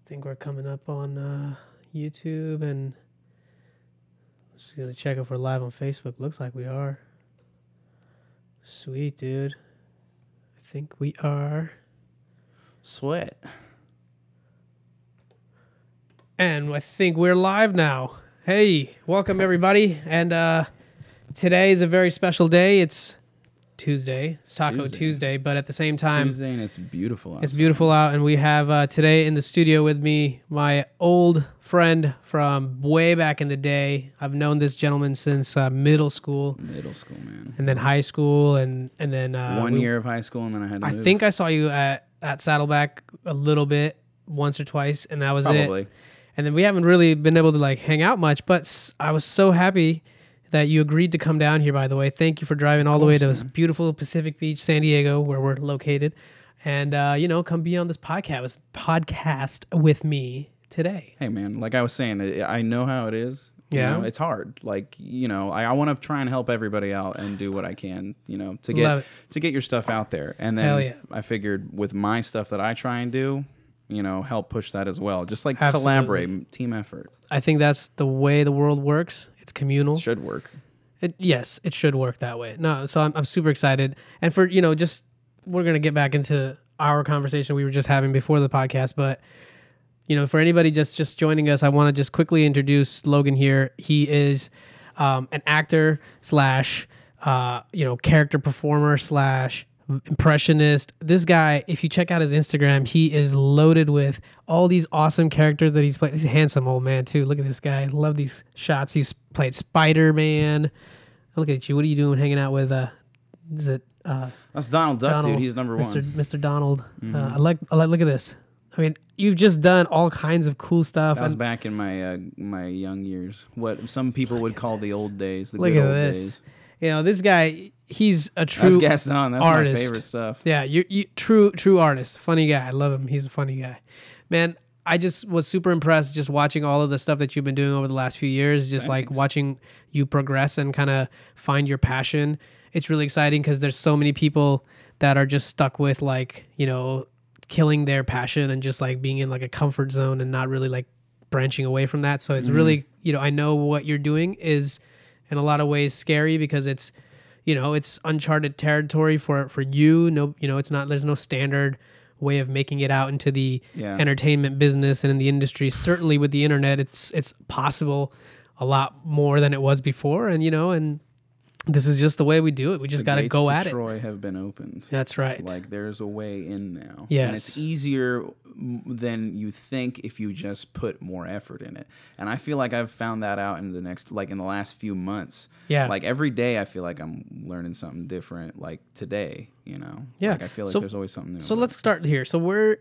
think we're coming up on YouTube, and I'm just going to check if we're live on Facebook. Looks like we are. Sweet, dude. I think we are. Sweat. And I think we're live now. Hey, welcome everybody. And today is a very special day. It's Tuesday. It's Taco Tuesday, but at the same time, Tuesday, and it's beautiful outside. It's beautiful out, and we have today in the studio with me my old friend from way back in the day. I've known this gentleman since middle school. Middle school, man. And then high school, and then 1 year of high school, and then I had to move. I think I saw you at Saddleback a little bit, once or twice, and that was it. And then we haven't really been able to like hang out much, but I was so happy that you agreed to come down here, by the way. Thank you for driving all the way to beautiful Pacific Beach, San Diego, where we're located. And, come be on this podcast with me today. Hey, man, like I was saying, I know how it is. Yeah. You know, it's hard. Like, I want to try and help everybody out and do what I can, to get your stuff out there. And then I figured with my stuff that I try and do, help push that as well. Just like collaborate, team effort. I think that's the way the world works. It's communal. It should work. Yes, it should work that way. No, so I'm super excited. And for, we're going to get back into our conversation we were just having before the podcast. But, for anybody just joining us, I want to just quickly introduce Logan here. He is an actor slash, character performer slash impressionist. This guy, if you check out his Instagram, he is loaded with all these awesome characters that he's played. He's a handsome old man too. Look at this guy. Love these shots. He's played Spider-Man. Look at you. What are you doing hanging out with is it that's Donald Duck, dude. He's number one. Mr. Donald. I like look at this. I mean, you've just done all kinds of cool stuff. That was back in my my young years. What some people would call the old days, the good old days. This guy, he's a true That's artist. my favorite stuff. Yeah, you true artist. Funny guy. I love him. He's a funny guy. Man, I just was super impressed just watching all of the stuff that you've been doing over the last few years, just like watching you progress and kind of find your passion. It's really exciting because there's so many people that are just stuck with like, killing their passion and just like being in like a comfort zone and not really like branching away from that. So it's really, I know what you're doing is in a lot of ways scary because it's, it's uncharted territory for you. No, it's not, there's no standard way of making it out into the entertainment business and in the industry. Certainly with the internet, it's possible a lot more than it was before. And, and this is just the way we do it. We just got to go at it. Troy have been opened. That's right. Like there's a way in now. Yes. And it's easier than you think if you just put more effort in it. And I feel like I've found that out in the last few months. Yeah. Like every day I feel like I'm learning something different. Like today, Yeah. Like I feel like there's always something new. So let's start here. So where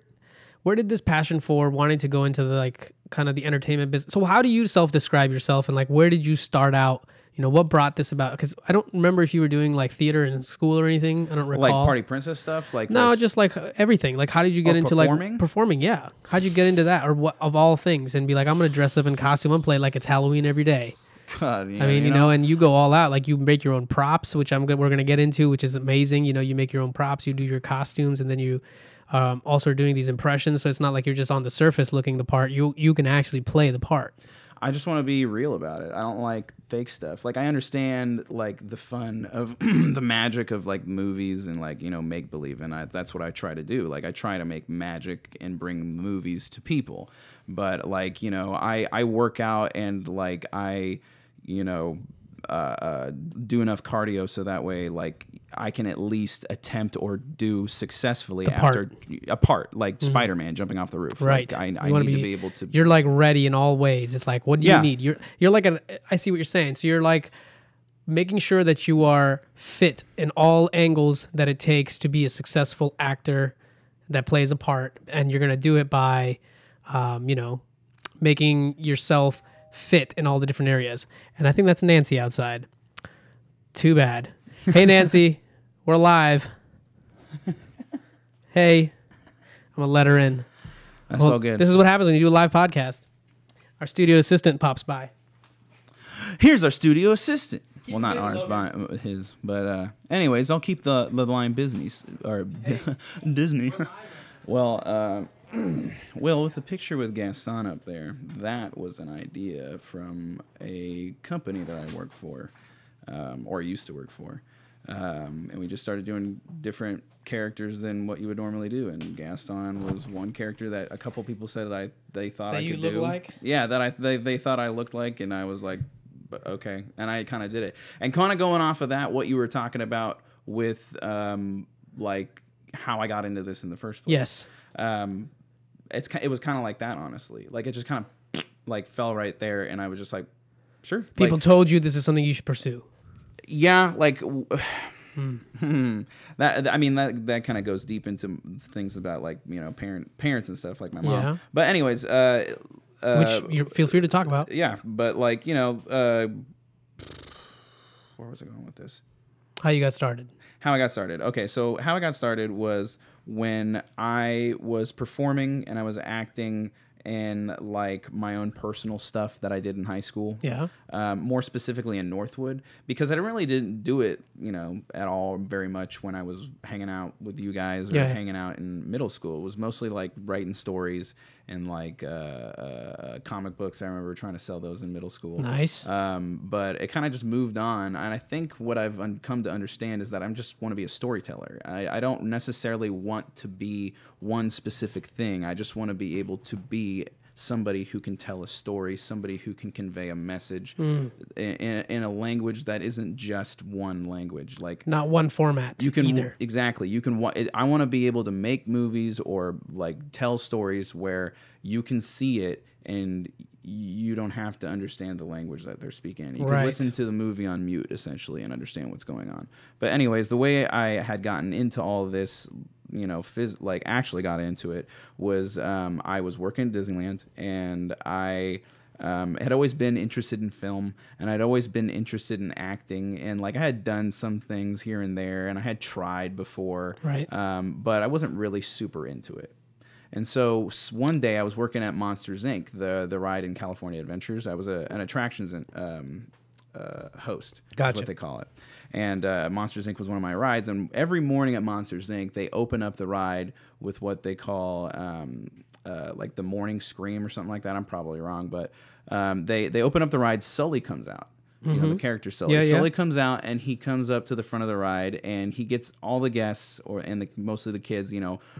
did this passion for wanting to go into the like kind of the entertainment business? So how do you self-describe yourself and like where did you start out? What brought this about? Because I don't remember if you were doing like theater in school or anything. I don't recall. Like Party Princess stuff? No, just like everything. Like how did you get into performing? Like performing? Yeah. How'd you get into that? Or what of all things and be like, I'm going to dress up in costume and play like it's Halloween every day. God, yeah, I mean, and you go all out. Like you make your own props, which we're going to get into, which is amazing. You make your own props, you do your costumes, and then you also are doing these impressions. So it's not like you're just on the surface looking the part. You can actually play the part. I just want to be real about it. I don't like fake stuff. Like I understand like the fun of the magic of like movies and like, make believe. And that's what I try to do. Like I try to make magic and bring movies to people. But like, I work out and like I, do enough cardio so that way like I can at least attempt or do successfully after a part like Spider-Man jumping off the roof. Right. Like, I need to be able to. You're like ready in all ways. It's like, what do you need? You're like I see what you're saying. So you're like making sure that you are fit in all angles that it takes to be a successful actor that plays a part, and you're gonna do it by, making yourself fit in all the different areas. And I think that's Nancy outside. Too bad. Hey, Nancy, we're live. Hey, I'm going to let her in. That's all good. This is what happens when you do a live podcast. Our studio assistant pops by. Here's our studio assistant. Well, not ours, but his. But anyways, I'll keep the line business or Disney. Well, Well, with the picture with Gaston up there, that was an idea from a company that I work for, or used to work for. And we just started doing different characters than what you would normally do. And Gaston was one character that a couple people said they thought that I you could look do. like? Yeah, that they thought I looked like, and I was like, okay. And I kind of did it. And kind of going off of that, what you were talking about with like how I got into this in the first place. Yes. It was kind of like that, honestly. Like it just kind of like fell right there, and I was just like, sure. People like, told you this is something you should pursue. Yeah, like that. I mean, that kind of goes deep into things about like parents and stuff, like my mom. Yeah. But anyways, which you feel free to talk about. Yeah, but like where was I going with this? How you got started? How I got started. Okay, so how I got started was when I was performing and I was acting in like my own personal stuff that I did in high school. Yeah. More specifically in Northwood, because I really didn't do it, at all very much when I was hanging out with you guys or hanging out in middle school. It was mostly like writing stories and like comic books. I remember trying to sell those in middle school. Nice. But it kind of just moved on. And I think what I've come to understand is that I just want to be a storyteller. I don't necessarily want to be one specific thing. I just want to be able to be somebody who can tell a story, somebody who can convey a message in a language that isn't just one language, like not one format. You can either. Exactly. You can. I want to be able to make movies or like tell stories where you can see it and you don't have to understand the language that they're speaking. You can listen to the movie on mute essentially and understand what's going on. But anyways, the way I had gotten into all of this, actually got into it was I was working at Disneyland, and I had always been interested in film, and I'd always been interested in acting, and like I had done some things here and there, and I had tried before, but I wasn't really super into it. And so one day I was working at Monsters Inc., the ride in California Adventures. I was an attractions host. Gotcha. Is what they call it. And Monsters Inc. was one of my rides. And every morning at Monsters Inc., they open up the ride with what they call like the morning scream or something like that. I'm probably wrong, but they open up the ride. Sully comes out. The character Sully. Yeah, Sully comes out, and he comes up to the front of the ride, and he gets all the guests mostly the kids,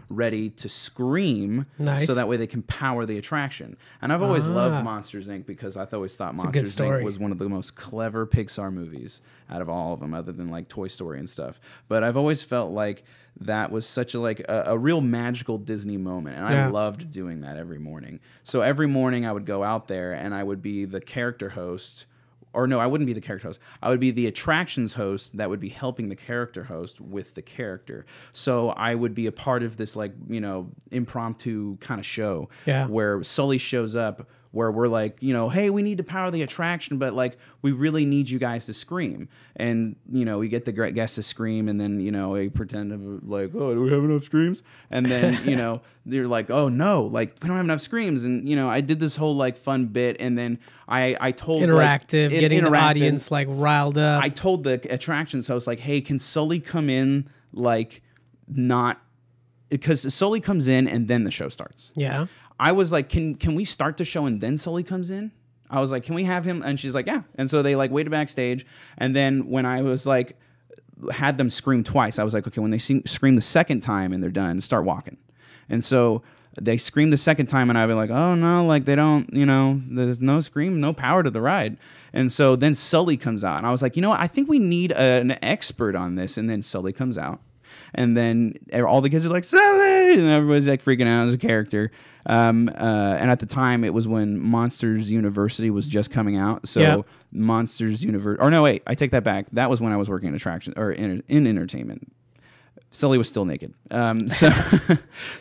ready to scream, so that way they can power the attraction. And I've always loved Monsters Inc. because I always thought Monsters Inc. was one of the most clever Pixar movies out of all of them, other than like Toy Story and stuff. But I've always felt like that was such a real magical Disney moment, and I loved doing that every morning. So every morning I would go out there, and I would be the character host. Or no, I wouldn't be the character host. I would be the attractions host that would be helping the character host with the character. So I would be a part of this impromptu kind of show where Sully shows up, where we're like, hey, we need to power the attraction, but like we really need you guys to scream. And, we get the guests to scream, and then, we pretend to like, oh, do we have enough screams? And then, they're like, oh no, like we don't have enough screams. And, I did this whole like fun bit, and then I told interactive, getting the audience like riled up. I told the attractions host like, hey, can Sully come in like not, because Sully comes in and then the show starts. Yeah. I was like, can we start the show and then Sully comes in? I was like, can we have him? And she's like, yeah. And so they like waited backstage. And then when I was like, had them scream twice, I was like, okay, when they scream the second time and they're done, start walking. And so they screamed the second time, and I'd be like, oh no, like they don't, there's no scream, no power to the ride. And so then Sully comes out, and I was like, I think we need an expert on this. And then Sully comes out. And then all the kids are like, Sully! And everybody's like freaking out as a character. And at the time, it was when Monsters University was just coming out. So Monsters University, or no, wait, I take that back. That was when I was working in attraction or in entertainment. Sully was still naked. So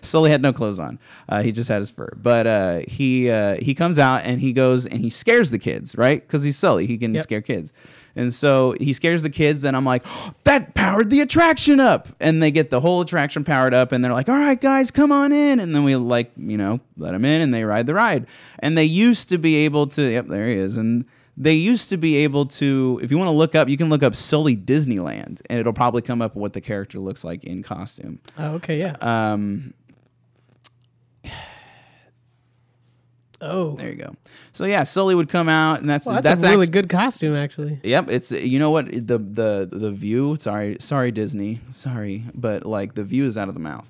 Sully had no clothes on. He just had his fur. But he comes out, and he goes and he scares the kids, right? Because he's Sully. He can scare kids. And so he scares the kids, and I'm like, oh, that powered the attraction up. And they get the whole attraction powered up, and they're like, all right, guys, come on in. And then we let them in, and they ride the ride. And they used to be able to, yep, there he is. And they used to be able to, if you want to look up, you can look up Sully Disneyland, and it'll probably come up what the character looks like in costume. Oh, okay, yeah. Oh, There you go. So yeah, Sully would come out, and that's a really good costume, actually. Yep, it's you know what the view. Sorry Disney, sorry, but like the view is out of the mouth.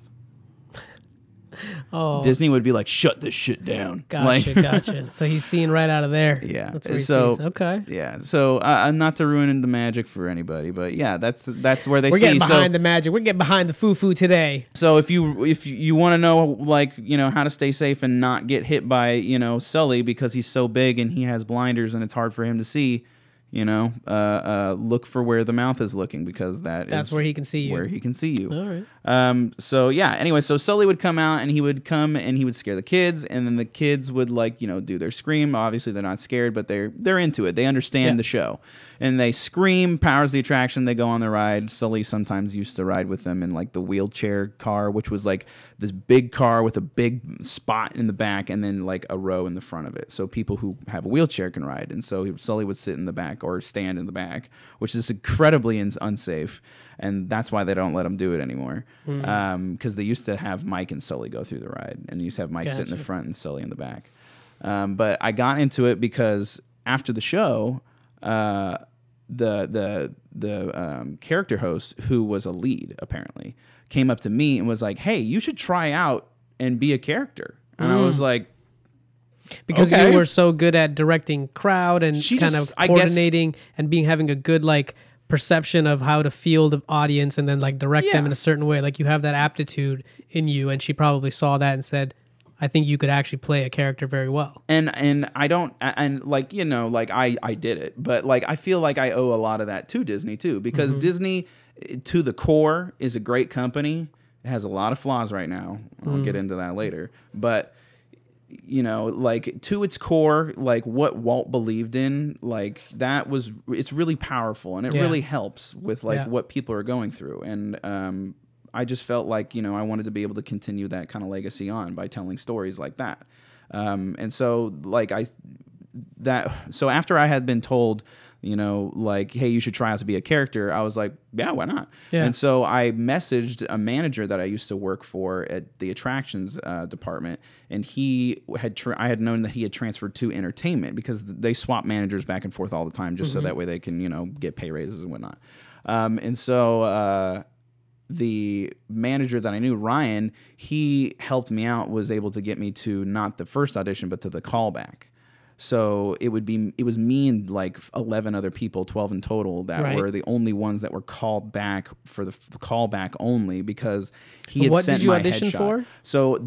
Oh, Disney would be like, shut this shit down. Gotcha. So he's seeing right out of there. Yeah. That's where he sees. Okay. Yeah. So not to ruin the magic for anybody, but yeah, that's where they We're see. getting behind the magic. We're getting behind the foo-foo today. So if you want to know like how to stay safe and not get hit by Sully because he's so big and he has blinders and it's hard for him to see. Look for where the mouth is looking because that's where he can see you. Where he can see you. All right. So yeah. Anyway, so Sully would come out and he would come and he would scare the kids, and then the kids would do their scream. Obviously, they're not scared, but they're into it. They understand the show, and they scream. Powers the attraction. They go on the ride. Sully sometimes used to ride with them in like the wheelchair car, which was like this big car with a big spot in the back and then like a row in the front of it, so people who have a wheelchair can ride. And so Sully would sit in the back or stand in the back, which is incredibly unsafe, and that's why they don't let them do it anymore. Because they used to have Mike and Sully go through the ride, and they used to have Mike sit in the front and Sully in the back. But I got into it because after the show, the character host, who was a lead apparently, came up to me and was like, "Hey, you should try out and be a character." And I was like, because you were so good at directing crowd and coordinating and having a good perception of how to feel the audience and then direct them in a certain way. Like you have that aptitude in you, and she probably saw that and said, I think you could actually play a character very well. And I don't, and I did it, but I feel like I owe a lot of that to Disney too, because Disney to the core is a great company. It has a lot of flaws right now. I'll get into that later, but to its core, what Walt believed in, it's really powerful, and it really helps with what people are going through. And I just felt like, I wanted to be able to continue that kind of legacy on by telling stories like that. And so so after I had been told, hey, you should try out to be a character, I was like, yeah, why not? Yeah. And so I messaged a manager that I used to work for at the attractions department, and I had known that he had transferred to entertainment because they swap managers back and forth all the time, just so that way they can, get pay raises and whatnot. And so the manager that I knew, Ryan, he helped me out, was able to get me to not the first audition, but to the callback. So it was me and 11 other people, 12 in total, that were the only ones that were called back for the callback only, because he had sent my headshot. What did you audition for? So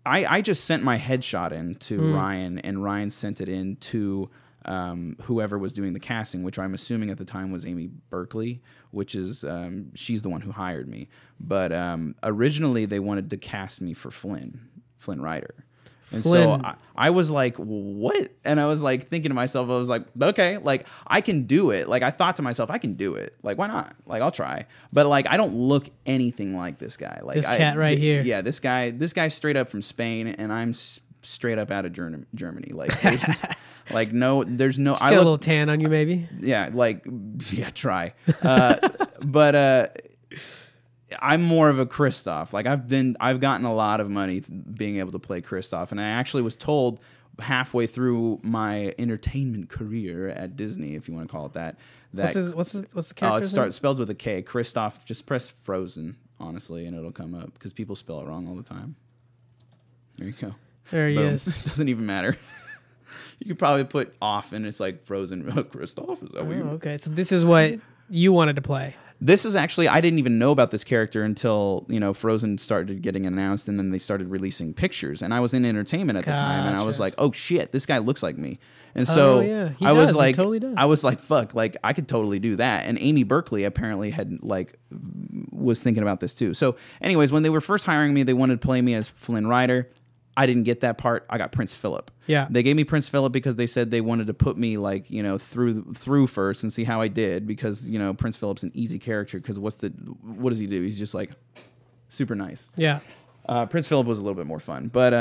I just sent my headshot in to Ryan, and Ryan sent it in to whoever was doing the casting, which I'm assuming at the time was Amy Berkeley, which is she's the one who hired me. But originally they wanted to cast me for Flynn Rider. And so I was like, what? And I was thinking to myself, I was like, okay, I can do it. I thought to myself, I can do it. Why not? I'll try. But I don't look anything like this guy. This cat right here. Yeah, this guy's straight up from Spain, and I'm straight up out of Germany. There's no. Just get a little tan on you, maybe. Yeah, try. But I'm more of a Kristoff. I've gotten a lot of money being able to play Kristoff, and I actually was told halfway through my entertainment career at Disney, if you want to call it that. What's the character? It's spelled with a K. Kristoff. Just press Frozen, honestly, and it'll come up because people spell it wrong all the time. There you go. There he is. It doesn't even matter. You could probably put off, and it's Frozen. Kristoff, is that what you mean? Okay, so this is what you wanted to play. This is actually, I didn't even know about this character until, Frozen started getting announced, and then they started releasing pictures. And I was in entertainment at the time, and I was like, oh shit, this guy looks like me. And so he totally does. I was like, fuck, I could totally do that. And Amy Berkeley apparently had was thinking about this too. So anyways, when they were first hiring me, they wanted to play me as Flynn Rider. I didn't get that part. I got Prince Philip. Yeah. They gave me Prince Philip because they said they wanted to put me through first and see how I did, because Prince Philip's an easy character, because what does he do? He's just super nice. Yeah. Prince Philip was a little bit more fun, but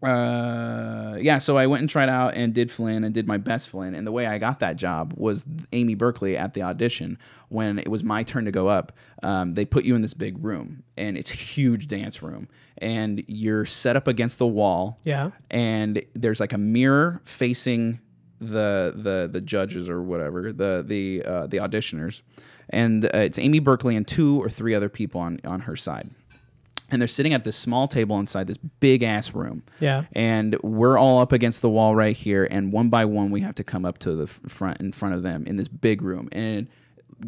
Yeah, so I went and tried out and did Flynn and did my best Flynn. And the way I got that job was Amy Berkeley at the audition. When it was my turn to go up, they put you in this big room, and it's a huge dance room, and you're set up against the wall. Yeah. And there's like a mirror facing the judges or whatever, the auditioners, and it's Amy Berkeley and 2 or 3 other people on her side. And they're sitting at this small table inside this big ass room. Yeah. And we're all up against the wall right here. And one by one, we have to come up to the front in front of them in this big room. And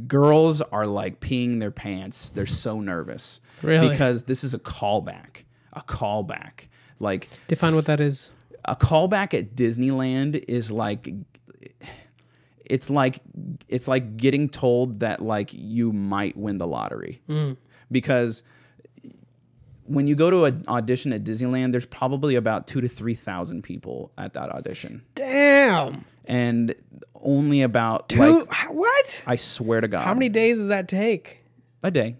girls are like peeing their pants. They're so nervous. Really? Because this is a callback. A callback. Like, define what that is. A callback at Disneyland is like, it's like getting told that like you might win the lottery. Because when you go to an audition at Disneyland, there's probably about 2,000 to 3,000 people at that audition. Damn. And only about what? I swear to God. How many days does that take? A day.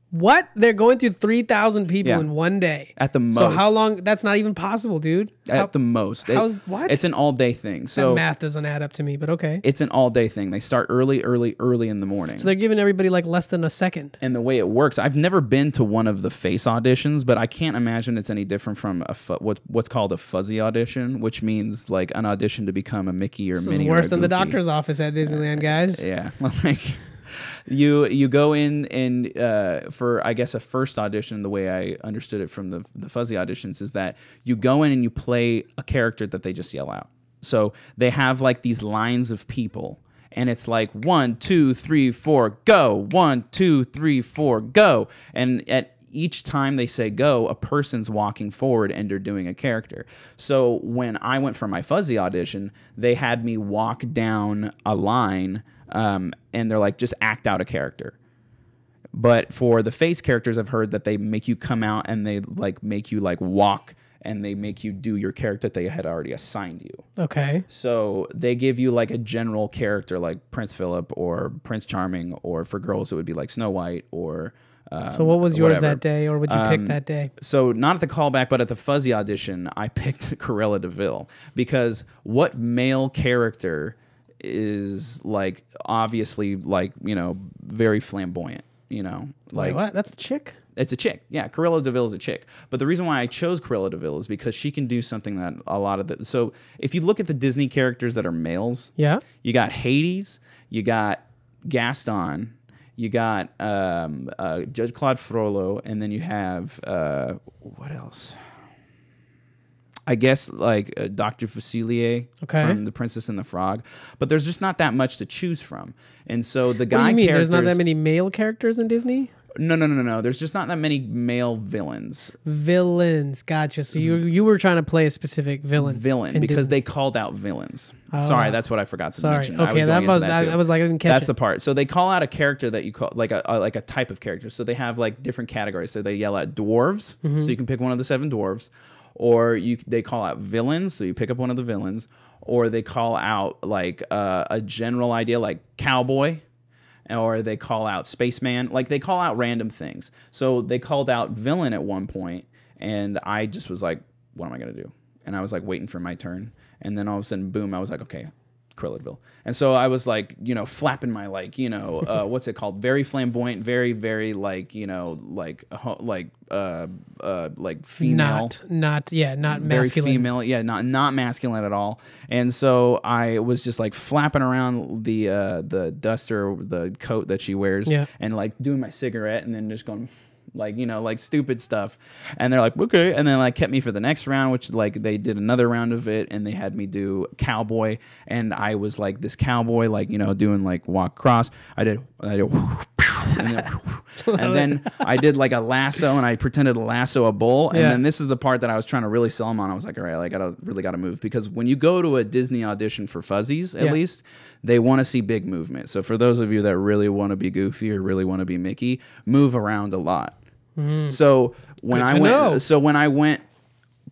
What? They're going through 3,000 people in one day. At the most. So how long? That's not even possible, dude. At the most. What? It's an all-day thing. So that math doesn't add up to me, but okay. It's an all-day thing. They start early in the morning. So they're giving everybody like less than a second. And the way it works, I've never been to one of the face auditions, but I can't imagine it's any different from what's called a fuzzy audition, which means like an audition to become a Mickey or Minnie. Worse than the doctor's office at Disneyland, guys. Yeah. Like, you go in and for, I guess, a first audition, the way I understood it from the fuzzy auditions is that you go in and you play a character that they just yell out. So they have like these lines of people, and it's like 1, 2, 3, 4, go. 1, 2, 3, 4, go. And at each time they say go, a person's walking forward and they're doing a character. So when I went for my fuzzy audition, they had me walk down a line, and they're like, just act out a character. But for the face characters, I've heard that they make you come out and they like make you like walk, and they make you do your character that they had already assigned you. Okay. So they give you like a general character like Prince Philip or Prince Charming, or for girls it would be like Snow White or so what was yours that day, or would you pick that day? So not at the callback, but at the fuzzy audition, I picked Cruella de Vil, because what male character is like obviously like, you know, very flamboyant, you know, like wait, what? That's a chick? It's a chick. Yeah, Cruella de Vil is a chick. But the reason why I chose Cruella de Vil is because she can do something that a lot of the... So if you look at the Disney characters that are males, yeah, you got Hades, you got Gaston, you got Judge Claude Frollo, and then you have... what else? I guess like Dr. Facilier from The Princess and the Frog. But there's just not that much to choose from. And so the guy what do you mean? characters... There's not that many male characters in Disney? No. There's just not that many male villains. Villains, gotcha. So you were trying to play a specific villain. Because Disney. They called out villains. Oh. Sorry, that's what I forgot to mention. Okay, I was like, I didn't catch That's it. the part. So they call out a character that you call like a type of character. So they have like different categories. So they yell at dwarves. So you can pick one of the 7 dwarves, or they call out villains. So you pick up one of the villains, or they call out like a general idea like cowboy. Or they call out spaceman, like they call out random things. So they called out villain at one point, and I just was like, what am I going to do? And I was like waiting for my turn. And then all of a sudden, boom, I was like, okay, Cruella de Vil. And so I was like, you know, flapping my like, you know, what's it called? Very flamboyant, very, very like, you know, like female. Not masculine. Very female. Yeah, not masculine at all. And so I was just like flapping around the duster, the coat that she wears, and like doing my cigarette, and then just going like, you know, like stupid stuff. And they're like, okay. And then like kept me for the next round, which like they did another round of it, and they had me do cowboy. And I was like this cowboy, like, you know, doing like walk across. I did and then I did like a lasso, and I pretended to lasso a bull. And then this is the part that I was trying to really sell them on. I was like, all right, I really gotta move, because when you go to a Disney audition for fuzzies, at least they want to see big movement. So for those of you that really want to be Goofy or really want to be Mickey, move around a lot. So when I went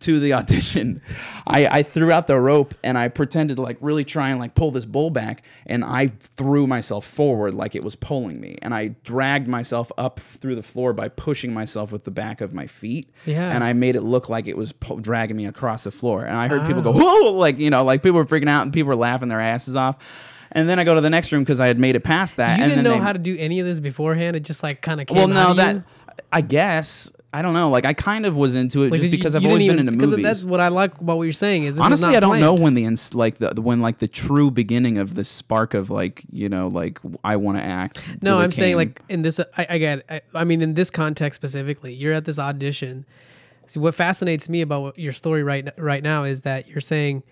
to the audition, I threw out the rope and I pretended to like really try and like pull this bull back, and I threw myself forward like it was pulling me, and I dragged myself up through the floor by pushing myself with the back of my feet, and I made it look like it was dragging me across the floor, and I heard people go, whoa, like, you know, like people were freaking out and people were laughing their asses off. And then I go to the next room because I had made it past that. You and didn't then know how to do any of this beforehand? It just like kind of came well, no, out of you? I guess. I don't know. Like, I kind of was into it, like, just because I've always been into movies. That's what I like about what you're saying. Is this honestly, I don't know when the true beginning of the spark of like, you know, like I want to act. No, really I'm saying like in this. I get it. I mean, in this context specifically, you're at this audition. See, what fascinates me about your story right now is that you're saying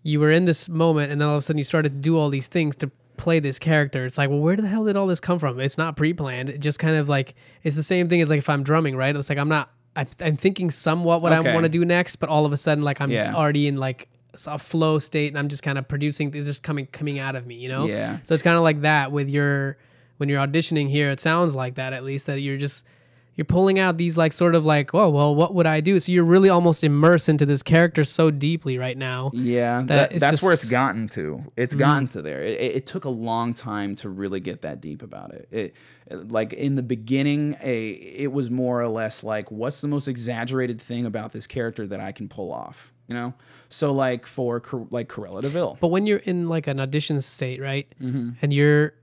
you were in this moment, and then all of a sudden you started to do all these things to play this character. It's like, well, where the hell did all this come from? It's not pre-planned. It just kind of like, it's the same thing as like if I'm drumming, right? It's like I'm thinking somewhat what I want to do next, but all of a sudden like I'm already in like a flow state, and I'm just kind of producing things just coming out of me, you know? Yeah. So it's kind of like that with when you're auditioning here. It sounds like that, at least, that you're pulling out these like sort of like, oh, well, what would I do? So you're really almost immersed into this character so deeply right now. Yeah, that's where it's gotten to. It's gotten to there. It took a long time to really get that deep about it. Like in the beginning, it was more or less like, what's the most exaggerated thing about this character that I can pull off? You know? So like for like Cruella de Vil. But when you're in like an audition state, right? And you're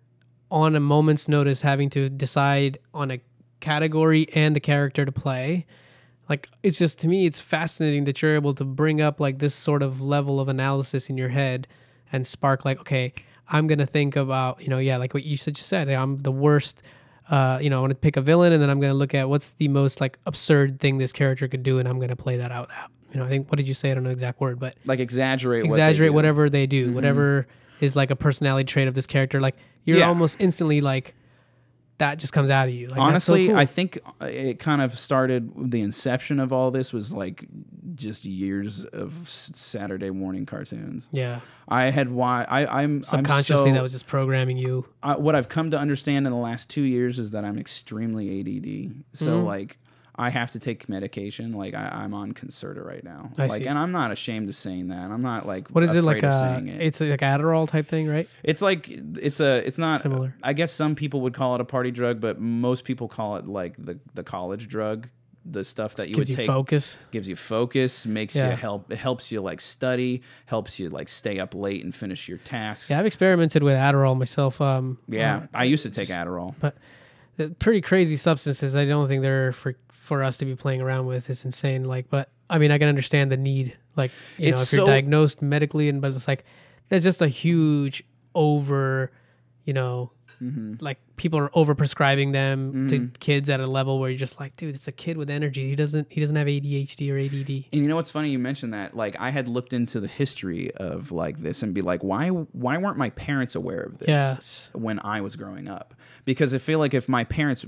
on a moment's notice having to decide on a category and the character to play, like, it's just, to me, it's fascinating that you're able to bring up like this sort of level of analysis in your head and spark like, okay, I'm gonna think about, you know, like what you just said, I'm the worst, you know, I want to pick a villain, and then I'm gonna look at what's the most like absurd thing this character could do, and I'm gonna play that out. You know, I think, what did you say? I don't know the exact word, but like exaggerate whatever they do, whatever is like a personality trait of this character. Like you're almost instantly like, that just comes out of you. Like, honestly, so cool. I think it kind of started, the inception of all this was like just years of Saturday morning cartoons. Yeah. I had I'm subconsciously that was just programming you. What I've come to understand in the last 2 years is that I'm extremely ADD. So like I have to take medication. Like I'm on Concerta right now. And I'm not ashamed of saying that. I'm not like, what is it, like saying it. It's like Adderall type thing, right? It's like it's not similar. I guess some people would call it a party drug, but most people call it like the college drug. The stuff that you would take gives you focus, makes you it helps you like study, helps you like stay up late and finish your tasks. Yeah, I've experimented with Adderall myself. I used to take Adderall, but pretty crazy substances. I don't think they're for us to be playing around with. It's insane. Like, but I mean, I can understand the need. Like, you know, if you're diagnosed medically, but it's like there's just a huge you know. Like people are over prescribing them to kids at a level where you're just like, dude, it's a kid with energy. He doesn't have ADHD or ADD. And you know what's funny? You mentioned that. Like I had looked into the history of like this and be like, why weren't my parents aware of this when I was growing up? Because I feel like if my parents,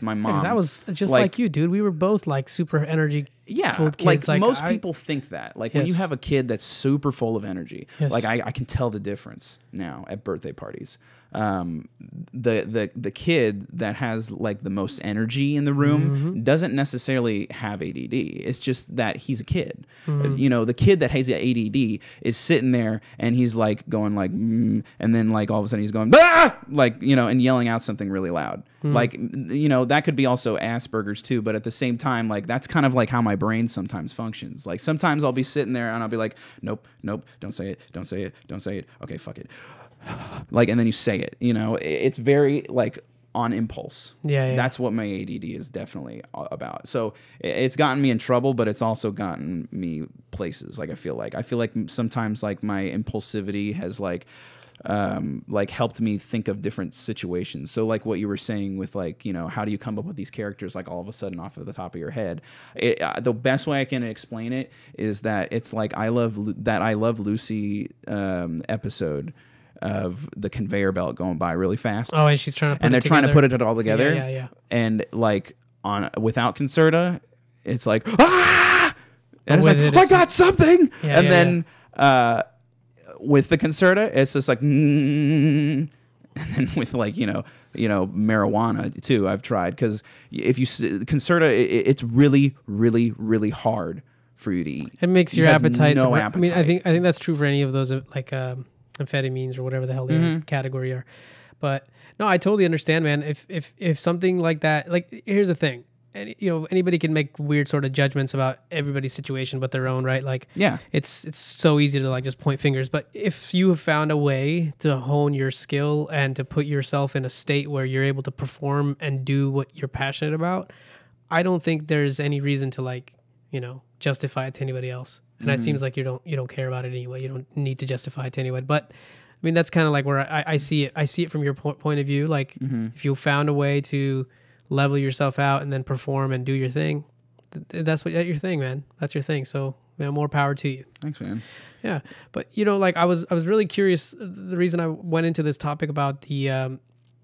my mom, I was just like you, dude. We were both like super energy. Yeah, kids. Like most people think that. Like when you have a kid that's super full of energy, like I can tell the difference now at birthday parties. The kid that has like the most energy in the room doesn't necessarily have ADD. It's just that he's a kid. You know, the kid that has ADD is sitting there and he's like going like, and then like all of a sudden he's going, ah! Like, you know, and yelling out something really loud. Like, you know, that could be also Asperger's too, but at the same time, like that's kind of like how my brain sometimes functions. Like sometimes I'll be sitting there and I'll be like, nope, don't say it. Okay, fuck it. Like, and then you say it, you know, it's very like on impulse. Yeah. That's what my ADD is definitely about. So it's gotten me in trouble, but it's also gotten me places. Like I feel like sometimes like my impulsivity has like helped me think of different situations. So like what you were saying with like, you know, how do you come up with these characters like all of a sudden off of the top of your head? The best way I can explain it is that it's like I Love Lucy episode of the conveyor belt going by really fast. Oh, and she's trying to trying to put it all together. Yeah. And like without Concerta, it's like, ah! And it's like, I got something. Then with the Concerta, it's just like, and then with like, you know, marijuana too, I've tried, because if you Concerta, it's really, really, really hard for you to eat. It makes You your have appetites. no I mean, I appetite. think that's true for any of those like amphetamines or whatever the hell their category are. But no, I totally understand, man. If something like that, like here's the thing, and anybody can make weird sort of judgments about everybody's situation but their own, right? Like Yeah. it's so easy to like just point fingers. But if you have found a way to hone your skill and to put yourself in a state where you're able to perform and do what you're passionate about, I don't think there's any reason to like, justify it to anybody else. And it seems like you don't care about it anyway. You don't need to justify it to anyone. But I mean, that's kind of like where I see it. I see it from your point of view. Like if you found a way to level yourself out and then perform and do your thing, that's your thing, man. That's your thing. So more power to you. Thanks, man. Yeah. But like I was really curious. The reason I went into this topic about the,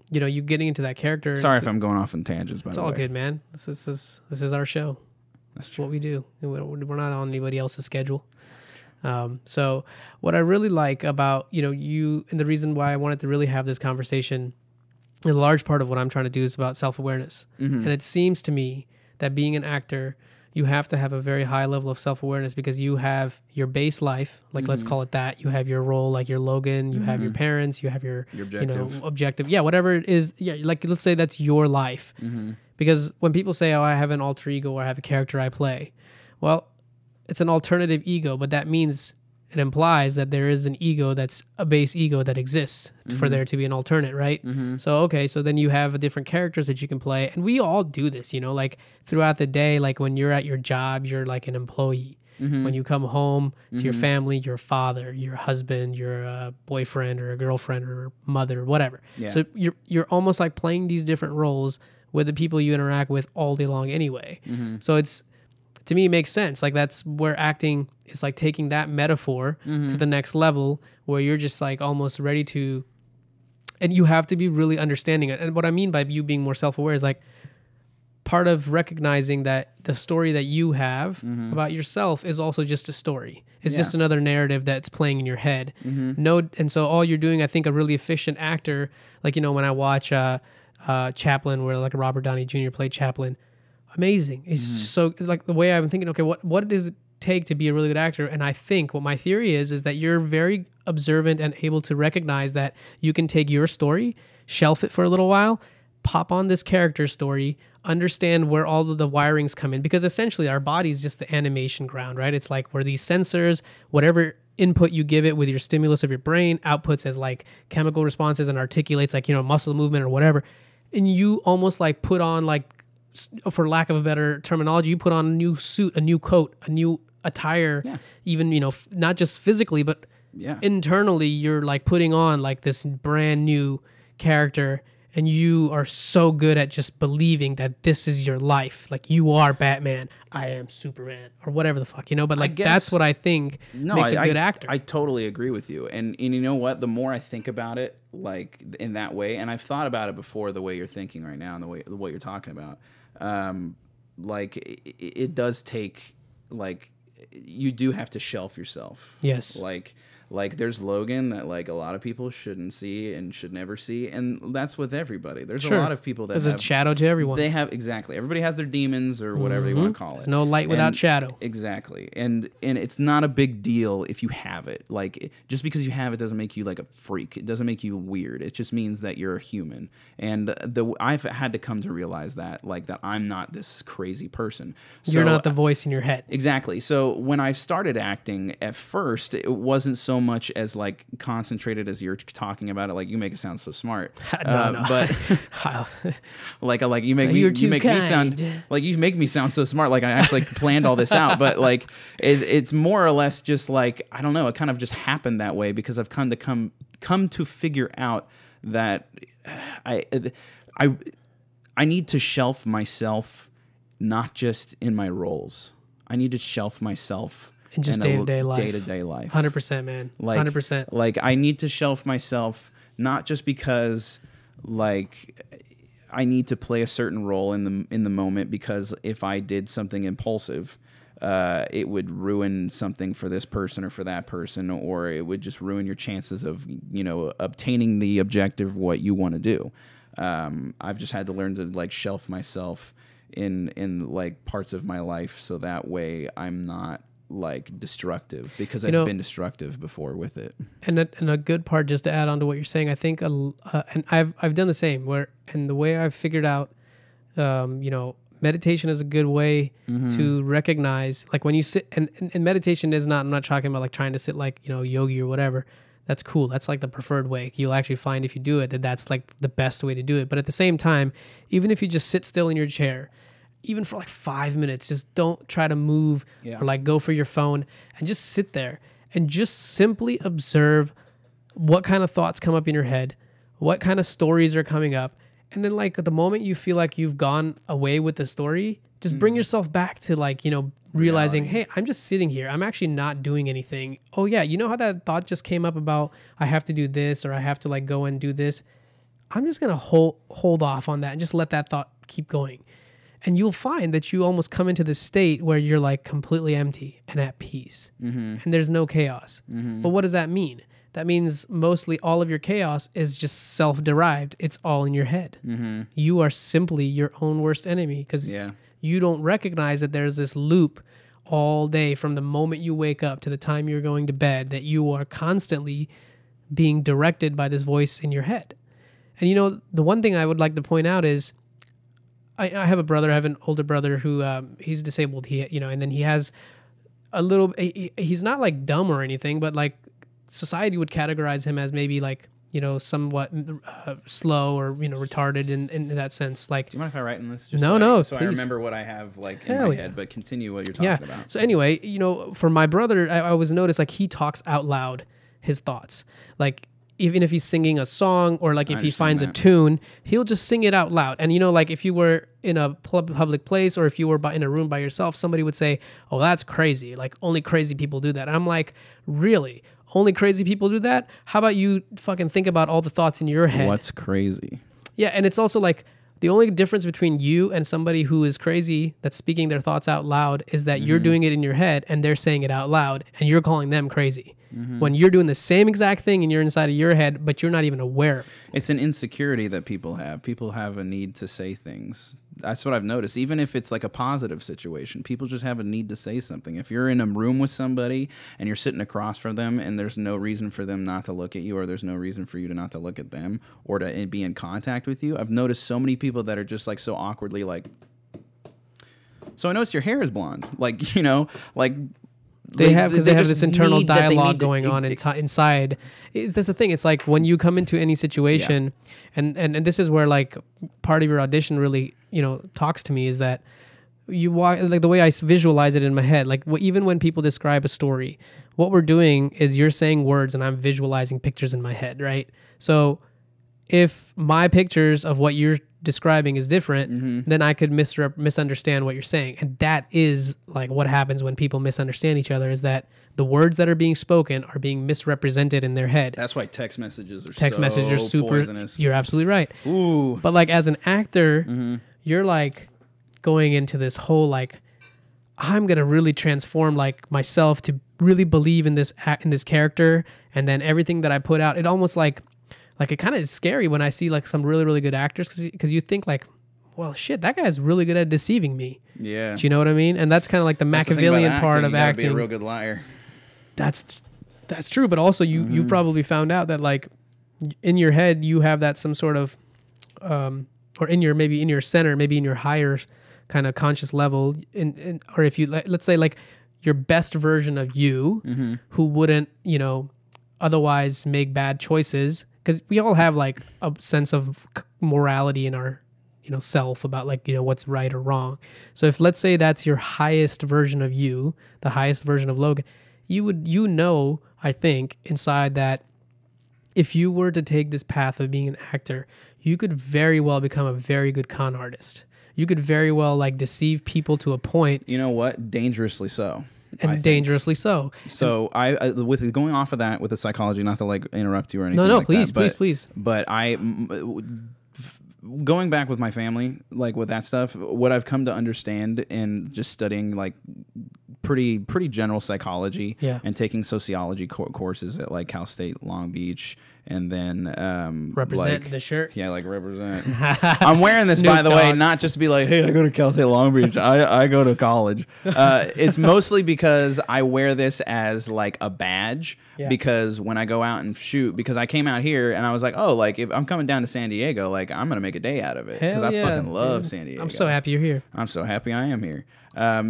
you getting into that character. Sorry if I'm going off on tangents, by the way. It's all good, man. This is our show. That's what we do. We're not on anybody else's schedule. So what I really like about, you, and the reason why I wanted to really have this conversation, a large part of what I'm trying to do is about self-awareness. And it seems to me that being an actor, you have to have a very high level of self-awareness because you have your base life, like let's call it that. You have your role, like your Logan, you have your parents, you have your objective. Objective. Yeah, whatever it is. Yeah, like let's say that's your life. Because when people say, oh, I have an alter ego or I have a character I play, well, it's an alternative ego, but that means it implies that there is an ego that's a base ego that exists for there to be an alternate, right? So, okay, so then you have different characters that you can play. And we all do this, like throughout the day, like when you're at your job, you're like an employee. When you come home to your family, your father, your husband, your boyfriend or a girlfriend or mother, whatever. Yeah. So you're almost like playing these different roles with the people you interact with all day long anyway. So to me, it makes sense. Like that's where acting is like taking that metaphor to the next level where you're just like almost ready to, and you have to be really understanding it. And what I mean by you being more self-aware is like part of recognizing that the story that you have about yourself is also just a story. It's just another narrative that's playing in your head. And so all you're doing, I think a really efficient actor, like, when I watch Chaplin, where like Robert Downey Jr. played Chaplin, amazing. It's so like the way I'm thinking, okay, what does it take to be a really good actor? And I think what my theory is that you're very observant and able to recognize that you can take your story, shelf it for a little while, pop on this character story, understand where all of the wirings come in, because essentially our body is just the animation ground, right? It's like where these sensors, whatever input you give it with your stimulus of your brain, outputs as like chemical responses and articulates like, muscle movement or whatever. And you almost like put on like, for lack of a better terminology, you put on a new suit, a new coat, a new attire, even, not just physically, but internally you're like putting on like this brand new character, and you are so good at just believing that this is your life. Like you are Batman, I am Superman, or whatever the fuck, but like that's what I think makes a good actor. I totally agree with you. And you know what? The more I think about it, like in that way, and I've thought about it before the way you're thinking right now and the way you're talking about, like it does take, like you do have to shelf yourself. Yes. Like there's Logan that like a lot of people shouldn't see and should never see, and that's with everybody. There's a lot of people that there's a shadow to everyone. They have exactly. Everybody has their demons or whatever you want to call it. There's no light without shadow. Exactly, and it's not a big deal if you have it. Like just because you have it doesn't make you like a freak. It doesn't make you weird. It just means that you're a human. And I've had to come to realize that I'm not this crazy person. So, you're not the voice in your head. Exactly. So when I started acting, at first it wasn't so much as like concentrated as you're talking about it. Like you make it sound so smart, no. But like you make me sound so smart. Like I actually planned all this out. But like it's more or less just like I don't know. It kind of just happened that way because I've come to figure out that I need to shelf myself, not just in my roles. I need to shelf myself. And just day-to-day life. Day-to-day life. 100%, man. Like, 100%. Like, I need to shelf myself, not just because, like, I need to play a certain role in the moment, because if I did something impulsive, it would ruin something for this person or for that person, or it would just ruin your chances of, obtaining the objective of what you want to do. I've just had to learn to, like, shelf myself in like parts of my life, so that way I'm not like destructive, because I've been destructive before with it. And a good part, just to add on to what you're saying, I think, and I've done the same. And the way I've figured out, meditation is a good way to recognize, like when you sit, and meditation is not. I'm not talking about like trying to sit like yogi or whatever. That's cool. That's like the preferred way. You'll actually find if you do it that's like the best way to do it. But at the same time, even if you just sit still in your chair, even for like 5 minutes, just don't try to move or like go for your phone, and just sit there and just simply observe what kind of thoughts come up in your head, what kind of stories are coming up. And then like at the moment you feel like you've gone away with the story, just bring yourself back to like, realizing, hey, I'm just sitting here. I'm actually not doing anything. Oh yeah, you know how that thought just came up about I have to do this, or I have to like go and do this? I'm just going to hold off on that and just let that thought keep going. And you'll find that you almost come into this state where you're like completely empty and at peace, and there's no chaos. But what does that mean? That means mostly all of your chaos is just self-derived. It's all in your head. You are simply your own worst enemy, because you don't recognize that there's this loop all day from the moment you wake up to the time you're going to bed, that you are constantly being directed by this voice in your head. And the one thing I would like to point out is, I have a brother. I have an older brother who he's disabled. And then he has a little. He's not like dumb or anything, but like society would categorize him as maybe like somewhat slow or retarded in that sense. Like, do you mind if I write in this? Just so please. I remember what I have like in my head. But continue what you're talking about. So anyway, for my brother, I always notice like he talks out loud his thoughts, like. Even if he's singing a song, or like if he finds a tune, he'll just sing it out loud. And like if you were in a public place, or if you were in a room by yourself, somebody would say, "Oh, that's crazy. Like only crazy people do that." And I'm like, really? Only crazy people do that? How about you fucking think about all the thoughts in your head? What's crazy? Yeah, and it's also like the only difference between you and somebody who is crazy that's speaking their thoughts out loud is that you're doing it in your head and they're saying it out loud, and you're calling them crazy. When you're doing the same exact thing and you're inside of your head, but you're not even aware. It's an insecurity that people have. People have a need to say things. That's what I've noticed. Even if it's like a positive situation, people just have a need to say something. If you're in a room with somebody and you're sitting across from them and there's no reason for them not to look at you, or there's no reason for you to not to look at them or to be in contact with you, I've noticed so many people that are just like so awkwardly like, so I noticed your hair is blonde. Like, like... They have this internal dialogue going on inside. That's the thing. It's like when you come into any situation, and this is where like part of your audition really talks to me, is that you walk, like the way I visualize it in my head. Like even when people describe a story, what we're doing is you're saying words and I'm visualizing pictures in my head, right? So if my pictures of what you're describing is different, then I could misunderstand what you're saying. And that is like what happens when people misunderstand each other, is that the words that are being spoken are being misrepresented in their head. That's why text messages are super poisonous. You're absolutely right. Ooh. But like as an actor, you're like going into this whole like, I'm going to really transform like myself to really believe in this character, and then everything that I put out, it almost like it kind of is scary when I see like some really, really good actors, because you think like, well, shit, that guy's really good at deceiving me. Yeah. Do you know what I mean? And that's kind of like the Machiavellian part of acting. You gotta be a real good liar. That's true, but also you've probably found out that like in your head you have that some sort of, or maybe in your center, maybe in your higher kind of conscious level, or if you let's say like your best version of you, who wouldn't otherwise make bad choices. Because we all have like a sense of morality in our, self about like, what's right or wrong. So if let's say that's your highest version of you, the highest version of Logan, you would, I think inside that if you were to take this path of being an actor, you could very well become a very good con artist. You could very well like deceive people to a point. You know what? Dangerously so. And dangerously so. So I with going off of that with the psychology, not to like interrupt you or anything. No, like please, that, please. But going back with my family, like with that stuff, what I've come to understand in just studying like pretty general psychology, Yeah. and taking sociology courses at like Cal State Long Beach, and then Represent like, the shirt. yeah, like represent. I'm wearing this, by the Snoop way, Dogg. not just to be like, hey, I go to Cal State Long Beach. I go to college. It's mostly because I wear this as like a badge. Yeah. Because when I go out and shoot, because I came out here and I was like, oh, like if I'm coming down to San Diego, like I'm gonna make a day out of it, because Hell I yeah, fucking love dude. San Diego. I'm so happy you're here. I'm so happy I am here.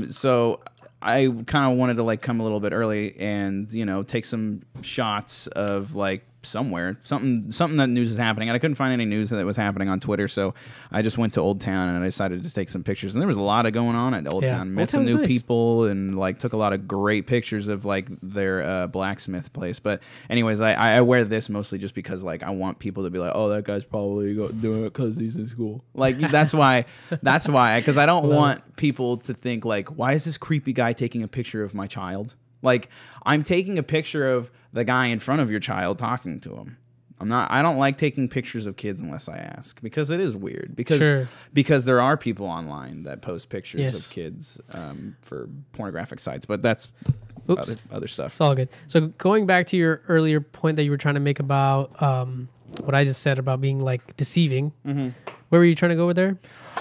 So I kind of wanted to like come a little bit early and, you know, take some shots of like somewhere, something that news is happening. And I couldn't find any news that was happening on Twitter, so I just went to Old Town and I decided to take some pictures. And there was a lot of going on at Old Town. Met some new people and like took a lot of great pictures of like their blacksmith place. But anyways, I wear this mostly just because like I want people to be like, oh, that guy's probably doing it because he's in school. Like that's why, because I don't want people to think like, why is this creepy guy taking a picture of my child? Like, I'm taking a picture of the guy in front of your child talking to him. I don't like taking pictures of kids unless I ask, because it is weird. Because there are people online that post pictures of kids for pornographic sites, but that's other stuff. It's all good. So going back to your earlier point that you were trying to make about what I just said about being like deceiving, where were you trying to go with there?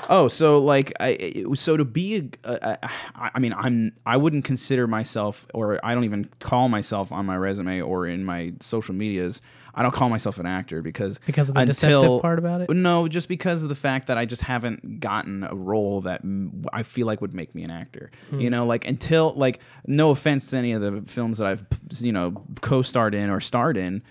Oh, so like, to be, I mean, I wouldn't consider myself, or I don't even call myself on my resume or in my social medias, I don't call myself an actor because of the deceptive part about it? No, just because of the fact that I just haven't gotten a role that I feel like would make me an actor. You know, like until, like, no offense to any of the films that I've, you know, co-starred in or starred in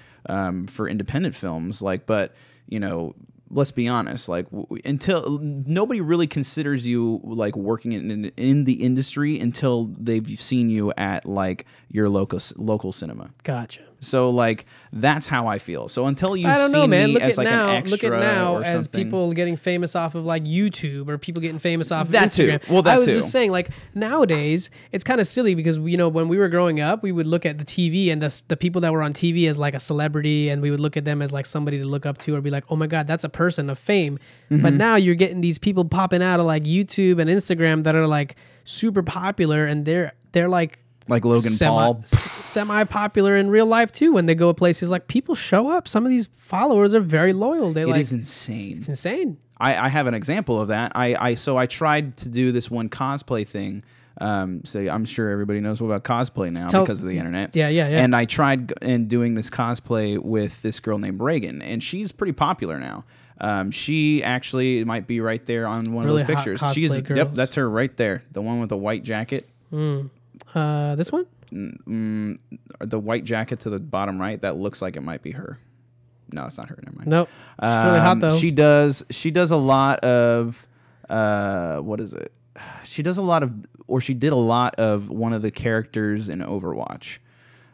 for independent films, like, but, you know, let's be honest, like until nobody really considers you like working in the industry until they've seen you at like your local cinema. Gotcha. So like that's how I feel. So until you've I don't know, seen man. me Look as at like now, an extra, look at now or as something. people getting famous off of like YouTube, or people getting famous off of That Instagram. too. Well, that I was too. just saying, like nowadays, it's kind of silly because, you know, when we were growing up, we would look at the TV and the people that were on TV as like a celebrity, and we would look at them as like somebody to look up to, or be like, oh my God, that's a person of fame. But now you're getting these people popping out of like YouTube and Instagram that are like super popular, and they're like Logan Paul, semi-popular in real life too. When they go places, like people show up. Some of these followers are very loyal. It is insane. It's insane. I have an example of that. I tried to do this one cosplay thing. So I'm sure everybody knows about cosplay now because of the internet. Yeah. And I tried doing this cosplay with this girl named Reagan, and she's pretty popular now. She actually might be right there on one really of those pictures. Hot She's girls. Yep, that's her right there. The one with the white jacket. This one? The white jacket to the bottom right, that looks like it might be her. No, it's not her. Never mind. Nope. She's really hot though. She does a lot of what is it? She did a lot of one of the characters in Overwatch.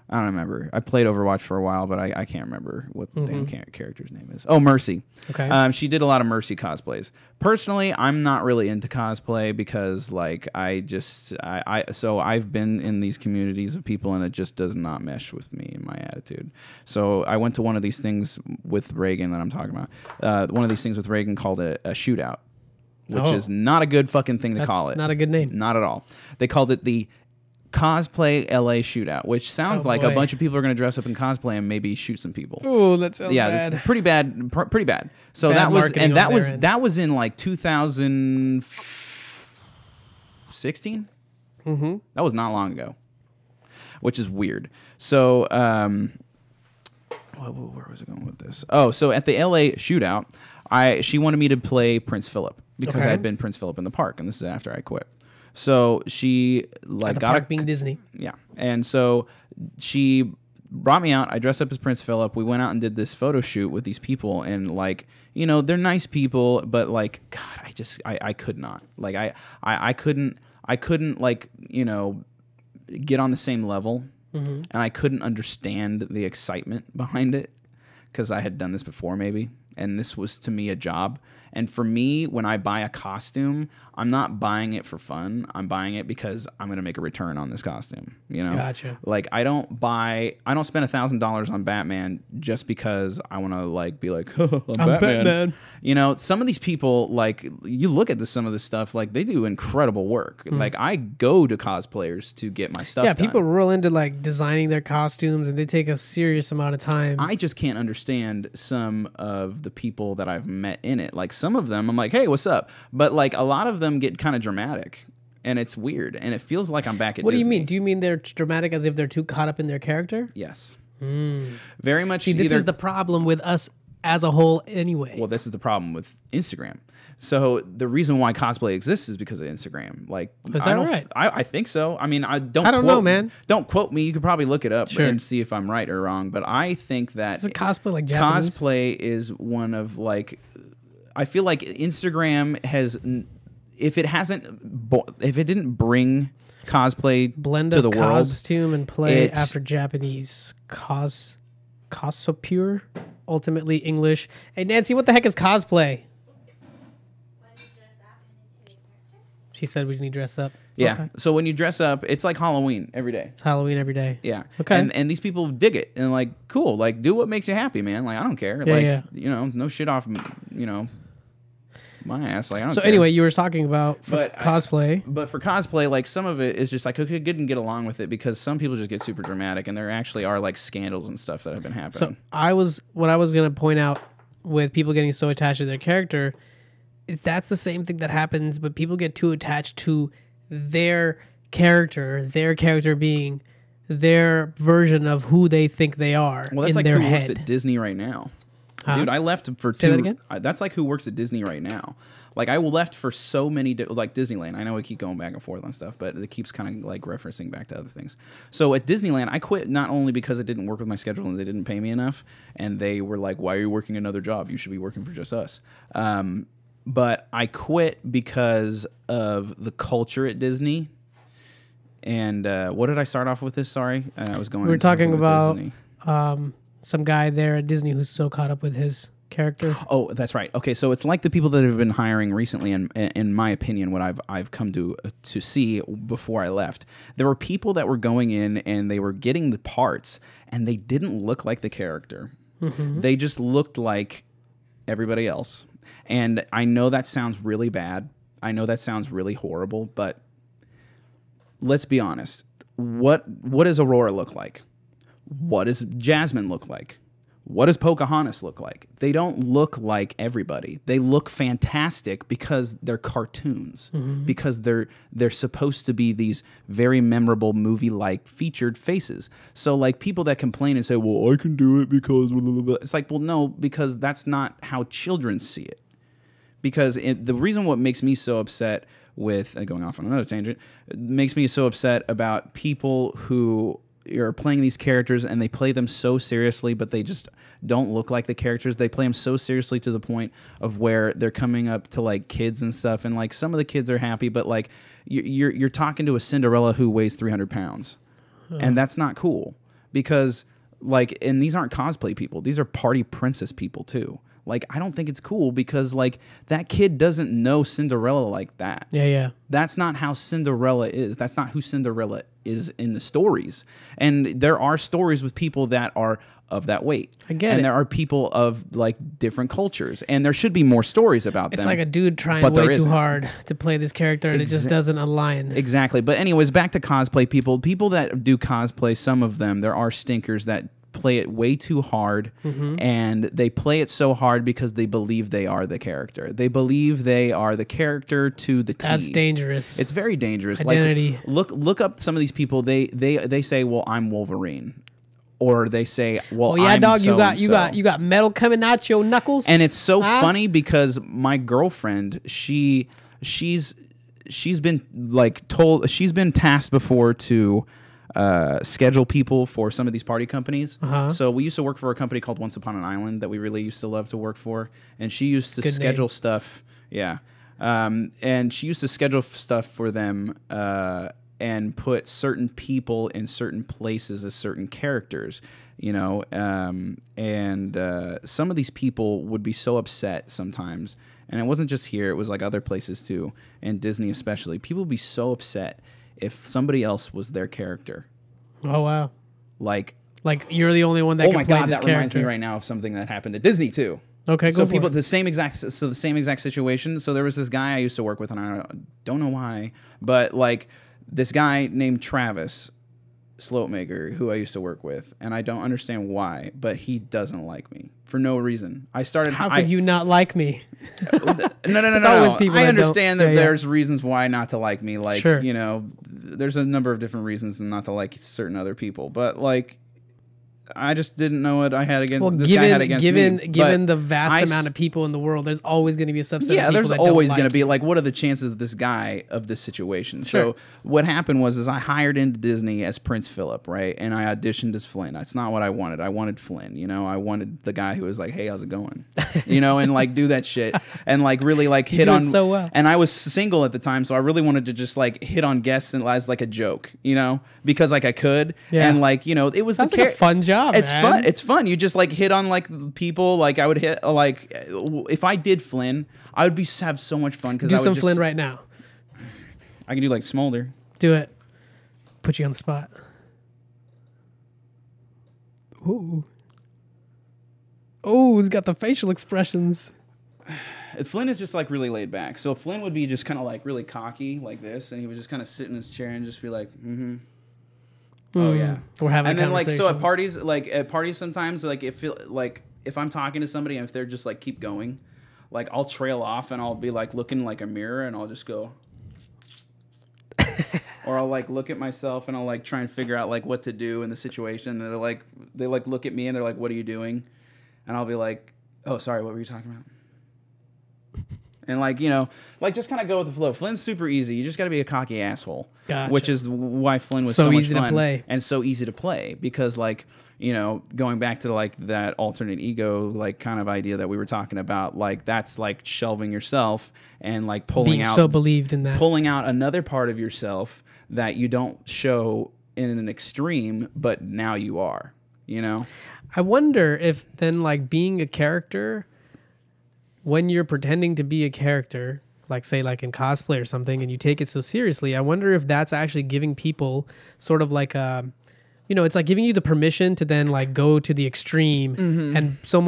I don't remember. I played Overwatch for a while, but I can't remember what the damn character's name is. Oh, Mercy. Okay. She did a lot of Mercy cosplays. Personally, I'm not really into cosplay because, like, so I've been in these communities of people, and it just does not mesh with me and my attitude. So I went to one of these things with Reagan that I'm talking about. One of these things with Reagan called a shootout, which is not a good fucking thing to call it. Not a good name. Not at all. They called it the Cosplay LA Shootout, which sounds like a bunch of people are going to dress up in cosplay and maybe shoot some people. Oh, that sounds bad. That's pretty bad. Pretty bad. So Bad that was in like 2016. That was not long ago, which is weird. So where was I going with this? Oh, so at the LA Shootout, she wanted me to play Prince Philip because I had been Prince Philip in the park, and this is after I quit. So she like got park being Disney. Yeah. And so she brought me out. I dressed up as Prince Philip. We went out and did this photo shoot with these people, and like, you know, they're nice people, but like, God, I could not. Like I couldn't like, you know, get on the same level, and I couldn't understand the excitement behind it because I had done this before maybe. and this was to me a job. And for me, when I buy a costume, I'm not buying it for fun. I'm buying it because I'm going to make a return on this costume. You know, Gotcha. like I don't spend $1,000 on Batman just because I want to like be like, I'm Batman. You know, some of these people, like you look at some of this stuff, like they do incredible work. Like I go to cosplayers to get my stuff. Yeah, done. people are real into like designing their costumes, and they take a serious amount of time. I just can't understand some of the people that I've met in it. Like some of them, I'm like, hey, what's up? But like a lot of them get kind of dramatic, and it's weird, and it feels like I'm back at What do you Disney. mean? Do you mean they're dramatic as if they're too caught up in their character? Yes. Very much. See, this is the problem with us as a whole anyway. Well, this is the problem with Instagram. So the reason why cosplay exists is because of Instagram. Like, Is that right? I think so. I mean, I don't know, quote, man. Don't quote me. You could probably look it up Sure. and see if I'm right or wrong. But I think that Is it cosplay like Japanese? cosplay is one of like, I feel like Instagram has, if it didn't bring cosplay Blend to of the world, costume and play after Japanese cospure, ultimately English. Hey Nancy, what the heck is cosplay? She said we need to dress up. yeah. Okay. So when you dress up, it's like Halloween every day. It's Halloween every day. Yeah. Okay. And these people dig it and like, cool. Like, do what makes you happy, man. Like, I don't care. Yeah, like, yeah. you know, no shit off, you know, my ass. Like, I don't So care. anyway, you were talking about cosplay. But for cosplay, like some of it is just like, okay, good and get along with it because some people just get super dramatic and there actually are like scandals and stuff that have been happening. So what I was going to point out with people getting so attached to their character is that's the same thing that happens, but people get too attached to their character being their version of who they think they are Well, that's in like their who head. works at Disney right now. Huh? Dude, I left for Say that again? That's like who works at Disney right now. Like I left for so many, like Disneyland. I know we keep going back and forth on stuff, but it keeps kind of like referencing back to other things. So at Disneyland, I quit not only because it didn't work with my schedule and they didn't pay me enough, and they were like, "Why are you working another job? You should be working for just us." But I quit because of the culture at Disney. And what did I start off with this? Sorry, I was going. We were talking about Disney. Some guy there at Disney who's so caught up with his character. Oh, that's right. Okay, so it's like the people that have been hiring recently, and in my opinion, what I've come to see before I left, there were people that were going in and they were getting the parts, and they didn't look like the character. Mm-hmm. They just looked like everybody else. And I know that sounds really bad. I know that sounds really horrible, but let's be honest. What does Aurora look like? What does Jasmine look like? What does Pocahontas look like? They don't look like everybody. They look fantastic because they're cartoons, because they're supposed to be these very memorable movie-like featured faces. So like people that complain and say, well, I can do it because blah, blah, blah. It's like, well, no, because that's not how children see it. Because the reason what makes me so upset with, going off on another tangent, makes me so upset about people who are playing these characters and they play them so seriously, but they just don't look like the characters. They play them so seriously to the point of where they're coming up to like kids and stuff, and like some of the kids are happy, but like you're talking to a Cinderella who weighs 300 pounds, and that's not cool because like, and these aren't cosplay people; these are party princess people too. Like, I don't think it's cool because, like, that kid doesn't know Cinderella like that. Yeah, yeah. That's not how Cinderella is. That's not who Cinderella is in the stories. And there are stories with people that are of that weight. I get it. And there are people of, like, different cultures. And there should be more stories about them. It's like a dude trying way too hard to play this character, and it just doesn't align. Exactly. But anyways, back to cosplay people. People that do cosplay, some of them, there are stinkers that play it way too hard, and they play it so hard because they believe they are the character. They believe they are the character to the T. That's dangerous. It's very dangerous. Identity. Like, look up some of these people. They say, "Well, I'm Wolverine," or they say, "Well, oh yeah, I'm dog, so-and-so." you got metal coming out your knuckles." And it's so funny because my girlfriend, she's been like told, she's been tasked before to schedule people for some of these party companies. So we used to work for a company called Once Upon an Island that we really used to love to work for, and she used to schedule stuff. Yeah, and she used to schedule stuff for them and put certain people in certain places as certain characters. you know, and some of these people would be so upset sometimes, and it wasn't just here, it was like other places too, and Disney especially. People would be so upset if somebody else was their character. Oh, wow. Like you're the only one that can play this character. Oh my God, that reminds me right now of something that happened at Disney too. Okay, so go people for it. the same exact situation. So there was this guy I used to work with, and I don't know why, but like this guy named Travis Slopemaker, who I used to work with, and I don't understand why, but he doesn't like me for no reason. How could you not like me? No. Always people I understand that yeah. there's reasons why not to like me. Like, sure. you know, there's a number of different reasons not to like certain other people, but like, I just didn't know what I had against this guy had against me. Given the vast amount of people in the world, there's always going to be a subset of people that don't like you. Yeah, there's always going to be like, what are the chances of this guy of this situation? Sure. So what happened was I hired into Disney as Prince Philip, right? And I auditioned as Flynn. That's not what I wanted. I wanted Flynn, you know? I wanted the guy who was like, hey, how's it going? You know, and like do that shit and like really like hit on so well. And I was single at the time, so I really wanted to just like hit on guests and as like a joke, you know? Because like I could. Yeah. And like, you know, it was like a fun job. It's man. fun. It's fun. You just like hit on like people. Like I would hit like if I did Flynn, I would have so much fun because do some Flynn right now. I can do like Smolder. Do it. Put you on the spot. Ooh. Oh, he's got the facial expressions. Flynn is just like really laid back. So Flynn would be just kind of like really cocky like this, and he would just kind of sit in his chair and just be like, mm-hmm. Oh yeah, we're having. And then like so at parties sometimes like if I'm talking to somebody and if they're just like keep going, like I'll trail off and I'll be like looking like a mirror and I'll just go, or I'll like look at myself and I'll like try and figure out like what to do in the situation. And they look at me and they're like, what are you doing? And I'll be like, oh sorry, what were you talking about? And like, you know, like just kind of go with the flow. Flynn's super easy. You just got to be a cocky asshole. Gotcha. Which is why Flynn was so much easy fun to play. And so easy to play because like, you know, going back to like that alternate ego like kind of idea that we were talking about, like that's like shelving yourself and like pulling out so believed in that. Pulling out another part of yourself that you don't show in an extreme, but now you are, you know? I wonder if then like being a character, when you're pretending to be a character, like say like in cosplay or something, and you take it so seriously, I wonder if that's actually giving people sort of like a, you know, it's like giving you the permission to then like go to the extreme and so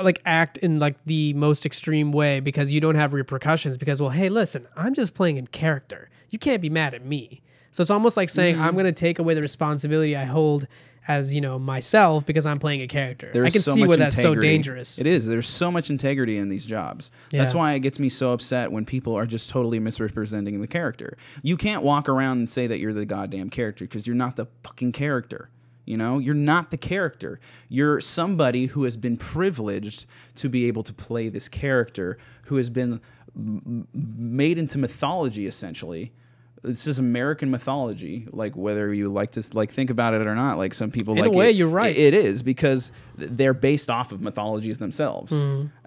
like act in like the most extreme way because you don't have repercussions because, well, hey, listen, I'm just playing in character. You can't be mad at me. So it's almost like saying I'm going to take away the responsibility I hold as, you know, myself because I'm playing a character. I can see where that's so dangerous. It is. There's so much integrity in these jobs. Yeah. That's why it gets me so upset when people are just totally misrepresenting the character. You can't walk around and say that you're the goddamn character because you're not the fucking character. You know, you're not the character. You're somebody who has been privileged to be able to play this character, who has been made into mythology, essentially. This is American mythology, like whether you like to like think about it or not. Like some people, in like a way, you're right. It is because they're based off of mythologies themselves,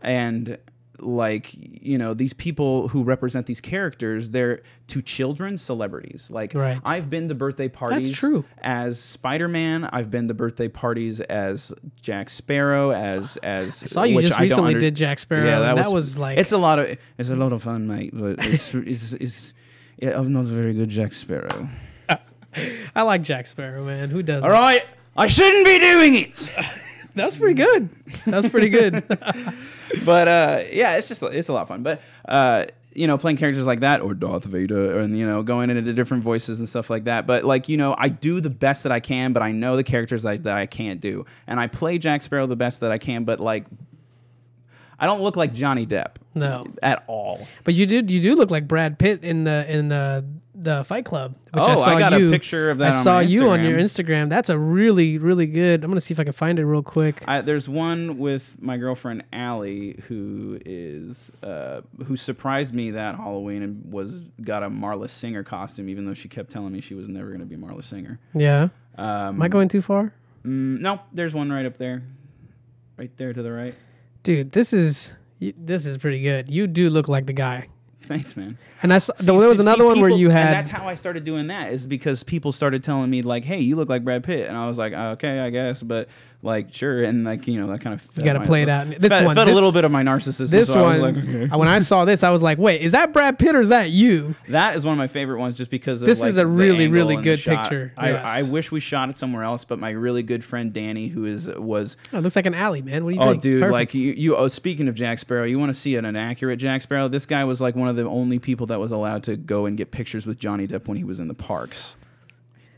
and like you know these people who represent these characters, they're to children celebrities. Like I've been to birthday parties as Spider-Man. I've been to birthday parties as Jack Sparrow. As I saw you just recently did Jack Sparrow. Yeah, that was like it's a lot of fun, mate. But it's yeah, I'm not a very good Jack Sparrow. I like Jack Sparrow, man. Who doesn't? All right, I shouldn't be doing it. That's pretty good. That's pretty good. But yeah, it's a lot of fun. But you know, playing characters like that or Darth Vader, and you know, going into different voices and stuff like that. But like you know, I do the best that I can, but I know the characters that I can't do, and I play Jack Sparrow the best that I can. But like, I don't look like Johnny Depp. No, at all. But you do look like Brad Pitt in the Fight Club. Which I got a picture of that. I saw you on your Instagram. That's a really, really good. I'm gonna see if I can find it real quick. There's one with my girlfriend Allie who surprised me that Halloween and got a Marla Singer costume, even though she kept telling me she was never gonna be Marla Singer. Yeah. Am I going too far? No, there's one right up there, right there to the right. Dude, this is pretty good. You do look like the guy. Thanks, man. And there was another one where you had. And that's how I started doing that, is because people started telling me like, "Hey, you look like Brad Pitt," and I was like, "Okay, I guess," but like, sure, and like, you know, that kind of you got to play it out. Fed a little bit of my narcissism. This so one, I was like, okay. When I saw this, I was like, "Wait, is that Brad Pitt or is that you?" That is one of my favorite ones, just because of, this like, is a really, really good shot. picture. I wish we shot it somewhere else, but my really good friend Danny, who was it looks like an alley, man. What do you think? Oh, dude, like speaking of Jack Sparrow, you want to see an accurate Jack Sparrow? This guy was like one of the only people that was allowed to go and get pictures with Johnny Depp when he was in the parks.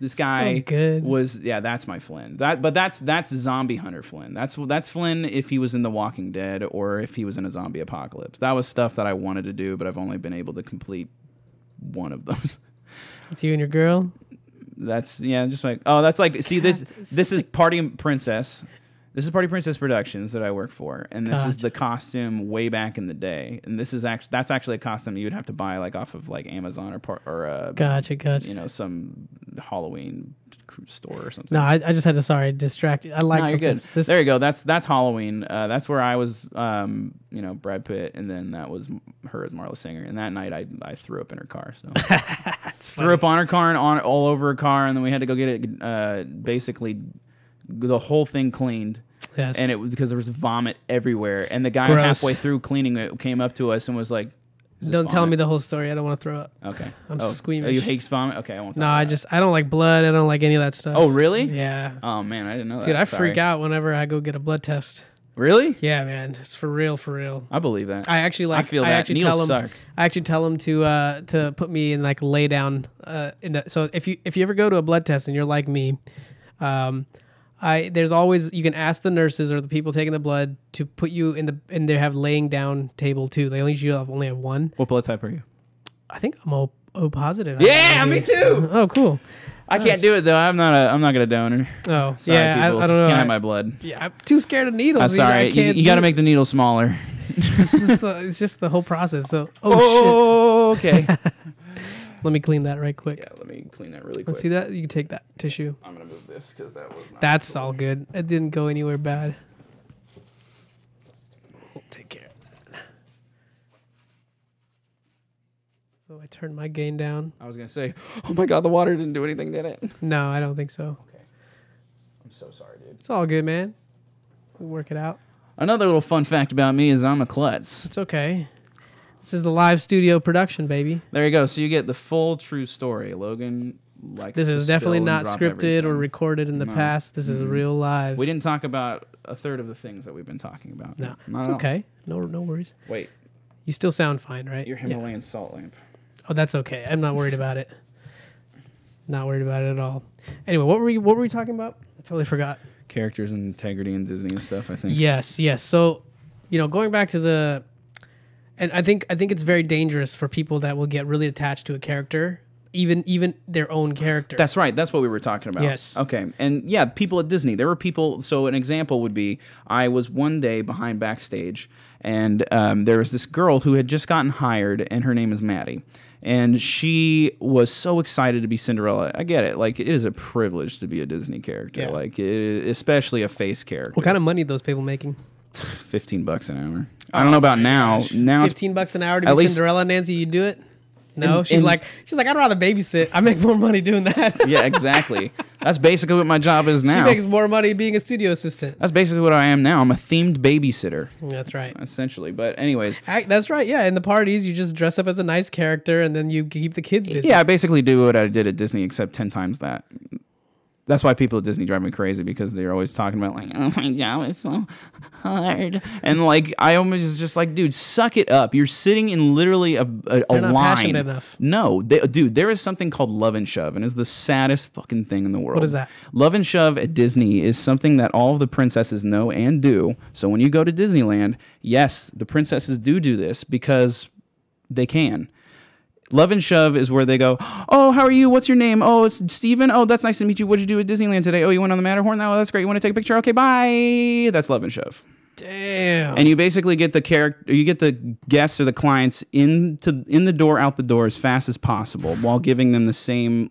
This guy was, yeah, that's my Flynn. But that's Zombie Hunter Flynn. That's Flynn if he was in The Walking Dead or if he was in a zombie apocalypse. That was stuff that I wanted to do, but I've only been able to complete one of those. It's you and your girl. That's just like, oh, that's like, see, this is Party Princess. This is Party Princess Productions that I work for, and this is the costume way back in the day. And this is that's actually a costume you would have to buy like off of like Amazon or gotcha. You know, some Halloween store or something. No, I just had to distract you. I like. No, you're good. There you go. That's Halloween. That's where I was, you know, Brad Pitt, and then that was her as Marla Singer. And that night I threw up in her car. So threw up on her car and all over her car, and then we had to go get it basically the whole thing cleaned. Yes. And it was because there was vomit everywhere. And the guy halfway through cleaning it came up to us and was like, "Don't tell me the whole story. I don't want to throw up." Okay. I'm squeamish. Oh, you hate vomit? Okay, I won't. No, I don't like blood. I don't like any of that stuff. Oh, really? Yeah. Oh man, I didn't know that. Dude, I freak out whenever I go get a blood test. Really? Yeah, man. It's for real, for real. I believe that. I actually like. I feel that. Needles suck. I actually tell them to put me in like lay down in the. So if you ever go to a blood test and you're like me, there's always, you can ask the nurses or the people taking the blood to put you and they have laying down table too. They only have one. What blood type are you? I think I'm O positive. Yeah, me too. Oh, cool. I can't do it though. I'm not gonna donor. Oh, sorry, yeah. I don't know. Can't have my blood. Yeah, I'm too scared of needles. I'm sorry. You got to make the needle smaller. It's just the whole process. So, shit. Okay. Let me clean that right quick. Yeah, let me clean that really quick. Let's see that. You can take that tissue. I'm gonna move this because that was not. That's all good. It didn't go anywhere bad. We'll take care of that. Oh, I turned my gain down. I was gonna say, oh my god, the water didn't do anything, did it? No, I don't think so. Okay. I'm so sorry, dude. It's all good, man. We'll work it out. Another little fun fact about me is I'm a klutz. It's okay. This is the live studio production, baby. There you go. So you get the full true story. Logan likes This is definitely not scripted everything. or recorded in the past. This is real live. We didn't talk about a third of the things that we've been talking about. No, it's okay. No worries. Wait. You still sound fine, right? Your Himalayan salt lamp. Oh, that's okay. I'm not worried about it. Not worried about it at all. Anyway, what were we talking about? I totally forgot. Characters and integrity in Disney and stuff, I think. Yes. So, going back to and I think it's very dangerous for people that will get really attached to a character, even their own character. That's right. That's what we were talking about. Yes. Okay. And yeah, people at Disney. There were people. So an example would be, I was one day behind backstage, and there was this girl who had just gotten hired, and her name is Maddie. And she was so excited to be Cinderella. I get it. Like, it is a privilege to be a Disney character. Yeah. Like, especially a face character. What kind of money are those people making? $15 an hour. I don't know about now. Gosh. Now $15 an hour to be Cinderella, Nancy. You do it? No, she's like, I'd rather babysit. I make more money doing that. Yeah, exactly. That's basically what my job is now. She makes more money being a studio assistant. That's basically what I am now. I'm a themed babysitter. That's right. Essentially. But anyways. That's right. Yeah. In the parties, you just dress up as a nice character and then you keep the kids busy. Yeah, I basically do what I did at Disney, except 10 times that. That's why people at Disney drive me crazy, because they're always talking about like, oh, my job is so hard. And like, I almost just like, dude, suck it up. You're sitting in literally a They're not line. passionate enough. No, dude, there is something called Love and Shove, and it's the saddest fucking thing in the world. What is that? Love and Shove at Disney is something that all of the princesses know and do. So when you go to Disneyland, yes, the princesses do this because they can. Love and Shove is where they go, oh, how are you? What's your name? Oh, it's Steven. Oh, that's nice to meet you. What'd you do at Disneyland today? Oh, you went on the Matterhorn? Oh, that's great. You want to take a picture? Okay, bye. That's Love and Shove. Damn. And you basically get the guests or the clients in the door, out the door as fast as possible while giving them the same,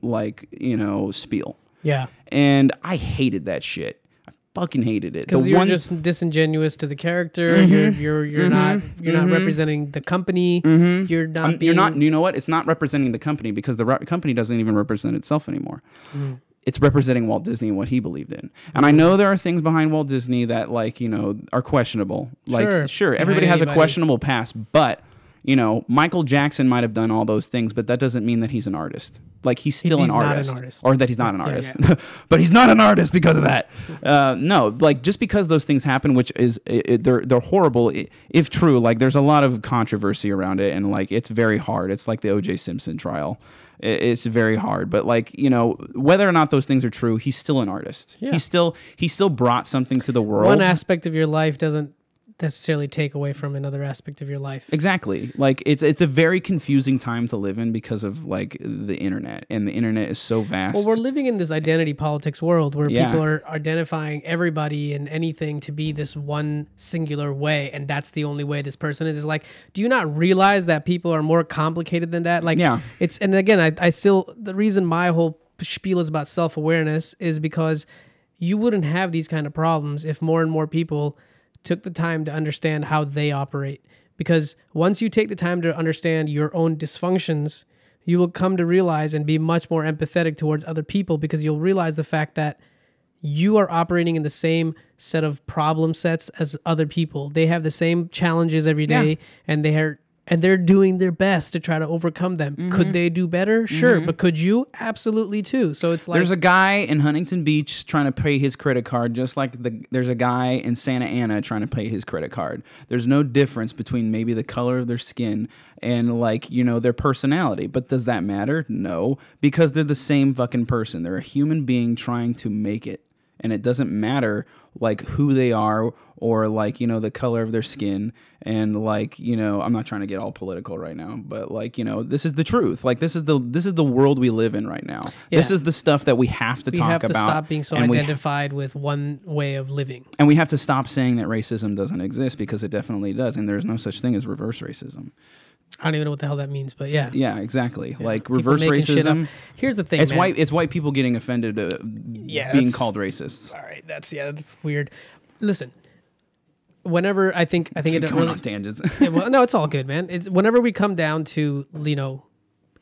spiel. Yeah. And I hated that shit. I fucking hated it. Because you're just disingenuous to the character. You're not representing the company. You're not being... You're not. You know what? It's not representing the company because the company doesn't even represent itself anymore. It's representing Walt Disney and what he believed in. And I know there are things behind Walt Disney that, like, you know, are questionable. Like, sure everybody has a questionable past, but, you know, Michael Jackson might have done all those things, but that doesn't mean that he's an artist. Like, he's still an artist. Or that he's not an artist. Yeah. But he's not an artist because of that. No, like, just because those things happen, which is, they're horrible, if true, like, there's a lot of controversy around it, and, like, it's very hard. It's like the O.J. Simpson trial. It's very hard, but, like, you know, whether or not those things are true, he's still an artist. Yeah. He still brought something to the world. One aspect of your life doesn't necessarily take away from another aspect of your life. Exactly. Like, it's a very confusing time to live in because of, like, the internet, and the internet is so vast. Well, we're living in this identity politics world where people are identifying everybody and anything to be this one singular way, and that's the only way this person is. It's like, do you not realize that people are more complicated than that? Like, it's, and again, I still, the reason my whole spiel is about self-awareness is because you wouldn't have these kind of problems if more and more people took the time to understand how they operate. Because once you take the time to understand your own dysfunctions, you will come to realize and be much more empathetic towards other people, because you'll realize the fact that you are operating in the same set of problem sets as other people. They have the same challenges every day, and they're doing their best to try to overcome them. Could they do better? Sure. But could you? Absolutely too. So it's like... There's a guy in Huntington Beach trying to pay his credit card, just like there's a guy in Santa Ana trying to pay his credit card. There's no difference between maybe the color of their skin and, like, you know, their personality. But does that matter? No. Because they're the same fucking person. They're a human being trying to make it. And it doesn't matter, like, who they are or, like, you know, the color of their skin. And, like, you know, I'm not trying to get all political right now, but, like, you know, this is the truth. Like, this is the world we live in right now. Yeah. This is the stuff that we have to talk about. We have to stop being so identified with one way of living. And we have to stop saying that racism doesn't exist, because it definitely does. And there's no such thing as reverse racism. I don't even know what the hell that means, but yeah. Yeah, exactly. Yeah. Like, reverse racism. Here's the thing, it's man. It's white people getting offended being called racists. All right, that's weird. Listen, whenever I think it going on tangents. Well, no, it's all good, man. It's whenever we come down to, you know,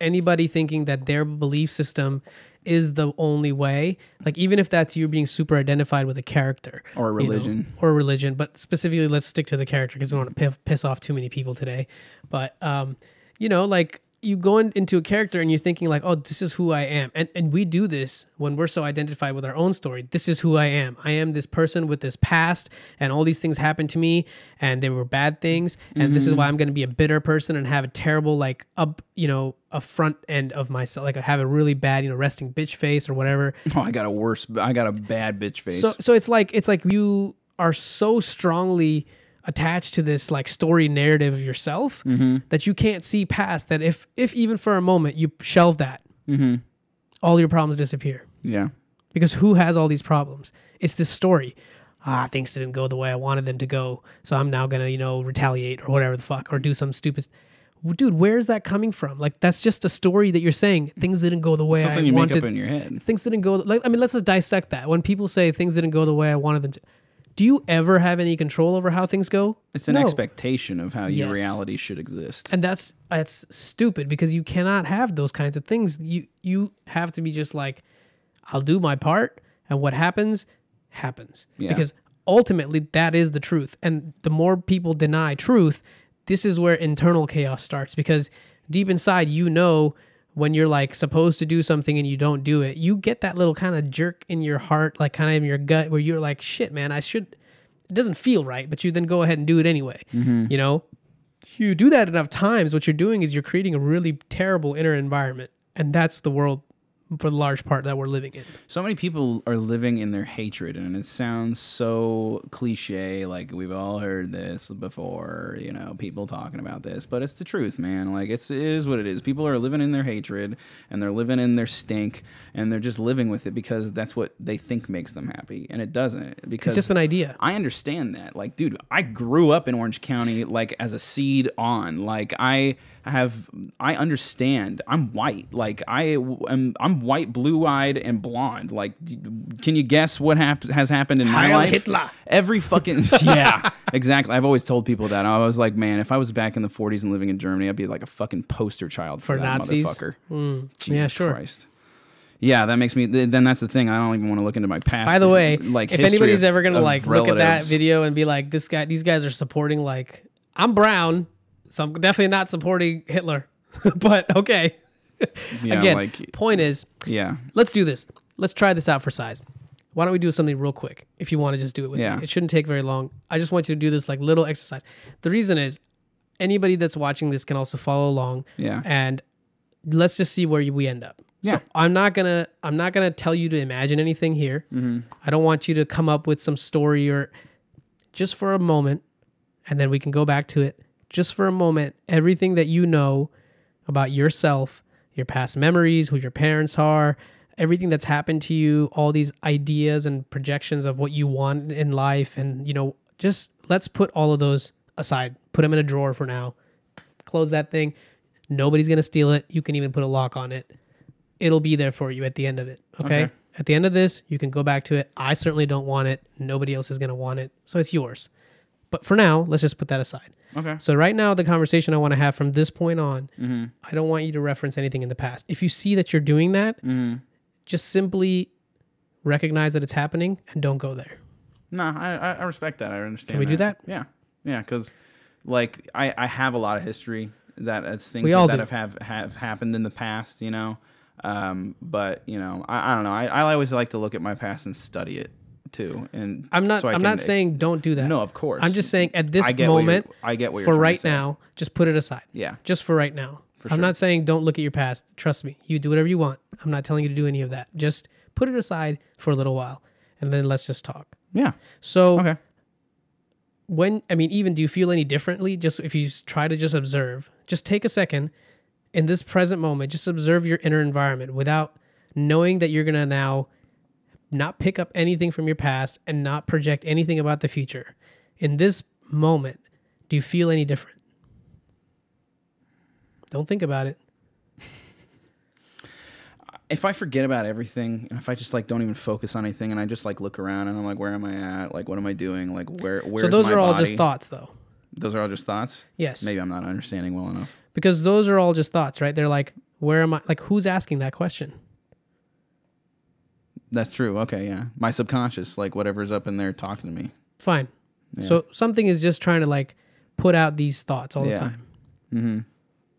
anybody thinking that their belief system is the only way, like, even if that's you being super identified with a character or a religion, but specifically let's stick to the character because we don't want to piss off too many people today. But you know, like, you go into a character and you're thinking like, oh, this is who I am. And we do this when we're so identified with our own story. This is who I am. I am this person with this past, and all these things happened to me, and they were bad things. And this is why I'm going to be a bitter person and have a terrible, like, a front end of myself. Like, I have a really bad, you know, resting bitch face or whatever. Oh, I got a bad bitch face. So it's like you are so strongly attached to this, like, story narrative of yourself that you can't see past that. If even for a moment you shelve that, all your problems disappear. Yeah. Because who has all these problems? It's this story. Things didn't go the way I wanted them to go, so I'm now gonna, you know, retaliate or whatever the fuck, or do some stupid... Dude, where's that coming from? Like, that's just a story that you're saying. Things didn't go the way I wanted. Something you make up in your head. Things didn't go... Like, I mean, let's just dissect that. When people say things didn't go the way I wanted them to... Do you ever have any control over how things go? It's an expectation of how your reality should exist. And that's stupid, because you cannot have those kinds of things. You have to be just like, I'll do my part, and what happens, happens. Yeah. Because ultimately, that is the truth. And the more people deny truth, this is where internal chaos starts. Because deep inside, you know, when you're, like, supposed to do something and you don't do it, you get that little kind of jerk in your heart, like, kind of in your gut, where you're like, shit, man, it doesn't feel right, but you then go ahead and do it anyway. You know, you do that enough times, what you're doing is you're creating a really terrible inner environment. And that's the world, for the large part, that we're living in. So many people are living in their hatred, and it sounds so cliche, like we've all heard this before, you know, people talking about this, but it's the truth, man. Like, it is what it is. People are living in their hatred, and they're living in their stink, and they're just living with it because that's what they think makes them happy, and it doesn't. Because it's just an idea. I understand that. Like, dude, I grew up in Orange County, like, as a seed on. Like, I understand. I'm white. Like, I'm I'm white, blue-eyed, and blonde. Like, can you guess what has happened in my Heil life? Hitler. Every fucking yeah, exactly. I've always told people that. I was like, man, if I was back in the 40s and living in Germany, I'd be like a fucking poster child for that Nazis. motherfucker. Jesus Yeah, sure. Christ. Yeah, that makes me. Then that's the thing. I don't even want to look into my past. By the way, like, if anybody's ever gonna like look at that relatives. video and be like, these guys are supporting, like, I'm brown, so I'm definitely not supporting Hitler. But okay. Yeah, Again, like, point is, yeah, let's do this. Let's try this out for size. Why don't we do something real quick? If you want to just do it with me, it shouldn't take very long. I just want you to do this like little exercise. The reason is, anybody that's watching this can also follow along. Yeah. And let's just see where we end up. Yeah. So I'm not gonna tell you to imagine anything here. Mm-hmm. I don't want you to come up with some story, or just for a moment, and then we can go back to it. Just for a moment, everything that you know about yourself, your past memories, who your parents are, everything that's happened to you, all these ideas and projections of what you want in life, and just let's put all of those aside. Put them in a drawer for now. Close that thing. Nobody's gonna steal it. You can even put a lock on it. It'll be there for you at the end of it. Okay? At the end of this, you can go back to it. I certainly don't want it. Nobody else is gonna want it, so it's yours. But for now, let's just put that aside. Okay. So right now, the conversation I want to have from this point on, I don't want you to reference anything in the past. If you see that you're doing that, just simply recognize that it's happening and don't go there. No, I respect that. I understand. Can we do that? Yeah. Yeah, because like I have a lot of history that it's things We all that do. have happened in the past, but I don't know. I always like to look at my past and study it too. And I'm not saying don't do that. No, of course. I'm just saying at this I get moment, what you're for trying right to say. now, just put it aside. Yeah. Just for right now. I'm sure. not saying don't look at your past. Trust me. You do whatever you want. I'm not telling you to do any of that. Just put it aside for a little while, and then let's just talk. Yeah. So Okay. even do you feel any differently? Just if you try to just observe, just take a second in this present moment, just observe your inner environment without knowing that you're going to now not pick up anything from your past and not project anything about the future. In this moment, do you feel any different? Don't think about it. If I forget about everything, and if I just like don't even focus on anything, and I just like look around and I'm like, where am I at? Like, what am I doing? Like, where's So those my are all body? just thoughts, though. Those are all just thoughts? Yes. Maybe I'm not understanding well enough. Because those are all just thoughts, right? They're like, where am I? Like, who's asking that question? That's true. Okay, yeah. My subconscious, like whatever's up in there talking to me. Fine. Yeah. So something is just trying to like put out these thoughts all the time. Mm-hmm.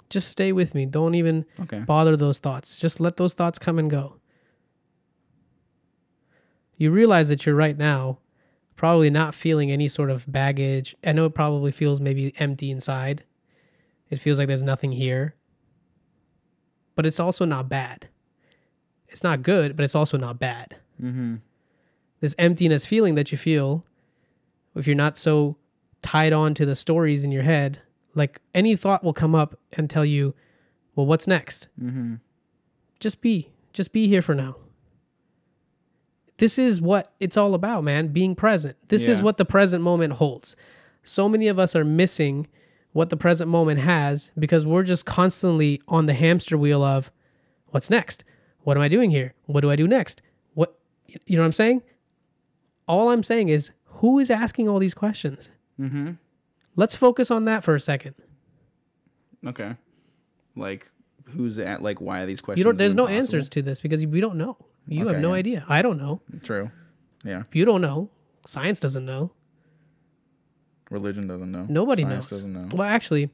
Just stay with me. Don't even bother those thoughts. Just let those thoughts come and go. You realize that you're right now probably not feeling any sort of baggage. I know it probably feels maybe empty inside. It feels like there's nothing here. But it's also not bad. It's not good, but it's also not bad. Mm-hmm. This emptiness feeling that you feel, if you're not so tied on to the stories in your head, like any thought will come up and tell you, well, what's next? Mm-hmm. Just be here for now. This is what it's all about, man. Being present. This is what the present moment holds. So many of us are missing what the present moment has because we're just constantly on the hamster wheel of what's next? What am I doing here? What do I do next? What, you know what I'm saying? All I'm saying is, who is asking all these questions? Mm-hmm. Let's focus on that for a second. Okay. Like, who's at, like, why are these questions There's no impossible? answers to this because we don't know. You have no idea. I don't know. True. Yeah. You don't know. Science doesn't know. Religion doesn't know. Nobody Science knows. doesn't know. Well, actually,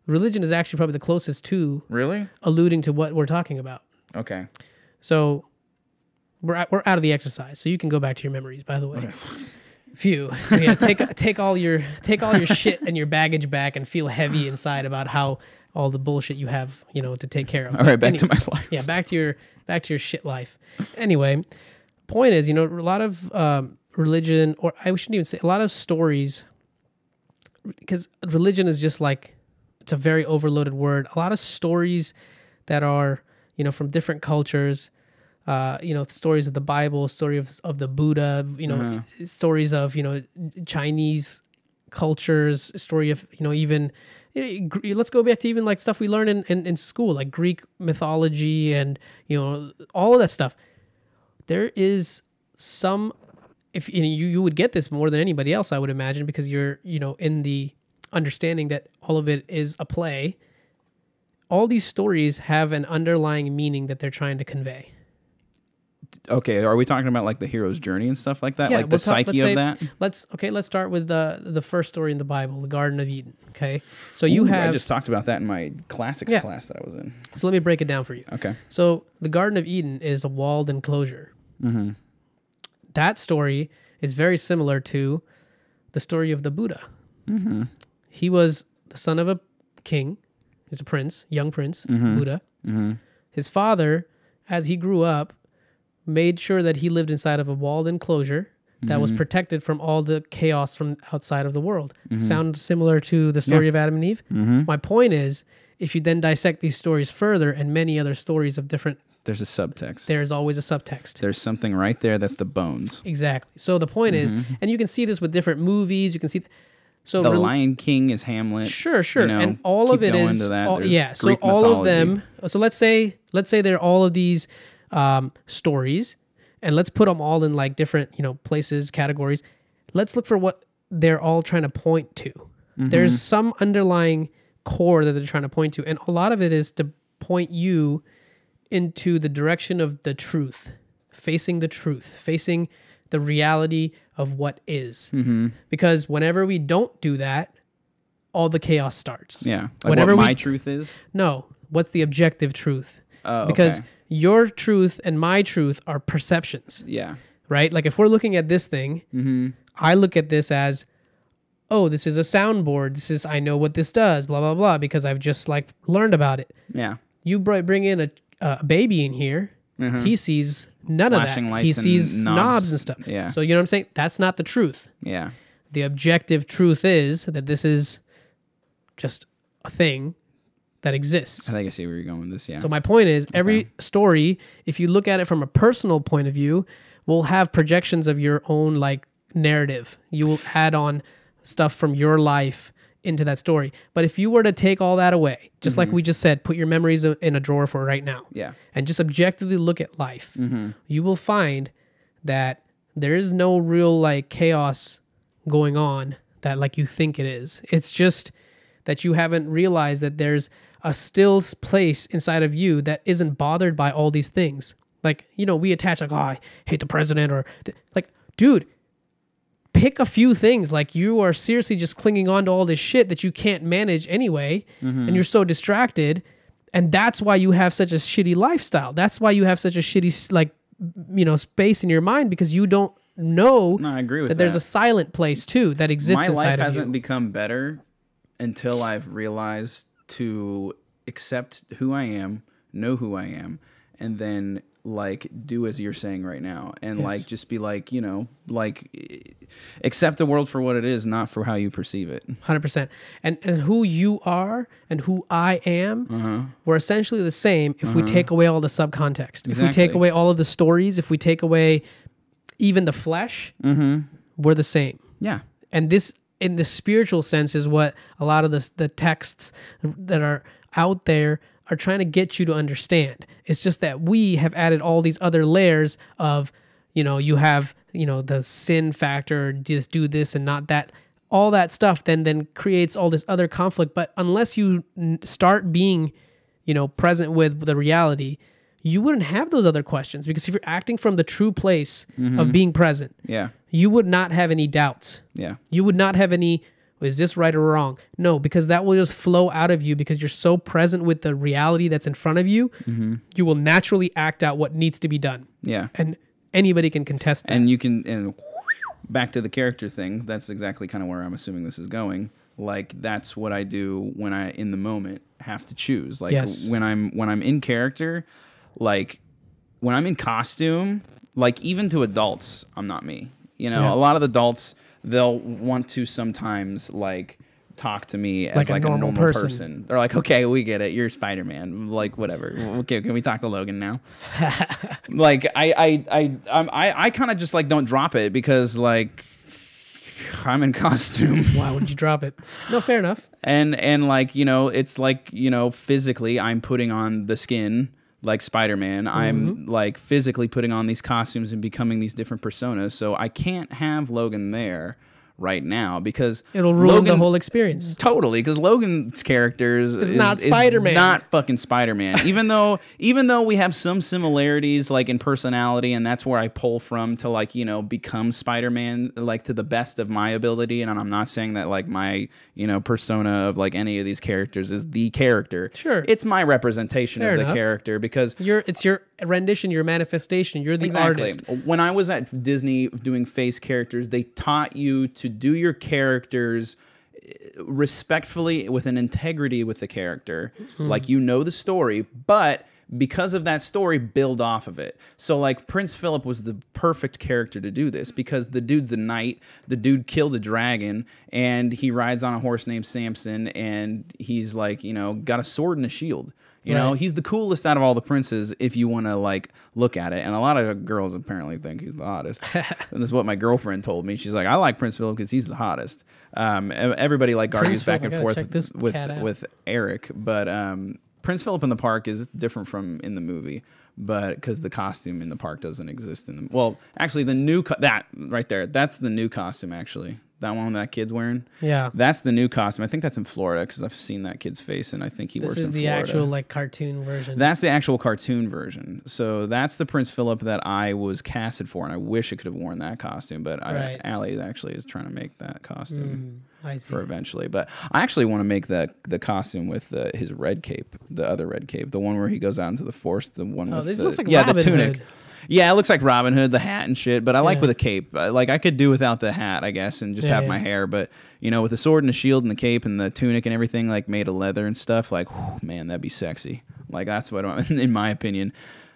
religion is actually probably the closest to Really? alluding to what we're talking about. Okay. So we're out of the exercise. So you can go back to your memories, by the way. Okay. Phew. So yeah, take all your shit and your baggage back and feel heavy inside about how all the bullshit you have, to take care of. All right, back to my life. Yeah, back to your shit life. Anyway, point is, a lot of religion, or I shouldn't even say a lot of stories, because religion is just like, it's a very overloaded word. A lot of stories that are, from different cultures, stories of the Bible, stories of the Buddha, stories of, Chinese cultures, story of, even let's go back to even like stuff we learn in school, like Greek mythology and, you know, all of that stuff. There is some, if you would get this more than anybody else, I would imagine, because you're, you know, in the understanding that all of it is a play. All these stories have an underlying meaning that they're trying to convey. Okay, are we talking about like the hero's journey and stuff like that? Yeah, like the psyche of that? Let's start with the first story in the Bible, the Garden of Eden. Okay, so I just talked about that in my classics class that I was in. So let me break it down for you. Okay. So the Garden of Eden is a walled enclosure. Mm-hmm. That story is very similar to the story of the Buddha. Mm-hmm. He was the son of a king. He's a prince, young prince, Buddha. Mm-hmm. His father, as he grew up, made sure that he lived inside of a walled enclosure that was protected from all the chaos from outside of the world. Sound similar to the story of Adam and Eve? My point is, if you then dissect these stories further and many other stories of different... There's a subtext. There's always a subtext. There's something right there that's the bones. Exactly. So the point is, and you can see this with different movies, you can see... So the Lion King is Hamlet. Sure. You know, and all of it is... so Greek all mythology. Of them... So let's say they're all of these stories, and let's put them all in like different, you know, places, categories. Let's look for what they're all trying to point to. There's some underlying core that they're trying to point to, and a lot of it is to point you into the direction of the truth, facing the reality of what is. Because whenever we don't do that, all the chaos starts. Yeah. Like whenever my truth is? No. What's the objective truth? Oh, because okay. Your truth and my truth are perceptions. Yeah. Right? Like if we're looking at this thing, I look at this as, oh, this is a soundboard. I know what this does, blah, blah, blah, because I've just like learned about it. Yeah. You bring in a baby in here, he sees none flashing of that. Lights he sees and knobs and stuff. Yeah. So you know what I'm saying? That's not the truth. Yeah. The objective truth is that this is just a thing that exists. I think I see where you're going with this, yeah. So my point is, every story, if you look at it from a personal point of view, will have projections of your own like narrative. You will add on stuff from your life into that story. But if you were to take all that away, just like we just said, put your memories in a drawer for right now, and just objectively look at life, you will find that there is no real like chaos going on that like you think it is. It's just that you haven't realized that there's a still place inside of you that isn't bothered by all these things. Like, you know, we attach like, oh, I hate the president, or like, dude, pick a few things. Like, you are seriously just clinging on to all this shit that you can't manage anyway, and you're so distracted, and that's why you have such a shitty lifestyle. That's why you have such a shitty, like, you know, space in your mind, because you don't know I agree with that there's a silent place too that exists inside of you. My life hasn't become better until I've realized to accept who I am, know who I am, and then like do as you're saying right now, and like just be like, you know, like accept the world for what it is, not for how you perceive it. 100%. And who you are and who I am, we're essentially the same if we take away all the subcontext. If we take away all of the stories, if we take away even the flesh, we're the same. Yeah. And this, in the spiritual sense, is what a lot of the texts that are out there are trying to get you to understand. It's just that we have added all these other layers of, you know, you have, you know, the sin factor, just do this and not that. All that stuff then creates all this other conflict. But unless you start being, you know, present with the reality, you wouldn't have those other questions, because if you're acting from the true place of being present, you would not have any doubts. You would not have any, is this right or wrong? No, because that will just flow out of you, because you're so present with the reality that's in front of you. You will naturally act out what needs to be done. And anybody can contest that. And you can, and back to the character thing, that's exactly kind of where I'm assuming this is going. Like, that's what I do when I, in the moment, have to choose. Like, when I'm in character, like when I'm in costume, like even to adults, I'm not me. You know, a lot of adults, they'll want to sometimes like talk to me as like a normal person. They're like, okay, we get it. You're Spider-Man. Like, whatever. Okay, can we talk to Logan now? Like, I kind of just like don't drop it, because like I'm in costume. Why would you drop it? No, fair enough. And like, you know, it's like, you know, physically I'm putting on the skin like Spider-Man. I'm like physically putting on these costumes and becoming these different personas. So I can't have Logan there right now because it'll ruin the whole experience. Totally, because Logan's character is not Spider-Man. Not fucking Spider-Man. even though we have some similarities like in personality, and that's where I pull from to like, you know, become Spider-Man like to the best of my ability. And I'm not saying that like my, you know, persona of like any of these characters is the character. Sure. It's my representation of the character because it's your rendition, your manifestation. You're the artist. When I was at Disney doing face characters, they taught you to do your characters respectfully with an integrity with the character. Like, you know the story, but because of that story, build off of it. So like Prince Philip was the perfect character to do this because the dude's a knight, the dude killed a dragon, and he rides on a horse named Samson, and he's like, you know, got a sword and a shield. You know, he's the coolest out of all the princes if you want to like look at it. And a lot of girls apparently think he's the hottest. And this is what my girlfriend told me. She's like, I like Prince Philip because he's the hottest. Everybody like argues back and forth with Eric, but Prince Philip in the park is different from in the movie, but because the costume in the park doesn't exist in the actually the new that right there, that's the new costume actually. That one that kid's wearing? Yeah. That's the new costume. I think that's in Florida because I've seen that kid's face and I think he works in Florida. This is the actual like cartoon version. That's the actual cartoon version. So that's the Prince Philip that I was casted for, and I wish I could have worn that costume, but Allie actually is trying to make that costume for eventually. But I actually want to make the costume with his red cape, the other red cape, the one where he goes out into the forest, the one with looks like Robin the tunic. Hood. Yeah, it looks like Robin Hood, the hat and shit, but I like with a cape. Like, I could do without the hat, I guess, and just have my hair, but, you know, with the sword and the shield and the cape and the tunic and everything, like, made of leather and stuff, like, whew, man, that'd be sexy. Like, that's what in my opinion.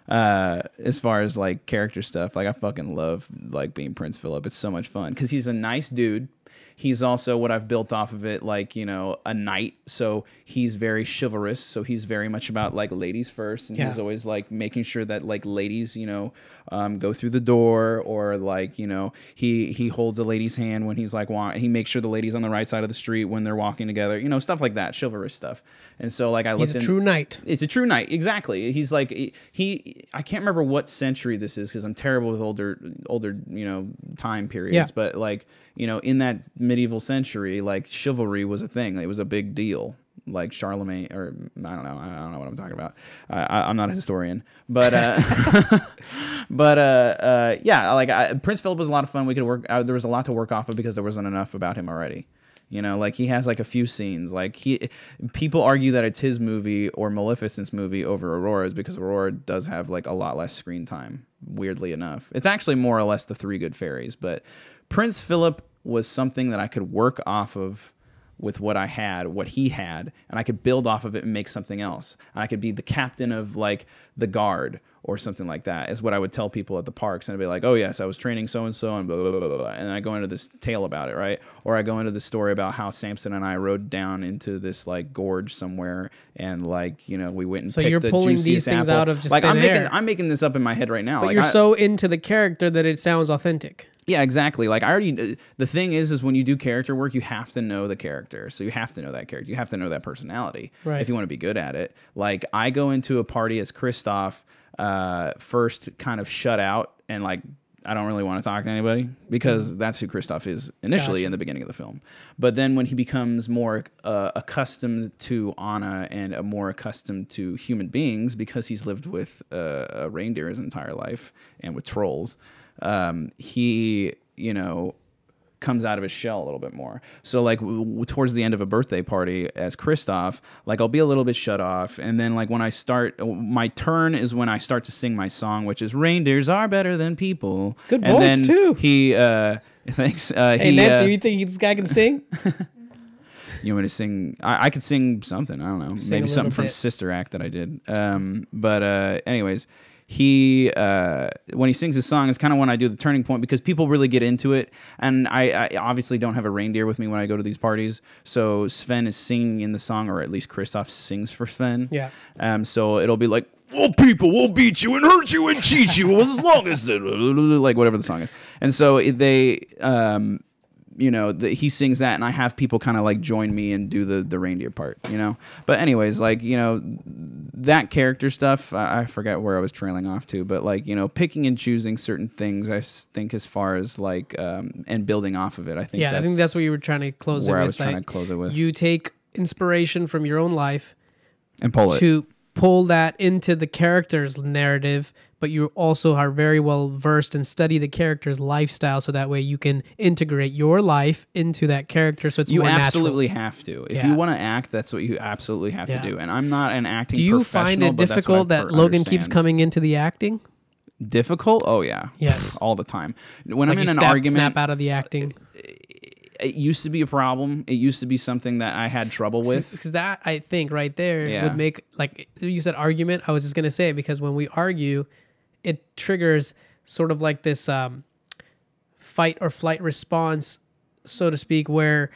As far as, like, character stuff, like, I fucking love, like, being Prince Philip. It's so much fun, because he's a nice dude. He's also what I've built off of it, like, you know, a knight. So he's very chivalrous. So he's very much about like ladies first. And he's always like making sure that like ladies, you know, go through the door, or like, you know, he holds a lady's hand when he's like, he makes sure the lady's on the right side of the street when they're walking together, you know, stuff like that, chivalrous stuff. And so like he's a true knight. It's a true knight. Exactly. He's like, I can't remember what century this is because I'm terrible with older, you know, time periods. But like, you know, in that medieval century, like chivalry was a thing. It was a big deal. Like Charlemagne, or I don't know what I'm talking about. I'm not a historian, but yeah, like Prince Philip was a lot of fun. We could work. There was a lot to work off of because there wasn't enough about him already. You know, like he has like a few scenes. Like people argue that it's his movie or Maleficent's movie over Aurora's because Aurora does have like a lot less screen time. Weirdly enough, it's actually more or less the Three Good Fairies, but Prince Philip was something that I could work off of with what I had, what he had, and I could build off of it and make something else. And I could be the captain of like the guard or something like that is what I would tell people at the parks. And I'd be like, oh yes, I was training so-and-so and blah, blah, blah, blah, blah. And I go into this tale about it, right? Or I go into the story about how Samson and I rode down into this like gorge somewhere and like, you know, we went and picked the pulling juiciest these things apple. out of just like I'm making this up in my head right now. But like, you're so into the character that it sounds authentic. Yeah, exactly. Like the thing is when you do character work, you have to know the character. So you have to know that character. You have to know that personality if you want to be good at it. Like I go into a party as Kristoff, first kind of shut out and like, I don't really want to talk to anybody because that's who Kristoff is initially in the beginning of the film. But then when he becomes more accustomed to Anna and more accustomed to human beings because he's lived with a reindeer his entire life and with trolls, he, you know, comes out of his shell a little bit more. So like towards the end of a birthday party as Kristoff, like I'll be a little bit shut off. And then like when I start, my turn is when I start to sing my song, which is Reindeers Are Better Than People. Good voice then too. He, thanks. Hey Nancy, you think this guy can sing? You want me to sing? I could sing something. I don't know. Maybe something from Sister Act that I did. But anyways, he when he sings his song is kind of when I do the turning point because people really get into it, and I obviously don't have a reindeer with me when I go to these parties, so Sven is singing in the song, or at least Kristoff sings for Sven. Yeah. So it'll be like, well, people will beat you and hurt you and cheat you as long as like whatever the song is, and so they you know, he sings that, and I have people kind of like join me and do the reindeer part, you know. But anyways, like, you know, that character stuff, I forget where I was trailing off to, but like, you know, picking and choosing certain things, I think as far as like and building off of it, I think. Yeah, I think that's what you were trying to close it with. Where I was trying to close it with. You take inspiration from your own life and pull that into the character's narrative, but you also are very well versed and study the character's lifestyle, so that way you can integrate your life into that character, so it's more natural. You absolutely have to. If you want to act, that's what you absolutely have to do. And I'm not an acting professional. Do you find it difficult that Logan keeps coming into the acting? Difficult? Oh, yeah. Yes. All the time. When like I'm in an argument... snap out of the acting. It used to be a problem. It used to be something that I had trouble with. Because that, I think, right there would make, like, you said argument. I was just going to say it because when we argue, it triggers sort of like this fight or flight response, so to speak, where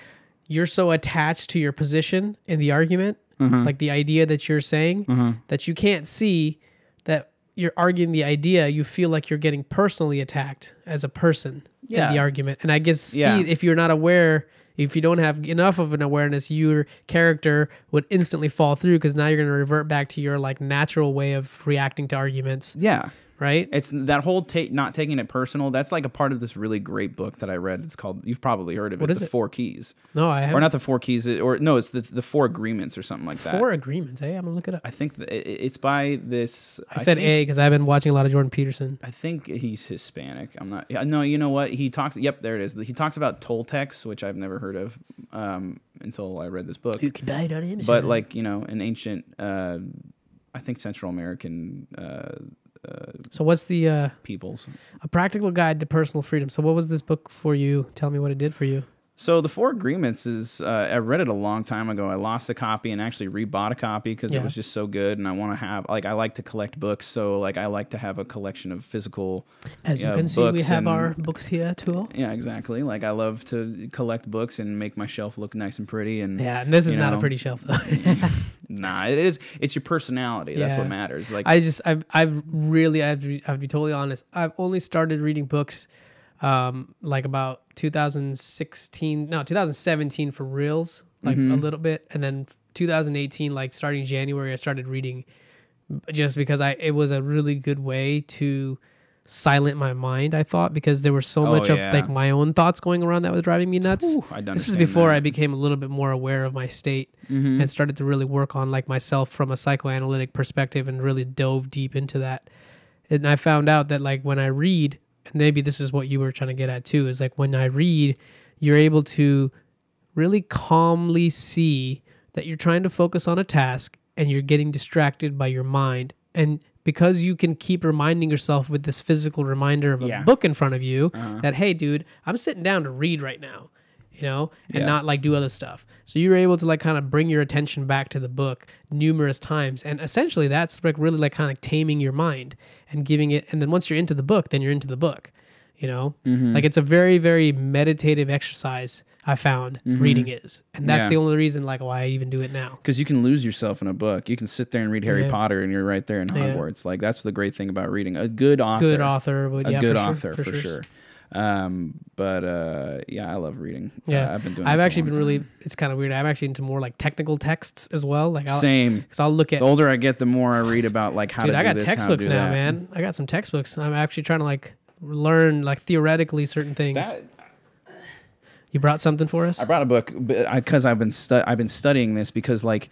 you're so attached to your position in the argument, like the idea that you're saying, that you can't see that you're arguing the idea. You feel like you're getting personally attacked as a person in the argument. And I guess if you're not aware, if you don't have enough of an awareness, your character would instantly fall through, because now you're going to revert back to your like natural way of reacting to arguments. Yeah. Right? It's that whole not taking it personal. That's like a part of this really great book that I read. It's called, you've probably heard of it. What is The it? 4 Keys. No, I haven't. Or not The 4 Keys, it's the 4 Agreements or something like that. 4 Agreements, eh? I'm going to look it up. I think it's by this... I said A because I've been watching a lot of Jordan Peterson. I think he's Hispanic. I'm not... No, you know what? He talks... Yep, there it is. He talks about Toltecs, which I've never heard of until I read this book. You can buy it on Amazon. But like, you know, an ancient... I think Central American... so what's the peoples? A Practical Guide to Personal Freedom. So what was this book for you? Tell me what it did for you. So the 4 Agreements is, I read it a long time ago. I lost a copy and actually rebought a copy because it was just so good. And I want to have, like, I like to collect books. So like, I like to have a collection of physical As you can see, we have our books here too. Yeah, exactly. Like, I love to collect books and make my shelf look nice and pretty. And yeah, and this is not a pretty shelf though. Nah, it is. It's your personality. That's what matters. Like, I've really, I'll be totally honest. I've only started reading books like about 2017 for reals, like a little bit. And then 2018, like starting January, I started reading just because it was a really good way to silent my mind, I thought, because there was so much of like my own thoughts going around that was driving me nuts. This is before I became a little bit more aware of my state and started to really work on like myself from a psychoanalytic perspective and really dove deep into that. And I found out that like when I read, and maybe this is what you were trying to get at too, is like when I read, you're able to really calmly see that you're trying to focus on a task and you're getting distracted by your mind. And because you can keep reminding yourself with this physical reminder of a book in front of you that, hey, dude, I'm sitting down to read right now, you know, and not like do other stuff. So you're able to like kind of bring your attention back to the book numerous times. And essentially that's like really like kind of like taming your mind and giving it. And then once you're into the book, then you're into the book, you know, like it's a very, very meditative exercise. I found reading is, and that's the only reason like why I even do it now. Because you can lose yourself in a book. You can sit there and read Harry Potter, and you're right there in Hogwarts. Like that's the great thing about reading. A good author, for sure. Yeah, I love reading. Yeah, I've been doing. I've actually been really. It's kind of weird. I'm actually into more like technical texts as well. Like same. Because I'll look at. The older I get, the more I read about like how to do this. I got textbooks now, man. I got some textbooks. I'm actually trying to like learn like theoretically certain things. You brought something for us? I brought a book because I've been studying this because like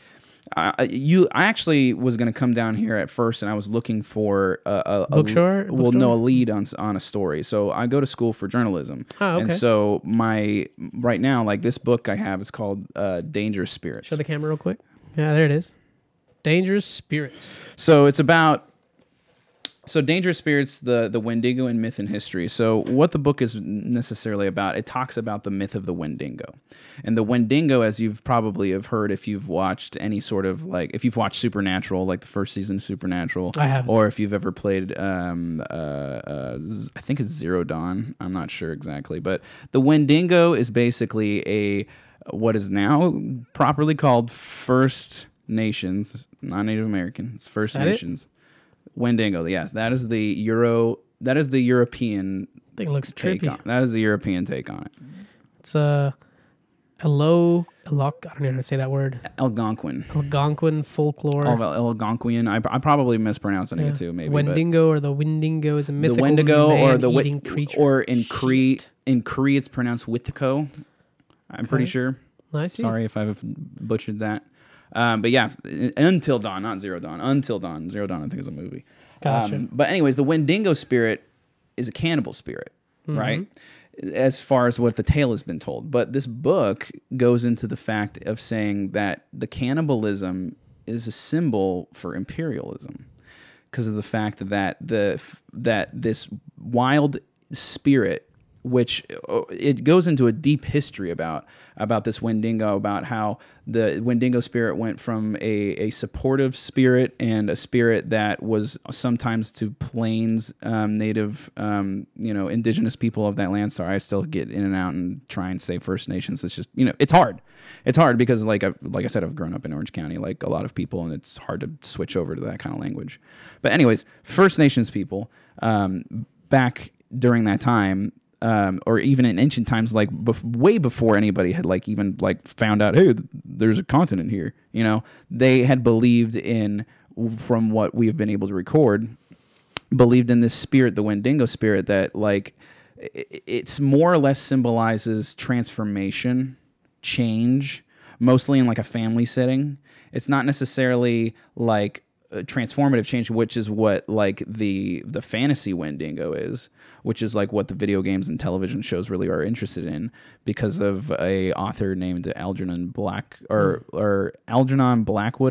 I actually was going to come down here at first and I was looking for a lead on a story. So I go to school for journalism. Oh, okay. And so right now like this book I have is called Dangerous Spirits. Show the camera real quick. Yeah, there it is. Dangerous Spirits. So it's about Dangerous Spirits, the Wendigo in myth and history. So what the book is necessarily about, it talks about the myth of the Wendigo. And the Wendigo, as you've probably have heard if you've watched any sort of like, if you've watched Supernatural, like the first season of Supernatural. I haven't. Or if you've ever played, I think it's Zero Dawn. I'm not sure exactly. But the Wendigo is basically what is now properly called First Nations, not Native American. It's First Nations. Wendigo, yeah, that is the European. I think it looks trippy. That is the European take on it. It's I don't know how to say that word. Algonquin. Algonquin folklore. Algonquian. I'm probably mispronouncing it too, maybe. Wendigo or the Wendigo is a mythical the Wendigo or man-eating creature. Or in Cree it's pronounced Witico. I'm pretty sure. Nice. Sorry if I've butchered that. But yeah, Until Dawn, not Zero Dawn. Until Dawn. Zero Dawn, I think, is a movie. Gotcha. But anyways, the Wendigo spirit is a cannibal spirit, right? As far as what the tale has been told. But this book goes into the fact of saying that the cannibalism is a symbol for imperialism because of the fact that this wild spirit, which it goes into a deep history about this Wendigo, about how the Wendigo spirit went from a supportive spirit and a spirit that was sometimes to plains native, indigenous people of that land. Sorry, I still get in and out and try and say First Nations. It's just, it's hard. It's hard because like I said, I've grown up in Orange County like a lot of people, and it's hard to switch over to that kind of language. But anyways, First Nations people back during that time, or even in ancient times, like way before anybody had like even like found out, hey, there's a continent here. They had believed in, from what we've been able to record, believed in this spirit, the Wendigo spirit, that like it's more or less symbolizes transformation, change, mostly in like a family setting. It's not necessarily like transformative change, which is what like the fantasy Wendigo is, which is like what the video games and television shows really are interested in, because of a author named Algernon Blackwood,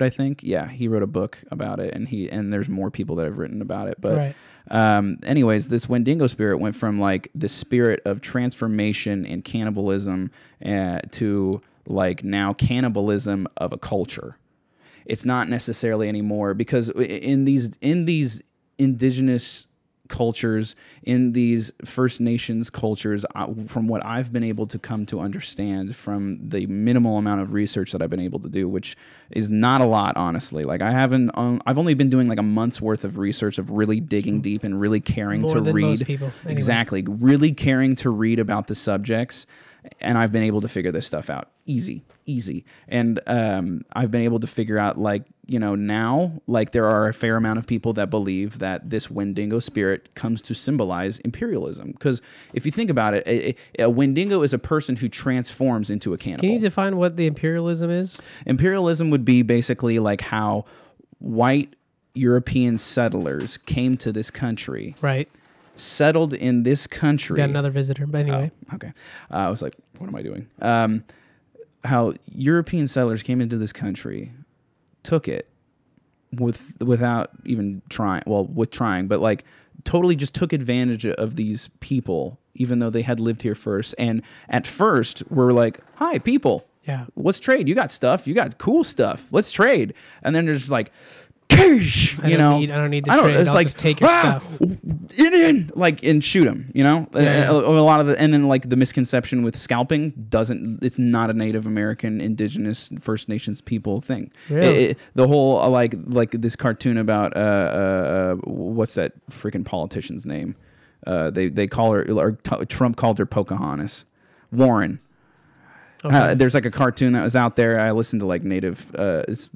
I think. Yeah, he wrote a book about it, and there's more people that have written about it. But anyways, this Wendigo spirit went from like the spirit of transformation and cannibalism to like now cannibalism of a culture. It's not necessarily anymore, because in these indigenous cultures, in these First Nations cultures, from what I've been able to come to understand from the minimal amount of research that I've been able to do, which is not a lot, honestly. Like I've only been doing like a month's worth of research of really digging deep and really caring More to than read. most people, anyway. Exactly, really caring to read about the subjects. And I've been able to figure this stuff out easy. And I've been able to figure out, like, now, like, there are a fair amount of people that believe that this Wendigo spirit comes to symbolize imperialism. Because if you think about it, a Wendigo is a person who transforms into a cannibal. Can you define what the imperialism is? Imperialism would be basically like how white European settlers came to this country. Right. Settled in this country. Got another visitor, but anyway. Oh, okay. I was like, what am I doing? How European settlers came into this country, took it without even trying, with trying, but like totally just took advantage of these people, even though they had lived here first. And at first, we're like, hi, people. Yeah. Let's trade. You got stuff. You got cool stuff. Let's trade. And then they're just like, I don't need the trade. I'll just take your stuff. Indian, like, and shoot him. A lot of and then like the misconception with scalping it's not a Native American, Indigenous, First Nations people thing. Really? The whole like this cartoon about what's that freaking politician's name? They call her, or Trump called her Pocahontas. Warren. Okay. There's like a cartoon that was out there. I listened to like Native. It's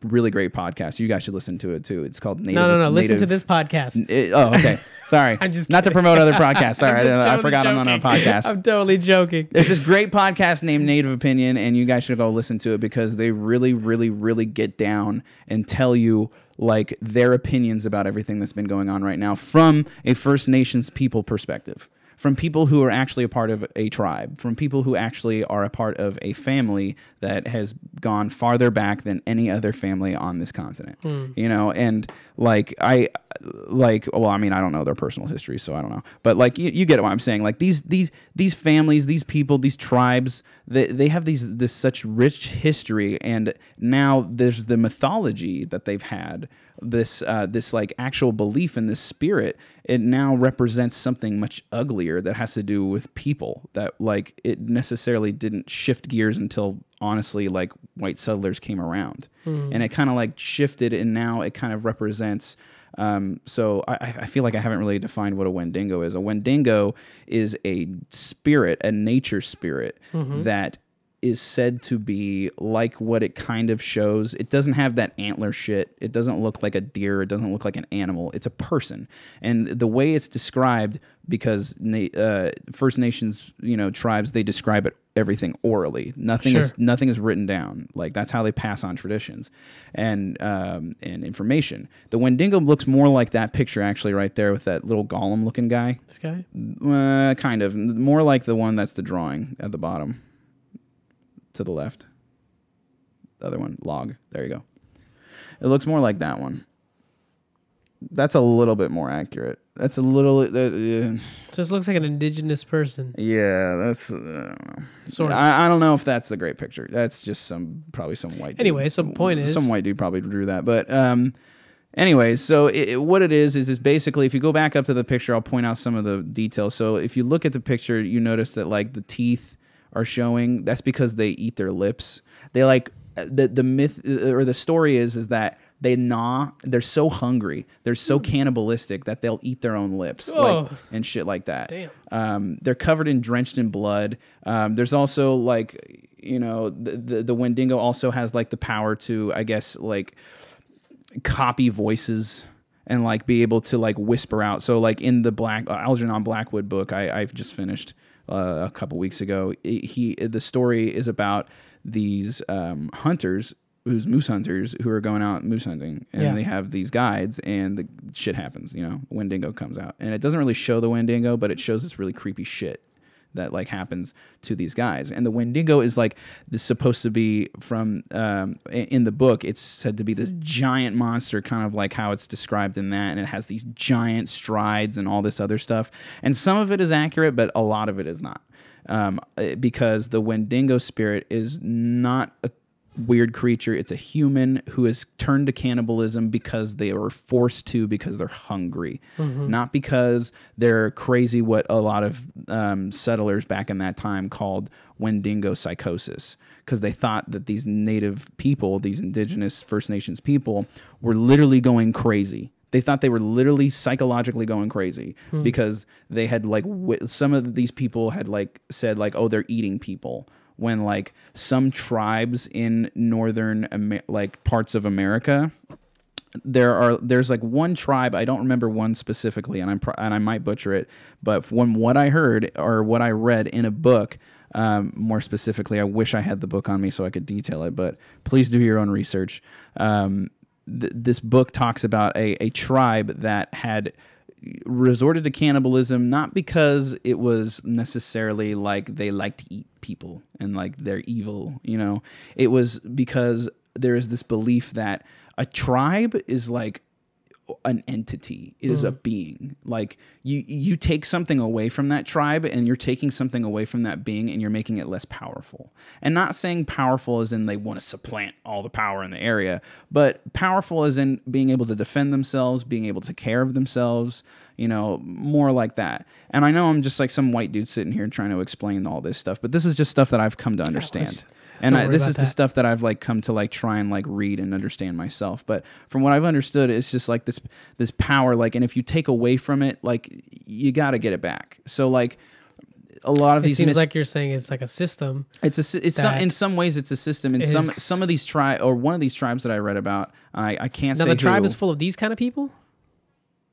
really great podcast. You guys should listen to it too. It's called Native. No. Listen to this podcast. Okay. Sorry. I'm just not to promote other podcasts. Sorry, I forgot I'm on a podcast. I'm totally joking. There's this great podcast named Native Opinion, and you guys should go listen to it, because they really, really, really get down and tell you like their opinions about everything that's been going on right now from a First Nations people perspective. From people who are actually a part of a tribe, from people who actually are a part of a family that has gone farther back than any other family on this continent. And like I don't know their personal history, so I don't know. But like you get what I'm saying. Like these families, these people, these tribes, they have this such rich history, and now there's the mythology that they've had. This like actual belief in this spirit, it now represents something much uglier that has to do with people, that like it necessarily didn't shift gears until honestly like white settlers came around, and it kind of like shifted, and now it kind of represents. So I feel like I haven't really defined what a Wendigo is. A Wendigo is a spirit, a nature spirit that is said to be like what it kind of shows. It doesn't have that antler shit. It doesn't look like a deer. It doesn't look like an animal. It's a person. And the way it's described, because First Nations, tribes, they describe it everything orally. Nothing is written down. Like that's how they pass on traditions and information. The Wendigo looks more like that picture actually right there with that little golem looking guy. This guy? Kind of. More like the one that's the drawing at the bottom. To the left. The other one, log. There you go. It looks more like that one. That's a little bit more accurate. That's a little... Just looks like an indigenous person. Yeah, that's... I don't know. Sort of. I don't know if that's a great picture. That's just probably some white dude. Anyway, so point is... Some white dude probably drew that. But anyway, so what it is basically, if you go back up to the picture, I'll point out some of the details. So if you look at the picture, you notice that like the teeth are showing. That's because they eat their lips. They like the myth or the story is that they're so hungry, they're so cannibalistic that they'll eat their own lips and shit like that. Damn. They're covered in drenched in blood. There's also like the Wendigo also has like the power to, I guess, like copy voices and like be able to like whisper out. So like in the Algernon Blackwood book I've just finished a couple weeks ago, the story is about these hunters, moose hunters, who are going out moose hunting, and they have these guides, and the shit happens. Wendigo comes out, and it doesn't really show the Wendigo, but it shows this really creepy shit that like happens to these guys. And the Wendigo is like this supposed to be from in the book, it's said to be this giant monster, kind of like how it's described in that, and it has these giant strides and all this other stuff. And some of it is accurate, but a lot of it is not, because the Wendigo spirit is not a weird creature. It's a human who has turned to cannibalism because they were forced to, because they're hungry, not because they're crazy, what a lot of settlers back in that time called Wendigo psychosis, because they thought that these native people, these indigenous First Nations people, were literally going crazy. They thought they were literally psychologically going crazy because they had like some of these people had like said like, oh, they're eating people, when like some tribes in northern like parts of America, there's like one tribe, I don't remember one specifically, and I might butcher it, but from what I heard or what I read in a book, more specifically, I wish I had the book on me so I could detail it, but please do your own research. This book talks about a tribe that had resorted to cannibalism, not because it was necessarily like they like to eat people and like they're evil, it was because there is this belief that a tribe is like an entity. It is a being. Like you take something away from that tribe, and you're taking something away from that being, and you're making it less powerful. And not saying powerful as in they want to supplant all the power in the area, but powerful as in being able to defend themselves, being able to take care of themselves, more like that. And I know I'm just like some white dude sitting here trying to explain all this stuff, but this is just stuff that I've come to understand. And this is the stuff that I've like come to like try and like read and understand myself. But from what I've understood, it's just like this power, like, and if you take away from it, like you got to get it back. So like a lot of these, it seems like you're saying it's like a system. In some ways it's a system. In some of these one of these tribes that I read about, I can't say. Now the tribe is full of these kind of people.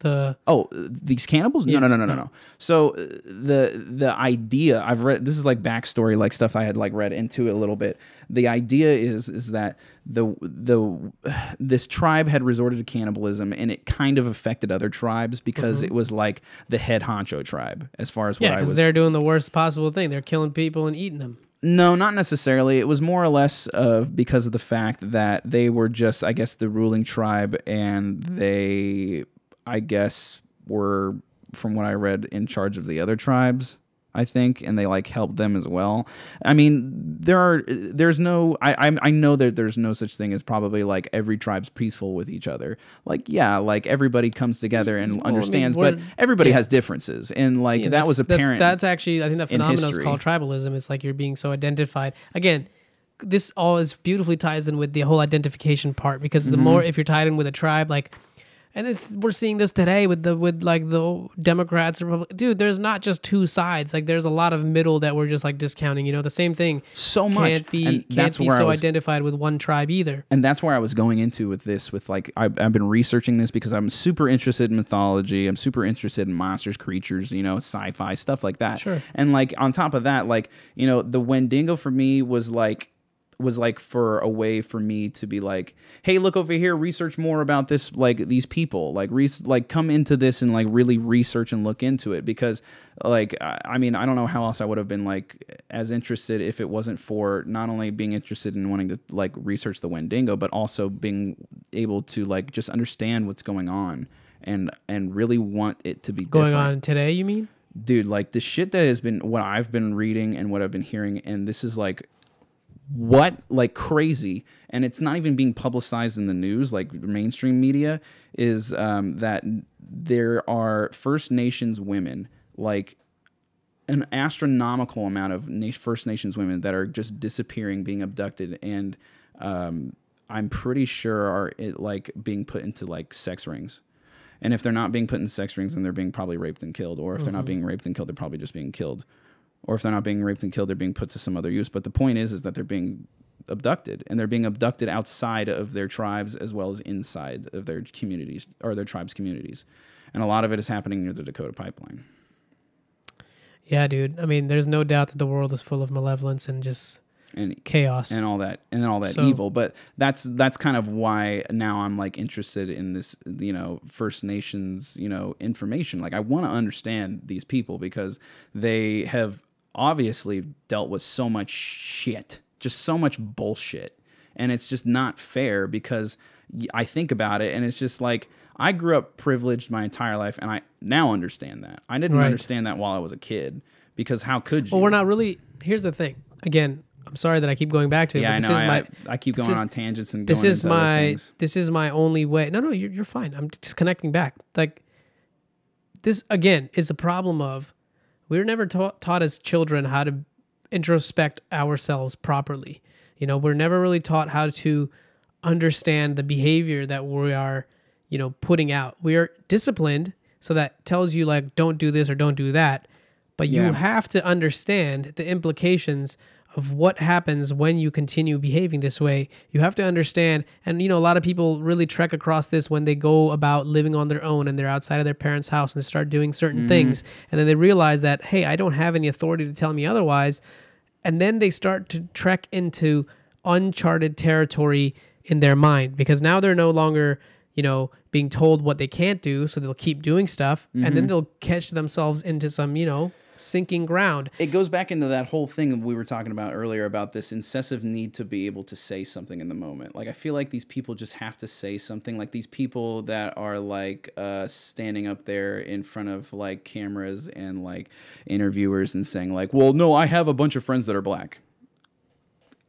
These cannibals? Yes. No. So the idea I've read, this is like backstory, like stuff I had like read into it a little bit. The idea is that this tribe had resorted to cannibalism, and it kind of affected other tribes because it was like the head honcho tribe as far as what I was. Yeah, because they're doing the worst possible thing. They're killing people and eating them. No, not necessarily. It was more or less because of the fact that they were just, I guess, the ruling tribe, and they, I guess, were, from what I read, in charge of the other tribes, I think, and they like helped them as well. I mean, I know that there's no such thing as probably like every tribe's peaceful with each other. Like, yeah, like everybody comes together and understands, but everybody has differences, and like that was apparent. That's actually, I think that phenomenon is called tribalism. It's like you're being so identified. Again, this all is beautifully ties in with the whole identification part, because the more, if you're tied in with a tribe, like, and we're seeing this today with the Democrats, dude, there's not just two sides. Like, there's a lot of middle that we're just like discounting, you know, the same thing. So much. Can't be so identified with one tribe either. And that's where I was going into with this, with like, I've been researching this because I'm super interested in mythology. I'm super interested in monsters, creatures, you know, sci-fi, stuff like that. Sure. And like, on top of that, like, you know, the Wendigo for me was like for a way for me to be like, hey, look over here, research more about this, like these people, like come into this and like really research and look into it, because like, I mean, I don't know how else I would have been like as interested if it wasn't for not only being interested in wanting to like research the Wendigo, but also being able to like just understand what's going on and really want it to be going different. on today, you mean? Dude, like the shit that has been, what I've been reading and what I've been hearing, and this is like, what, like crazy, and it's not even being publicized in the news, like mainstream media, is that there are First Nations women, like an astronomical amount of First Nations women that are just disappearing, being abducted, and I'm pretty sure are like being put into like sex rings. And if they're not being put in sex rings, then they're being probably raped and killed, or if they're not being raped and killed, they're probably just being killed. Or if they're not being raped and killed, they're being put to some other use. But the point is that they're being abducted, and they're being abducted outside of their tribes as well as inside of their communities, or their tribes' communities. And a lot of it is happening near the Dakota Pipeline. Yeah, dude. I mean, there's no doubt that the world is full of malevolence and just chaos and all that, evil. But that's kind of why now I'm like interested in this, you know, First Nations, you know, information. Like, I want to understand these people, because they have obviously dealt with so much shit, just so much bullshit, and it's just not fair, because I think about it and it's just like, I grew up privileged my entire life, and I now understand that. I didn't understand that while I was a kid, because how could you? Well, we're not really. Here's the thing. Again, I'm sorry that I keep going back to it. Yeah, but I know. I keep going on tangents and going into other things. This is my only way. No, you're fine. I'm just connecting back. Like, this again is the problem of, we were never taught as children how to introspect ourselves properly. You know, we're never really taught how to understand the behavior that we are, you know, putting out. We are disciplined, so that tells you like, don't do this or don't do that. But you have to understand the implications of what happens when you continue behaving this way. You have to understand, and you know, a lot of people really trek across this when they go about living on their own and they're outside of their parents' house and they start doing certain things, and then they realize that, hey, I don't have any authority to tell me otherwise, and then they start to trek into uncharted territory in their mind, because now they're no longer, you know, being told what they can't do, so they'll keep doing stuff, and then they'll catch themselves into some, you know, sinking ground. It goes back into that whole thing we were talking about earlier, about this incessive need to be able to say something in the moment. Like, I feel like these people just have to say something. Like, these people that are like standing up there in front of like cameras and like interviewers and saying like, well, no, I have a bunch of friends that are black.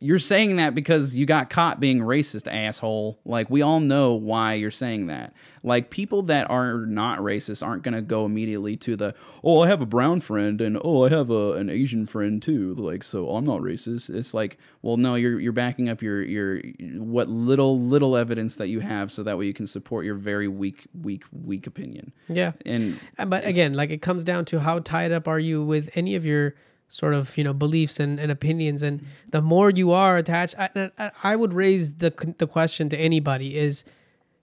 You're saying that because you got caught being racist, asshole. Like, we all know why you're saying that. Like, people that are not racist aren't going to go immediately to the, oh, I have a brown friend, and oh, I have an Asian friend too. Like, so I'm not racist. It's like, well, no, you're backing up your what little evidence that you have, so that way you can support your very weak opinion. Yeah. But again, like, it comes down to how tied up are you with any of your sort of, you know, beliefs and opinions. And the more you are attached, I would raise the question to anybody is,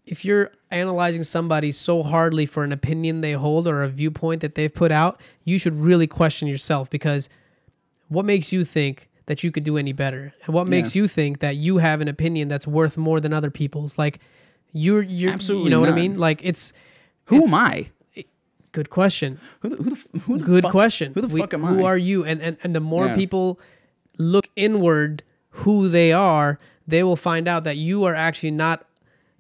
if you're analyzing somebody so hardly for an opinion they hold or a viewpoint that they've put out, you should really question yourself, because what makes you think that you could do any better? And what makes you think that you have an opinion that's worth more than other people's? Like, you're absolutely, you know none. what I mean? Like, who am I? Good question. Who the Good fuck, question. Who the fuck am I? Who are you? And the more people look inward who they are, they will find out that you are actually not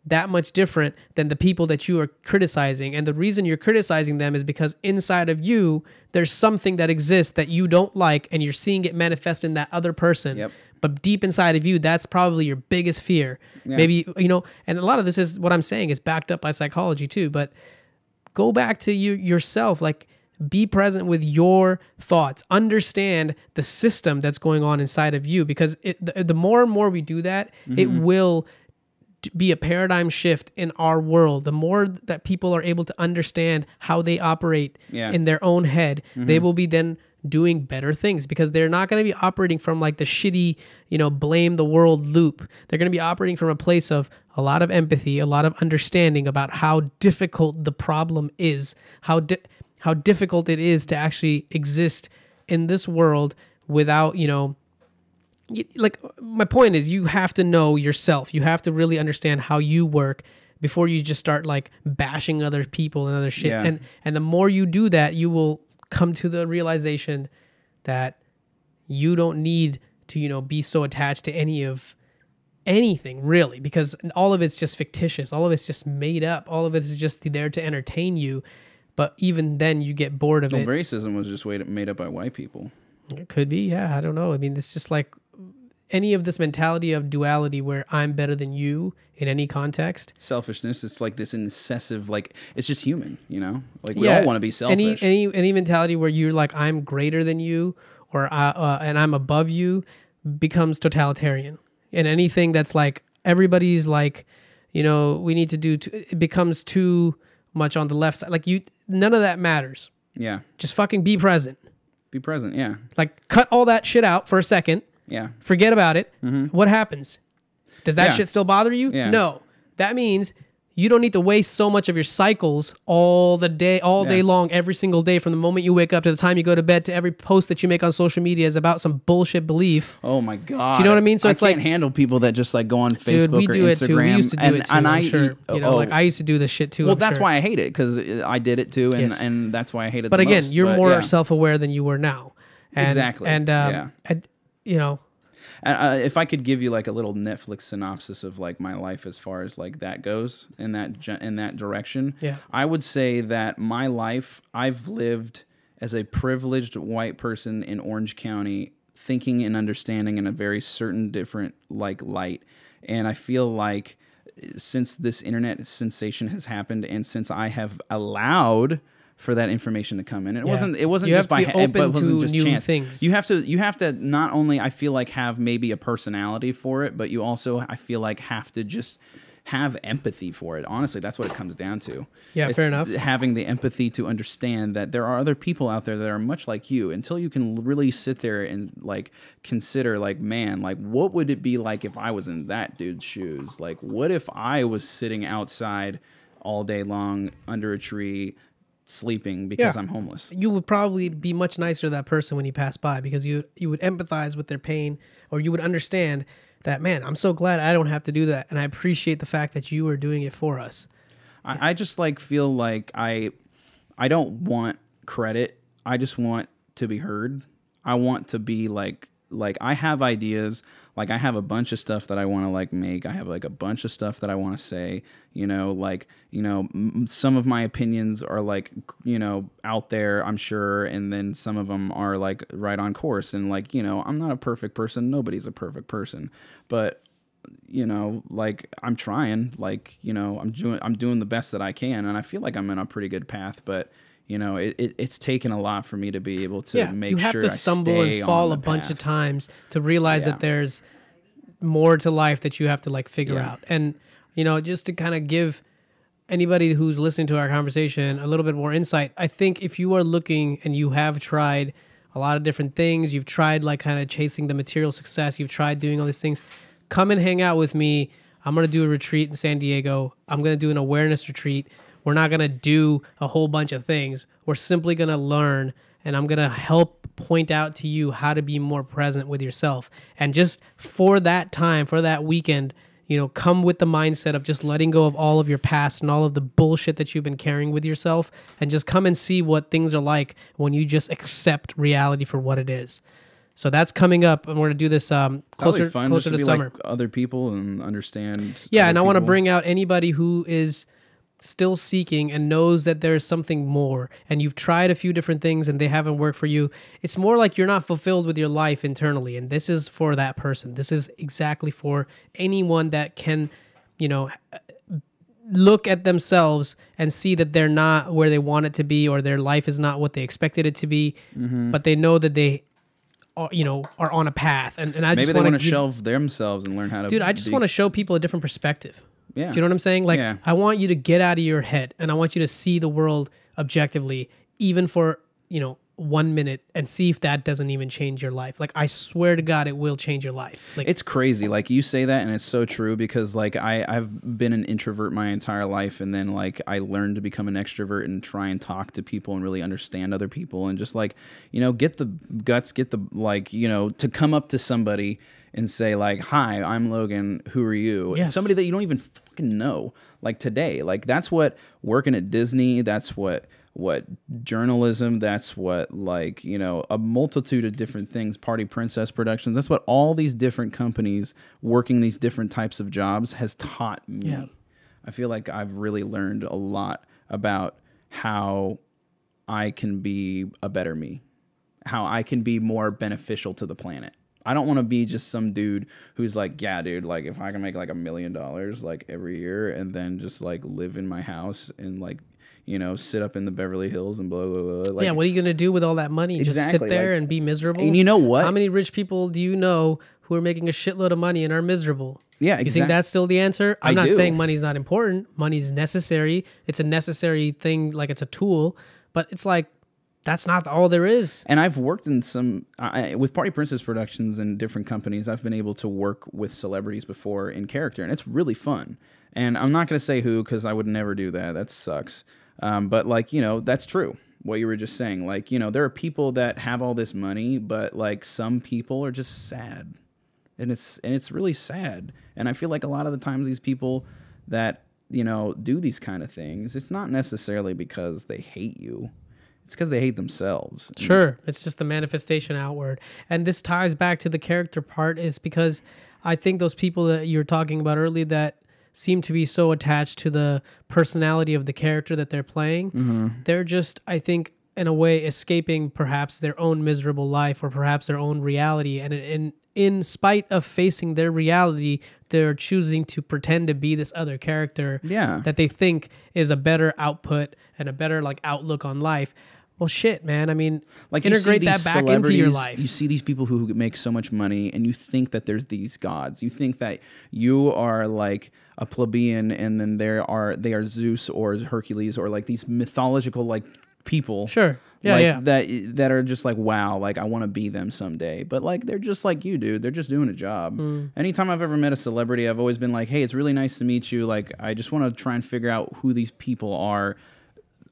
that much different than the people that you are criticizing. And the reason you're criticizing them is because inside of you, there's something that exists that you don't like, and you're seeing it manifest in that other person. Yep. But deep inside of you, that's probably your biggest fear. Yeah. Maybe, you know, and a lot of this is what I'm saying is backed up by psychology too, but go back to yourself. Like, be present with your thoughts, understand the system that's going on inside of you, because the more and more we do that, it will be a paradigm shift in our world. The more that people are able to understand how they operate in their own head, they will be then doing better things, because they're not going to be operating from like the shitty, blame the world loop. They're going to be operating from a place of a lot of empathy, a lot of understanding about how difficult the problem is, how difficult it is to actually exist in this world without, like, my point is, you have to know yourself. You have to really understand how you work before you just start like bashing other people and other shit. Yeah. And the more you do that, you will come to the realization that you don't need to, be so attached to anything really, because all of it's just fictitious. All of it's just made up. All of it is just there to entertain you. But even then you get bored of it. Racism was just made up by white people. It could be. Yeah. I don't know. I mean, it's just like any of this mentality of duality where I'm better than you in any context. Selfishness. It's like this incessive, like, it's just human, like we all want to be selfish. Any mentality where you're like, I'm greater than you, or and I'm above you, becomes totalitarian. And anything that's like, everybody's like, we need to do, it becomes too much on the left side. Like none of that matters. Yeah. Just fucking be present. Be present. Yeah. Like cut all that shit out for a second. Yeah. Forget about it. What happens? Does that shit still bother you? Yeah. No. That means you don't need to waste so much of your cycles all day long, every single day, from the moment you wake up to the time you go to bed, to every post that you make on social media is about some bullshit belief. Oh my God. Do you know what I mean? So it's I can't handle people that just like go on Facebook dude, we do or Instagram. It too. We used to do it too. I'm sure. Like I used to do this shit too. Well, that's why I hate it, because I did it too, and that's why I hate it. But the again, most. you're more self-aware than you were now. Exactly. And if I could give you like a little Netflix synopsis of like my life as far as like that goes in that direction, I would say that my life, I've lived as a privileged white person in Orange County, thinking and understanding in a very certain different like light. And I feel like since this internet sensation has happened, and since I have allowed for that information to come in, it wasn't just by open but it wasn't to just new chance. Things. You have to not only, I feel like, have maybe a personality for it, but you also, I feel like, have to just have empathy for it. Honestly, that's what it comes down to. Yeah, fair enough. Having the empathy to understand that there are other people out there that are much like you, until you can really sit there and like consider, like, man, like, what would it be like if I was in that dude's shoes? Like, what if I was sitting outside all day long under a tree sleeping because I'm homeless? You would probably be much nicer to that person when you pass by, because you would empathize with their pain, or you would understand that, man, I'm so glad I don't have to do that, and I appreciate the fact that you are doing it for us. I just like feel like I don't want credit. I just want to be heard. I want to be like I have ideas. Like, I have a bunch of stuff that I want to like make. I have like a bunch of stuff that I want to say, some of my opinions are like, out there, I'm sure. And then some of them are like right on course. And like, I'm not a perfect person. Nobody's a perfect person, but like, I'm trying, like, I'm doing the best that I can. And I feel like I'm in a pretty good path, but it's taken a lot for me to be able to make sure I stay on the path. You have to stumble and fall a bunch of times to realize that there's more to life that you have to like figure out. And, just to kind of give anybody who's listening to our conversation a little bit more insight, I think if you are looking and you have tried a lot of different things, you've tried like kind of chasing the material success, you've tried doing all these things, come and hang out with me. I'm going to do a retreat in San Diego. I'm going to do an awareness retreat. We're not going to do a whole bunch of things. We're simply going to learn, and I'm going to help point out to you how to be more present with yourself. And just for that time, for that weekend, come with the mindset of just letting go of all of your past and all of the bullshit that you've been carrying with yourself, and just come and see what things are like when you just accept reality for what it is. So that's coming up, and we're going to do this closer to summer. Like other people and understand. Yeah, and I want to bring out anybody who is still seeking and knows that there's something more, and you've tried a few different things and they haven't worked for you. It's more like you're not fulfilled with your life internally, and this is for that person. This is exactly for anyone that can, look at themselves and see that they're not where they want it to be, or their life is not what they expected it to be, but they know that they are, are on a path. And I Maybe just they want to shelve themselves and learn how to. Dude, I just want to show people a different perspective. Yeah. Do you know what I'm saying? Like, Yeah. I want you to get out of your head, and I want you to see the world objectively, even for, 1 minute, and see if that doesn't even change your life. Like, I swear to God, it will change your life. Like, it's crazy. Like, you say that, and it's so true, because like I've been an introvert my entire life, and then like I learned to become an extrovert and try and talk to people and really understand other people, and just like, get the guts, get the to come up to somebody and say like, "Hi, I'm Logan. Who are you?" Yes. Somebody that you don't even fucking know. Like today, like that's what working at Disney. That's what journalism, that's what a multitude of different things, Party Princess Productions, that's what all these different companies working these different types of jobs has taught me. Yeah. I feel like I've really learned a lot about how I can be a better me, how I can be more beneficial to the planet. I don't want to be just some dude who's like, yeah, dude, like if I can make like $1 million like every year and then just like live in my house and like, sit up in the Beverly Hills and blah, blah, blah. Like, yeah, what are you going to do with all that money? Just sit Exactly, there like- and be miserable? And you know what? How many rich people do you know who are making a shitload of money and are miserable? Yeah, You think that's still the answer? I'm I not do. saying money's not important. Money's necessary. It's a necessary thing, like it's a tool. But it's like, that's not all there is. And I've worked in with Party Princess Productions and different companies. I've been able to work with celebrities before in character, and it's really fun. And I'm not going to say who, because I would never do that. That sucks. But like, that's true. What you were just saying, like, there are people that have all this money, but like some people are just sad, and it's really sad. And I feel like a lot of the times these people that do these kind of things, it's not necessarily because they hate you. It's because they hate themselves. Sure. It's just the manifestation outward. And this ties back to the character part, is because I think those people that you were talking about earlier that seem to be so attached to the personality of the character that they're playing, they're just, I think, in a way, escaping perhaps their own miserable life or perhaps their own reality. And in spite of facing their reality, they're choosing to pretend to be this other character that they think is a better output and a better outlook on life. Well, shit, man. I mean, integrate that back into your life. You see these people who make so much money, and you think that there's these gods. You think that you are like a plebeian, and then they are Zeus or Hercules or like these mythological people. Sure. Yeah, that are just like, wow, like I want to be them someday. But like they're just like you, dude. They're just doing a job. Anytime I've ever met a celebrity, I've always been like, hey, it's really nice to meet you. Like I just want to try and figure out who these people are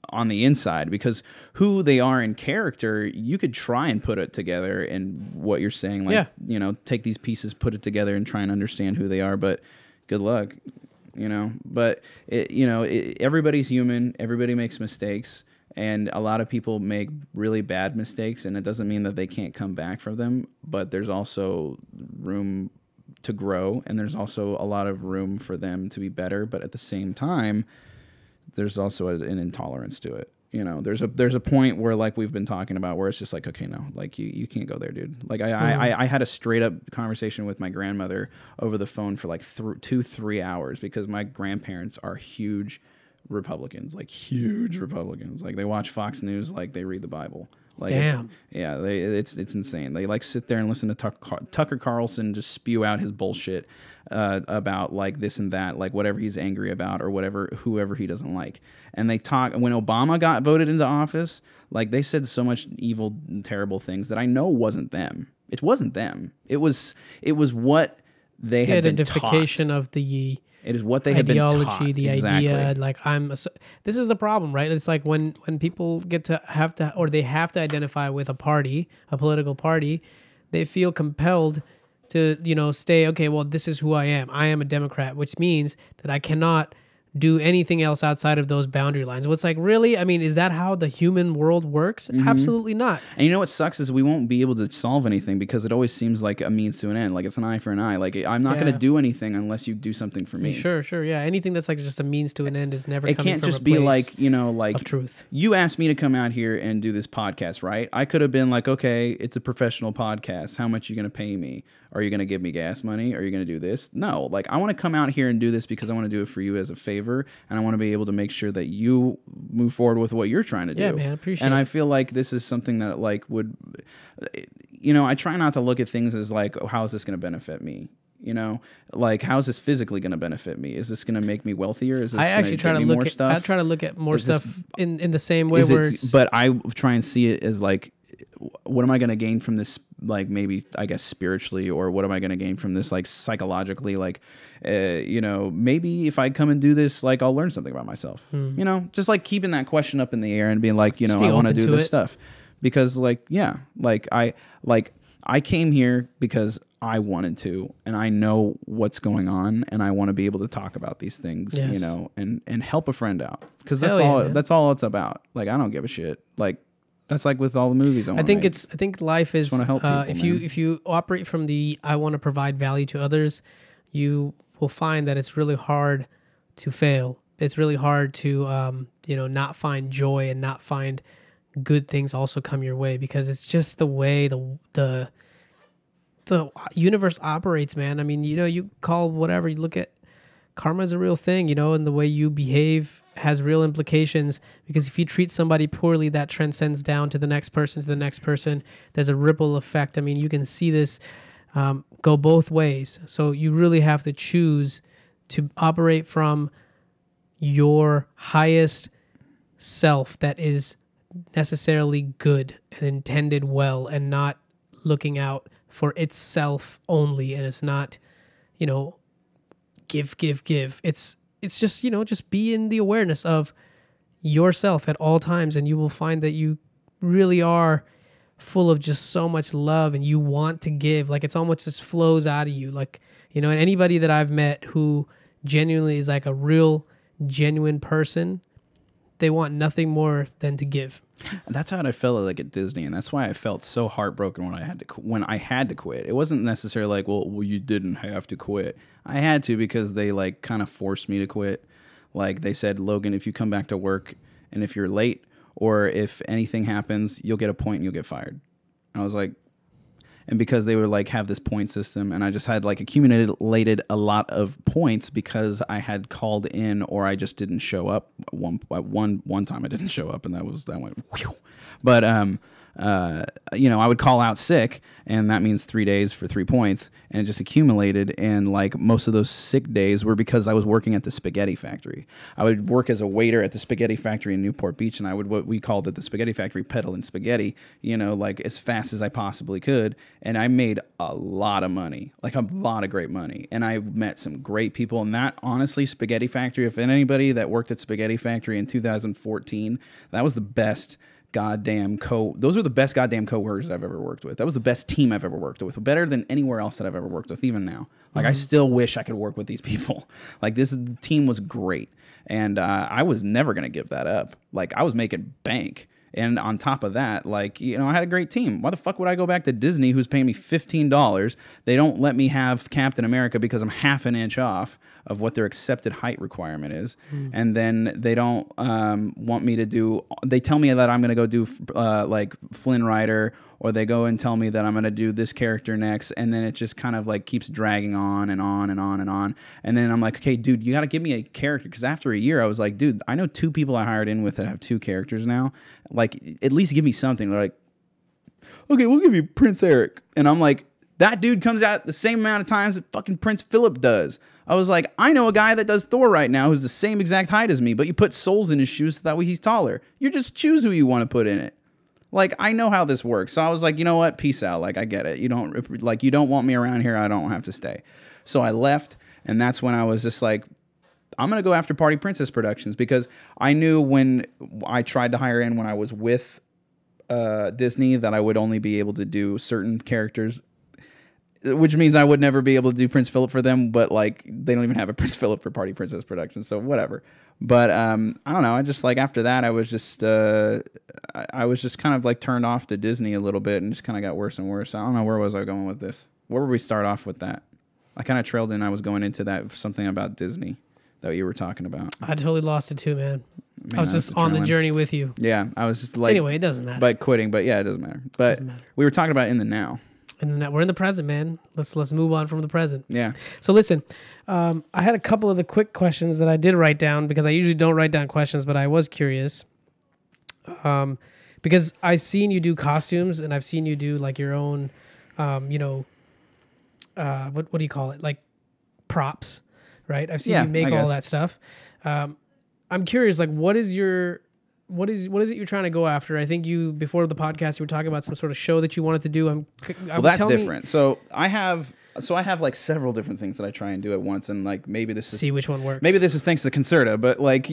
on the inside, because who they are in character, you could try and put it together. And what you're saying, take these pieces, put it together, and try and understand who they are. But good luck, But everybody's human. Everybody makes mistakes. And a lot of people make really bad mistakes, and it doesn't mean that they can't come back from them, but there's also room to grow, and there's also a lot of room for them to be better. But at the same time, there's also an intolerance to it. There's a point where, like we've been talking about, where it's just like, okay, no, like you can't go there, dude. Like I had a straight up conversation with my grandmother over the phone for like 2-3 hours, because my grandparents are huge Republicans. Like they watch Fox News like they read the Bible. Like, damn. Yeah, it's insane. They like sit there and listen to Tucker Carlson just spew out his bullshit about like this and that, like whatever he's angry about or whoever he doesn't like. And they talk, when Obama got voted into office, like they said so much evil and terrible things that I know wasn't them. It wasn't them. It was what they had been taught. Identification of the It is what they had been taught. Ideology, the idea, like this is the problem, right? It's like when people get to have to identify with a party, a political party, they feel compelled to, stay, okay, well, this is who I am. I am a Democrat, which means that I cannot do anything else outside of those boundary lines. Well, it's like, really? I mean, is that how the human world works? Absolutely not. And you know what sucks is we won't be able to solve anything, because it always seems like a means to an end. Like it's an eye for an eye. Like I'm not going to do anything unless you do something for me. Sure. Yeah. Anything that's like just a means to an end is never it coming can't from just a be place like of truth. You asked me to come out here and do this podcast, right? I could have been like, okay, it's a professional podcast. How much are you going to pay me? Are you going to give me gas money? Are you going to do this? No, like I want to come out here and do this because I want to do it for you as a favor favor, and I want to be able to make sure that you move forward with what you're trying to do. Yeah, man, appreciate and it. I feel like this is something that like would, I try not to look at things as like, oh, how is this going to benefit me? Like, how is this physically going to benefit me? Is this going to make me wealthier? Is this I actually try to look more at stuff? I try to look at more stuff in the same way but I try and see it as like, what am I going to gain from this? Like, maybe, I guess, spiritually, or what am I going to gain from this? Like, psychologically, like, maybe if I come and do this, like, I'll learn something about myself. Just like keeping that question up in the air and being like, I want to do this stuff because, like, yeah, like I came here because I wanted to, and I know what's going on, and I want to be able to talk about these things, and help a friend out, because that's all it's about. Like, I don't give a shit. Like, that's like with all the movies I think life is, help people, if you operate from the I want to provide value to others, you will find that it's really hard to fail. It's really hard to not find joy and not find good things also come your way, because it's just the way the universe operates, man. I mean, you call whatever, you look at karma is a real thing, and the way you behave has real implications, because if you treat somebody poorly, that transcends down to the next person, There's a ripple effect. I mean, you can see this go both ways. So you really have to choose to operate from your highest self that is necessarily good and intended well, and not looking out for itself only. And it's not, give. It's just, just be in the awareness of yourself at all times, and you will find that you really are full of just so much love, and you want to give. Like, it's almost just flows out of you. Like, and anybody that I've met who genuinely is like a real, genuine person, they want nothing more than to give. That's how I felt like at Disney, and that's why I felt so heartbroken when I had to quit. It wasn't necessarily like, well, you didn't have to quit. I had to, because they like kind of forced me to quit. Like, they said, Logan, if you come back to work and if you're late or if anything happens, you'll get a point and you'll get fired. And I was like, and because they would like have this point system, and I just had like accumulated a lot of points because I had called in, or I just didn't show up. One time I didn't show up, and that went whew. But I would call out sick, and that means 3 days for 3 points, and it just accumulated. And like, most of those sick days were because I was working at the spaghetti factory. I would work as a waiter at the spaghetti factory in Newport Beach, and I would, what we called it, the spaghetti factory, peddling spaghetti, like as fast as I possibly could. And I made a lot of money, like a lot of great money. And I met some great people. And that, honestly, spaghetti factory, if anybody that worked at spaghetti factory in 2014, that was the best those are the best goddamn coworkers I've ever worked with. That was the best team I've ever worked with, better than anywhere else that I've ever worked with, even now. Like, I still wish I could work with these people. Like, the team was great, and I was never gonna give that up. Like, I was making bank. And on top of that, like, I had a great team. Why the fuck would I go back to Disney, who's paying me $15? They don't let me have Captain America because I'm half an inch off of what their accepted height requirement is. And then they don't want me to do, they tell me that I'm going to go do like Flynn Rider, or they go and tell me that I'm going to do this character next. And then it just kind of like keeps dragging on and on and on and on. And then I'm like, okay, dude, you got to give me a character. Because after a year, I was like, dude, I know 2 people I hired in with that have 2 characters now. Like, at least give me something. They're like, okay, we'll give you Prince Eric. And I'm like, that dude comes out the same amount of times that fucking Prince Philip does. I was like, I know a guy that does Thor right now who's the same exact height as me, but you put soles in his shoes so that way he's taller. You just choose who you want to put in it. Like, I know how this works. So I was like, you know what? Peace out. Like, I get it. You don't want me around here. I don't have to stay. So I left, and that's when I was just like, I'm going to go after Party Princess Productions, because I knew when I tried to hire in when I was with Disney that I would only be able to do certain characters, which means I would never be able to do Prince Philip for them, but like, they don't even have a Prince Philip for Party Princess Productions, so whatever. But I don't know, I just like, after that I was just kind of like turned off to Disney a little bit, and just kind of got worse and worse. I don't know, where was I going with this? Where would we start off with that? I kind of trailed in. I was going into that, something about Disney that you were talking about. I totally lost it too, man. I was just on the journey with you. Yeah, I was just like... Anyway, it doesn't matter. But quitting, but yeah, it doesn't matter. But we were talking about in the now. And then we're in the present, man. Let's move on from the present. Yeah. So listen, I had a couple of the quick questions that I did write down because I usually don't write down questions, but I was curious. Because I've seen you do costumes and I've seen you do like your own, what do you call it? Like props, right? I've seen you make all that stuff. I'm curious, like what is it you're trying to go after? I think before the podcast, you were talking about some sort of show that you wanted to do. Well, that's different. So I have like several different things that I try and do at once, and like maybe this is see which one works. Maybe this is thanks to Concerta, but like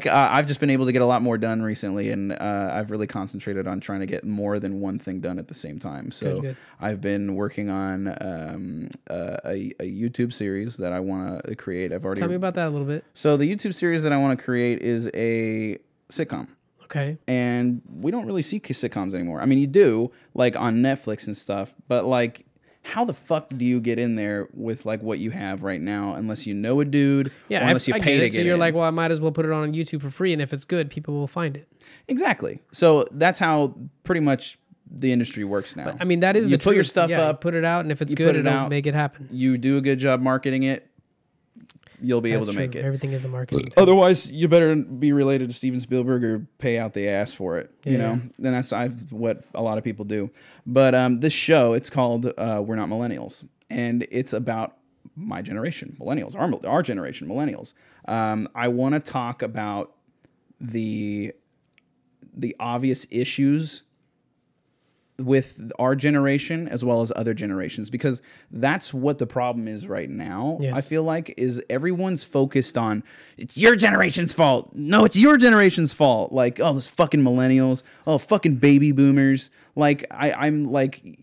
I've just been able to get a lot more done recently, and I've really concentrated on trying to get more than one thing done at the same time. So good. I've been working on a YouTube series that I want to create. Tell me about that a little bit. So the YouTube series that I want to create is a sitcom. Okay. And we don't really see sitcoms anymore. I mean, you do like on Netflix and stuff, but like, how the fuck do you get in there with like what you have right now unless you know a dude or unless you pay to get so you're like, well, I might as well put it on YouTube for free, and if it's good, people will find it. Exactly. So that's how pretty much the industry works now. But, I mean, that is you the put truth. your stuff up, put it out, and if it's good, it'll make it happen. You do a good job marketing it, you'll be able to make it. Everything is a marketing thing. Otherwise, you better be related to Steven Spielberg or pay out the ass for it. You know, and that's what a lot of people do. But this show, it's called We're Not Millennials, and it's about my generation, millennials, our generation, millennials. I want to talk about the obvious issues with our generation as well as other generations, because that's what the problem is right now. Yes. I feel like is everyone's focused on it's your generation's fault. No, it's your generation's fault. Like, oh, those fucking millennials. Oh, fucking baby boomers. Like, I'm like,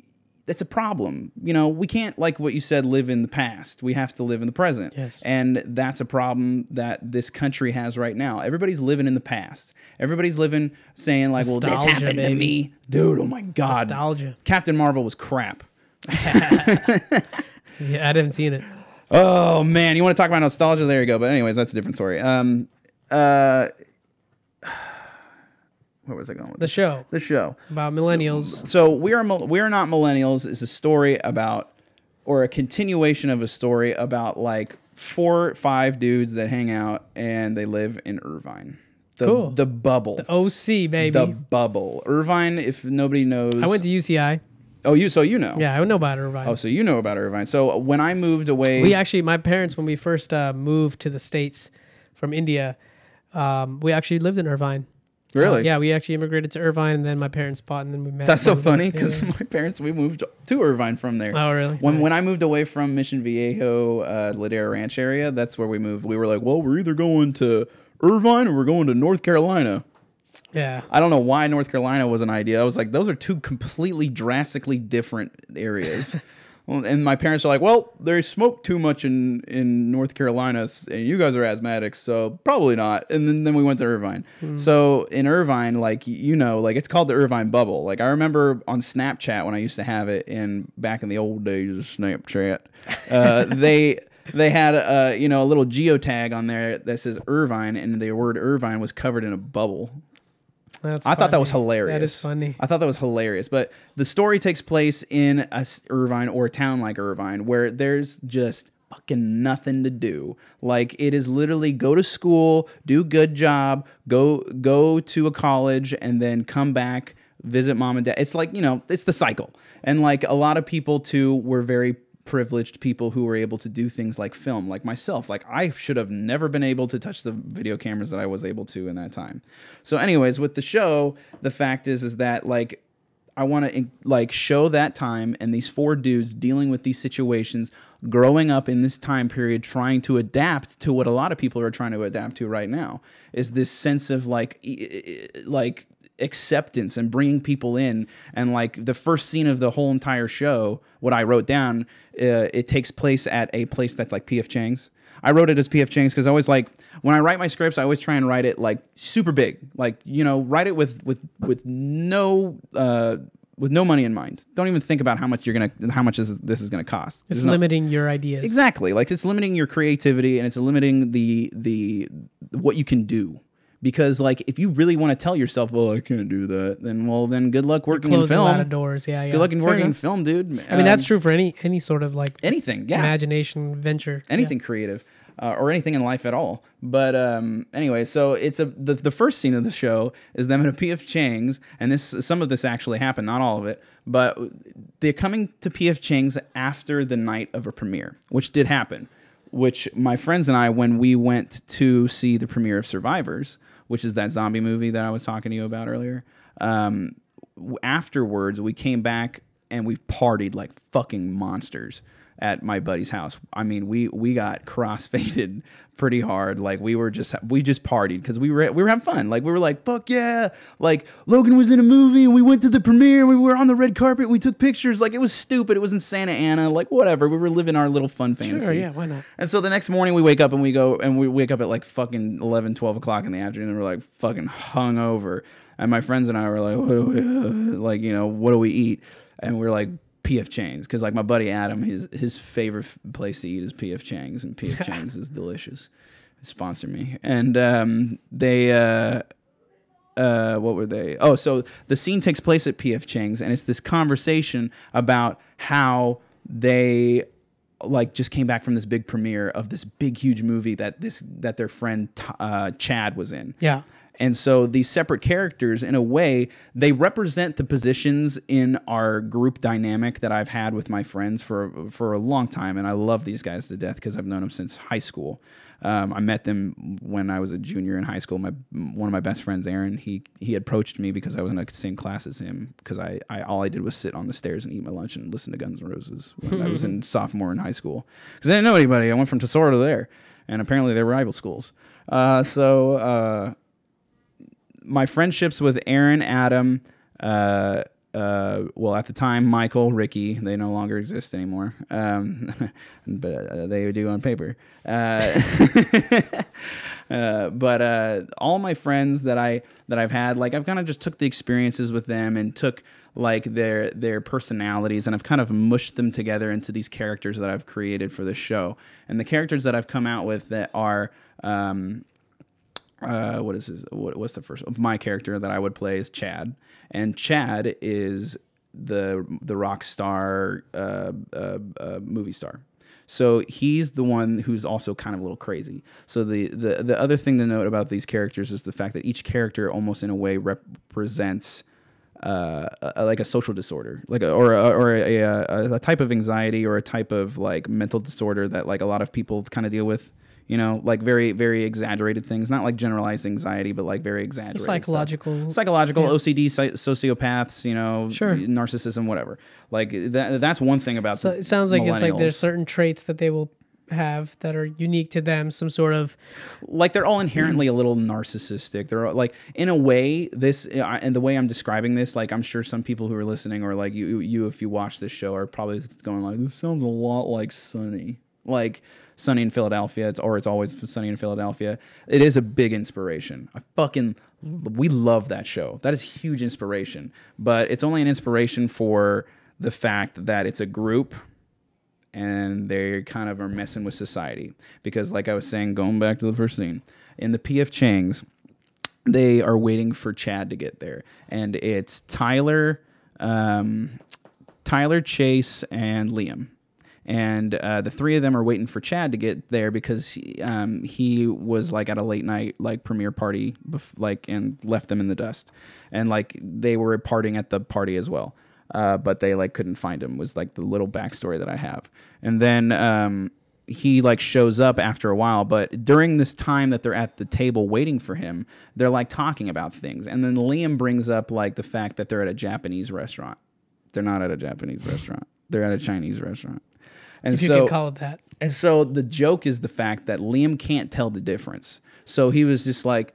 that's a problem. You know, we can't, like what you said, live in the past. We have to live in the present. Yes. And that's a problem that this country has right now. Everybody's living in the past. Everybody's living saying like, nostalgia, well, this happened to me. Dude, oh my God. Nostalgia. Captain Marvel was crap. Yeah, I haven't seen it. Oh, man. You want to talk about nostalgia? There you go. But anyways, that's a different story. Where was I going with the show? The show about millennials. So we are not millennials is a story about, or a continuation of a story about like 4 or 5 dudes that hang out and they live in Irvine. Cool. The bubble. The OC, baby. The bubble. Irvine. If nobody knows, I went to UCI. Oh, you know. Yeah, I know about Irvine. Oh, so you know about Irvine. So when I moved away, my parents, when we first moved to the States from India, we actually lived in Irvine. Really? Yeah, we actually immigrated to Irvine, and then my parents bought, and then we met. That's so funny because my parents, we moved to Irvine from there. Oh, really? When I moved away from Mission Viejo, Ladera Ranch area, that's where we moved. We were like, well, we're either going to Irvine or we're going to North Carolina. Yeah. I don't know why North Carolina was an idea. I was like, those are 2 completely drastically different areas. And my parents are like, well, they smoke too much in North Carolina, and you guys are asthmatics, so probably not. And then we went to Irvine. So in Irvine, like, you know, like it's called the Irvine bubble. Like I remember on Snapchat when I used to have it back in the old days of Snapchat, they had a little geotag on there that says Irvine, and the word Irvine was covered in a bubble. I thought that was hilarious. That is funny. I thought that was hilarious. But the story takes place in Irvine or a town like Irvine where there's just fucking nothing to do. Like it is literally go to school, do a good job, go to a college, and then come back, visit mom and dad. It's like, you know, it's the cycle. And like a lot of people too were very privileged people who were able to do things like film, like myself. Like I should have never been able to touch the video cameras that I was able to in that time. So anyways, with the show, the fact is that like I want to like show that time and these 4 dudes dealing with these situations, growing up in this time period, trying to adapt to what a lot of people are trying to adapt to right now, is this sense of like acceptance and bringing people in. And like the first scene of the whole entire show, what I wrote down, it takes place at a place that's like P.F. Chang's. I wrote it as P.F. Chang's because I always like, when I write my scripts, I always try and write it like super big, like, you know, write it with no money in mind. Don't even think about how much this is gonna cost. It's limiting your ideas. Exactly, like it's limiting your creativity and it's limiting the what you can do. Because like if you really want to tell yourself, well, I can't do that, then good luck working in film. A lot of doors. Yeah, yeah. Good luck in Fair working in enough. film, dude. I mean, that's true for any sort of like anything. Yeah, imagination venture. anything creative. Or anything in life at all. But anyway, so it's the first scene of the show is them at a P.F. Chang's, and some of this actually happened, not all of it, but they're coming to P.F. Chang's after the night of a premiere, which did happen, which my friends and I, when we went to see the premiere of Survivors, which is that zombie movie that I was talking to you about earlier, afterwards we came back and we partied like fucking monsters at my buddy's house. I mean, we got crossfaded pretty hard. Like we just partied because we were having fun. Like we were like, fuck yeah! Like Logan was in a movie and we went to the premiere. And we were on the red carpet. And we took pictures. Like it was stupid. It was in Santa Ana. Like whatever. We were living our little fun fantasy. Sure, yeah, why not? And so the next morning we wake up and we wake up at like fucking 11, 12 o'clock in the afternoon. And we're like fucking hungover. And my friends and I were like, what do we eat? And we're like, P.F. Chang's, because like my buddy Adam, his favorite place to eat is P.F. Chang's, and P.F. Chang's is delicious. Sponsor me. And what were they? Oh, so the scene takes place at P.F. Chang's, and it's this conversation about how they like just came back from this big premiere of this big huge movie that their friend Chad was in. Yeah. And so these separate characters, in a way, they represent the positions in our group dynamic that I've had with my friends for a long time. And I love these guys to death because I've known them since high school. I met them when I was a junior in high school. One of my best friends, Aaron, he approached me because I was in the same class as him, because all I did was sit on the stairs and eat my lunch and listen to Guns N' Roses when I was in sophomore in high school. Because I didn't know anybody. I went from Tesoro to there. And apparently they were rival schools. My friendships with Aaron, Adam, well, at the time, Michael, Ricky, they no longer exist anymore, but they do on paper. But all my friends that I've had, like I've kind of just took the experiences with them and took like their personalities, and I've kind of mushed them together into these characters that I've created for the show. And the characters that I've come out with that are what's the first? My character that I would play is Chad, and Chad is the rock star movie star. So he's the one who's also kind of a little crazy. So the other thing to note about these characters is the fact that each character almost in a way represents like a social disorder, like a type of anxiety or a type of like mental disorder that like a lot of people kind of deal with. You know, like very, very exaggerated things, not like generalized anxiety, but like very exaggerated psychological, yeah. OCD, sociopaths, you know, sure. Narcissism, whatever. Like that's one thing about. So it sounds like it's like there's certain traits that they will have that are unique to them. Some sort of like they're all inherently a little narcissistic. They're all, like in a way this and the way I'm describing this, like I'm sure some people who are listening or like you if you watch this show are probably going like, this sounds a lot like Sunny, like. Sunny in Philadelphia, it's always Sunny in Philadelphia. It is a big inspiration. We love that show. That is huge inspiration. But it's only an inspiration for the fact that it's a group and they kind of are messing with society. Because like I was saying, going back to the first scene, in the P.F. Chang's, they are waiting for Chad to get there. And it's Tyler, Chase, and Liam. And the three of them are waiting for Chad to get there because he was like at a late night like premiere party and left them in the dust, and like they were partying at the party as well, but they like couldn't find him was like the little backstory that I have. And then he like shows up after a while, but during this time that they're at the table waiting for him, they're like talking about things, and then Liam brings up like the fact that they're at a Japanese restaurant. They're not at a Japanese restaurant. They're at a Chinese restaurant. And if you could call it that. And so the joke is the fact that Liam can't tell the difference. So he was like,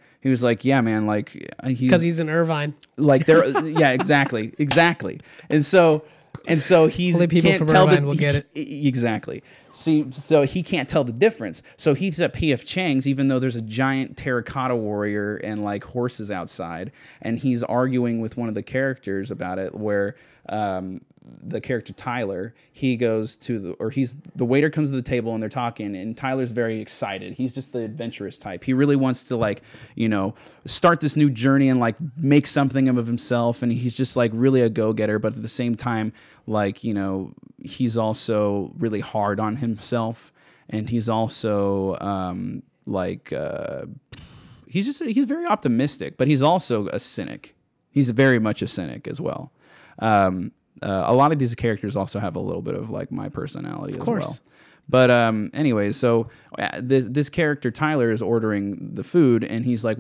yeah, man, like because he's in Irvine. Like they're yeah, exactly. And so he's only people can't from tell Irvine will get it. Exactly. See, so he can't tell the difference. So he's at P.F. Chang's, even though there's a giant terracotta warrior and like horses outside, and he's arguing with one of the characters about it, where the character Tyler, he goes to the waiter comes to the table and they're talking, and Tyler's very excited. He's just the adventurous type. He really wants to like, you know, start this new journey and like make something of himself. And he's just like really a go-getter, but at the same time, like, you know, he's also really hard on himself. And he's also he's very optimistic, but he's also a cynic. He's very much a cynic as well. A lot of these characters also have a little bit of like my personality as well. But anyways, so this character Tyler is ordering the food, and he's like,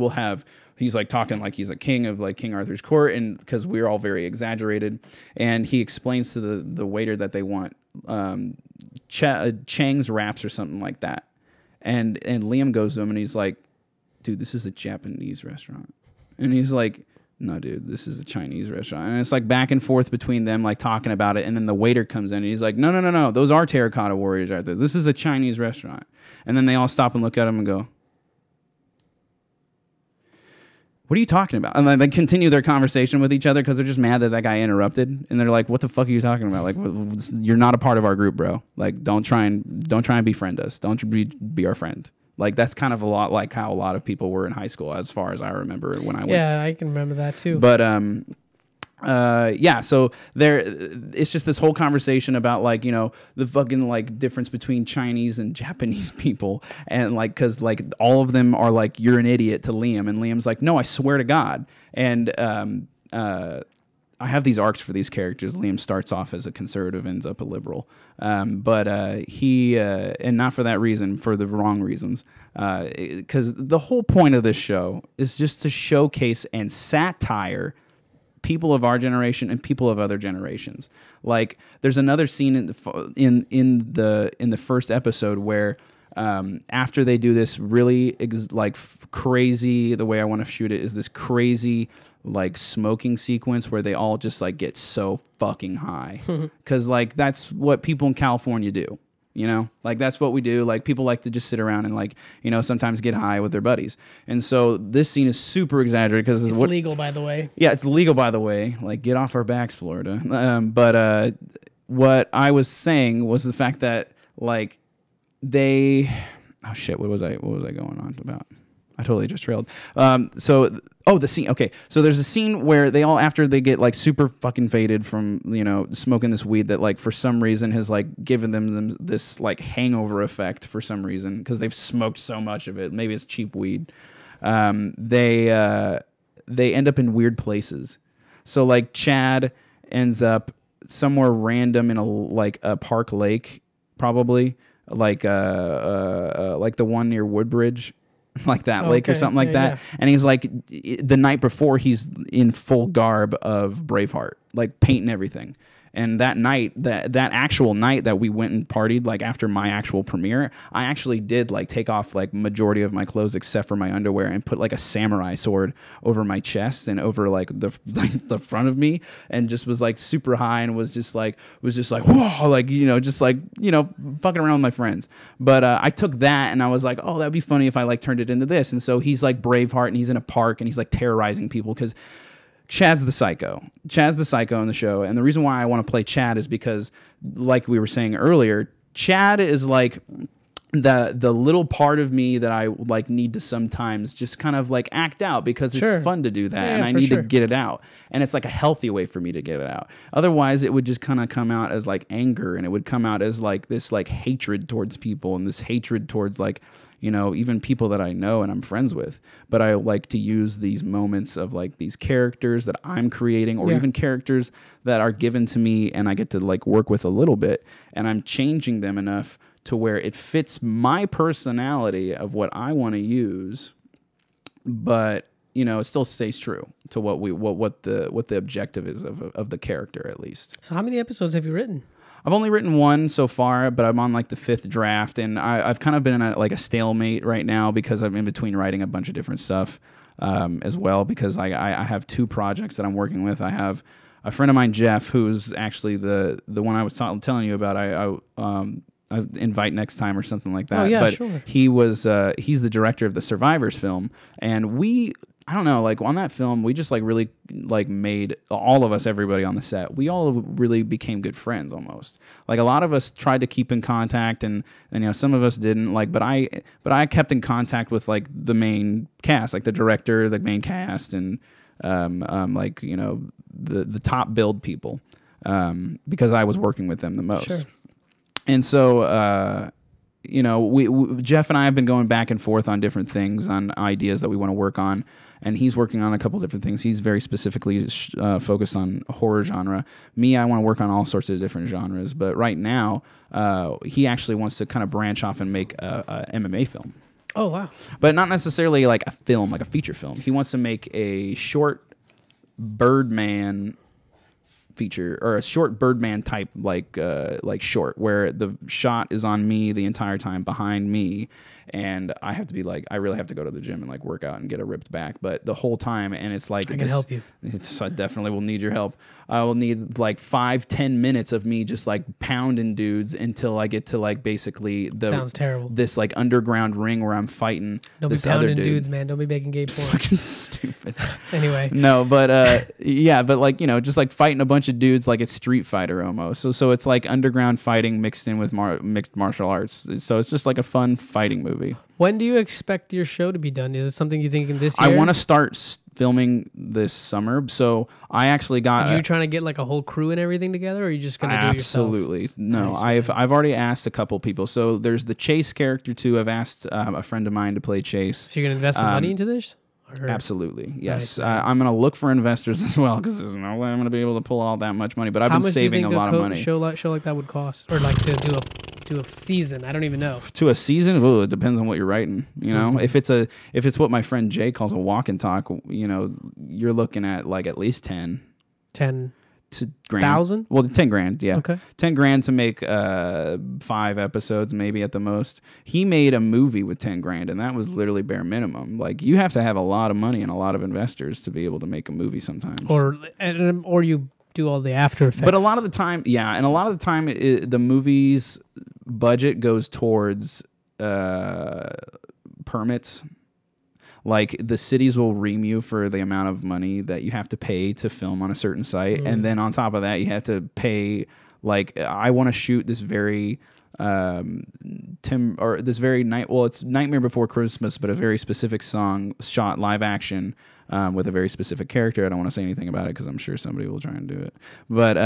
he's like talking like he's a king of like King Arthur's court, and because we're all very exaggerated, and he explains to the waiter that they want Chang's wraps or something like that, and Liam goes to him and he's like, dude, this is a Japanese restaurant, and he's like, no, dude, this is a Chinese restaurant. And it's like back and forth between them, like talking about it. And then the waiter comes in and he's like, no, those are terracotta warriors right there. This is a Chinese restaurant. And then they all stop and look at him and go, what are you talking about? And then they continue their conversation with each other because they're just mad that guy interrupted. And they're like, what the fuck are you talking about? Like, you're not a part of our group, bro. Like, don't try and befriend us. Don't be our friend. Like, that's kind of a lot like how a lot of people were in high school, as far as I remember when I went. Yeah, I can remember that too. But yeah, so it's just this whole conversation about like, you know, the fucking like difference between Chinese and Japanese people, and like, because like all of them are like, you're an idiot to Liam, and Liam's like, no, I swear to God. And I have these arcs for these characters. Liam starts off as a conservative, ends up a liberal. But he, and not for that reason, for the wrong reasons. Because the whole point of this show is just to showcase and satire people of our generation and people of other generations. Like, there's another scene in the first episode where after they do this really crazy, the way I want to shoot it is this crazy like smoking sequence where they all just like get so fucking high, because like that's what people in California do, you know, like that's what we do. Like, people like to just sit around and like, you know, sometimes get high with their buddies. And so this scene is super exaggerated because it's legal, by the way. Yeah, it's legal, by the way. Like, get off our backs, Florida. But what I was saying was the fact that like oh shit, what was I going on about? I totally just trailed. The scene. Okay, so there's a scene where they all, after they get like super fucking faded from, you know, smoking this weed that like for some reason has like given them this like hangover effect for some reason, because they've smoked so much of it. Maybe it's cheap weed. They end up in weird places. So like Chad ends up somewhere random in a park lake, probably like the one near Woodbridge. Like that lake or something like that. Yeah. And he's like, the night before, he's in full garb of Braveheart, like painting everything. And that night, that actual night that we went and partied, like after my actual premiere, I actually did like take off like majority of my clothes except for my underwear and put like a samurai sword over my chest and over like the front of me, and just was like super high and was just like whoa, like, you know, just like, you know, fucking around with my friends. But I took that and I was like, oh, that'd be funny if I like turned it into this. And so he's like Braveheart and he's in a park and he's like terrorizing people because Chad's the psycho. Chad's the psycho in the show. And the reason why I want to play Chad is because, like we were saying earlier, Chad is like the little part of me that I like need to sometimes just kind of like act out, because it's fun to do that, and I need to get it out. And it's like a healthy way for me to get it out. Otherwise, it would just kind of come out as like anger, and it would come out as like this like hatred towards people, and this hatred towards like, you know, even people that I know and I'm friends with. But I like to use these moments of like these characters that I'm creating, or even characters that are given to me and I get to like work with a little bit, and I'm changing them enough to where it fits my personality of what I want to use, but, you know, it still stays true to what the objective is of the character, at least. So how many episodes have you written? I've only written one so far, but I'm on like the 5th draft, and I've kind of been in a stalemate right now because I'm in between writing a bunch of different stuff as well, because I have 2 projects that I'm working with. I have a friend of mine, Jeff, who's actually the one I was telling you about. I invite next time or something like that. Oh yeah, but sure. He's the director of the Survivors film, and we I don't know, like on that film, we just like really like made all of us, everybody on the set, we all really became good friends almost. Like a lot of us tried to keep in contact, and you know, some of us didn't. Like, but I kept in contact with like the main cast, like the director, the main cast, and like, you know, the top build people, because I was working with them the most. Sure. And so, you know, Jeff and I have been going back and forth on different things, on ideas that we want to work on, and he's working on a couple different things. He's very specifically focused on horror genre. Me, I want to work on all sorts of different genres, but right now, he actually wants to kind of branch off and make a MMA film. Oh, wow. But not necessarily like a film, like a feature film. He wants to make a short Birdman feature, or a short Birdman type like short, where the shot is on me the entire time, behind me, and I have to be like, I really have to go to the gym and like work out and get a ripped back, but the whole time, and it's like, I can help you. I definitely will need your help. I will need like 5-10 minutes of me just like pounding dudes until I get to like basically Sounds terrible. this like underground ring where I'm fighting Don't this be pounding other dude. dudes, man. Don't be making gay porn. Fucking stupid. Anyway. No, but yeah, but like, you know, just like fighting a bunch of dudes like it's Street Fighter almost. So it's like underground fighting mixed in with mixed martial arts. So it's just like a fun fighting movie. When do you expect your show to be done? Is it something you think in this year? I want to start filming this summer. So I actually got. Are you trying to get like a whole crew and everything together, or are you just going to do it yourself? Absolutely. No, Nice, I've already asked a couple people. So there's the Chase character too. I've asked a friend of mine to play Chase. So you're going to invest some money into this? Or? Absolutely, yes. Nice. I'm going to look for investors as well, because there's no way I'm going to be able to pull all that much money. But I've been saving a lot of money. Show like that would cost, or like to do a season? I don't even know. To a season, ooh, it depends on what you're writing. You know, if it's what my friend Jay calls a walk and talk, you know, you're looking at like at least 10 to grand. 1,000? Well, 10 grand, yeah. Okay. 10 grand to make 5 episodes, maybe at the most. He made a movie with 10 grand, and that was literally bare minimum. Like, you have to have a lot of money and a lot of investors to be able to make a movie sometimes. Or you do all the after effects. But a lot of the time, yeah, and a lot of the time, the movie's budget goes towards permits. Like, the cities will ream you for the amount of money that you have to pay to film on a certain site, and then on top of that, you have to pay. Like, I want to shoot this very it's Nightmare Before Christmas, but a very specific song shot live action with a very specific character. I don't want to say anything about it because I'm sure somebody will try and do it, but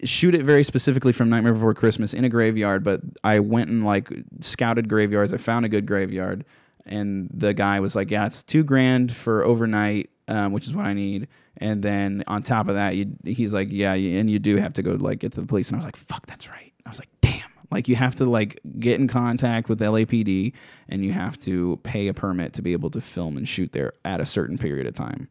shoot it very specifically from Nightmare Before Christmas in a graveyard. But I went and like scouted graveyards. I found a good graveyard. And the guy was like, yeah, it's $2 grand for overnight, which is what I need. And then on top of that, he's like, yeah, and you do have to go like get to the police. And I was like, fuck, that's right. I was like, damn. Like, you have to like get in contact with LAPD, and you have to pay a permit to be able to film and shoot there at a certain period of time.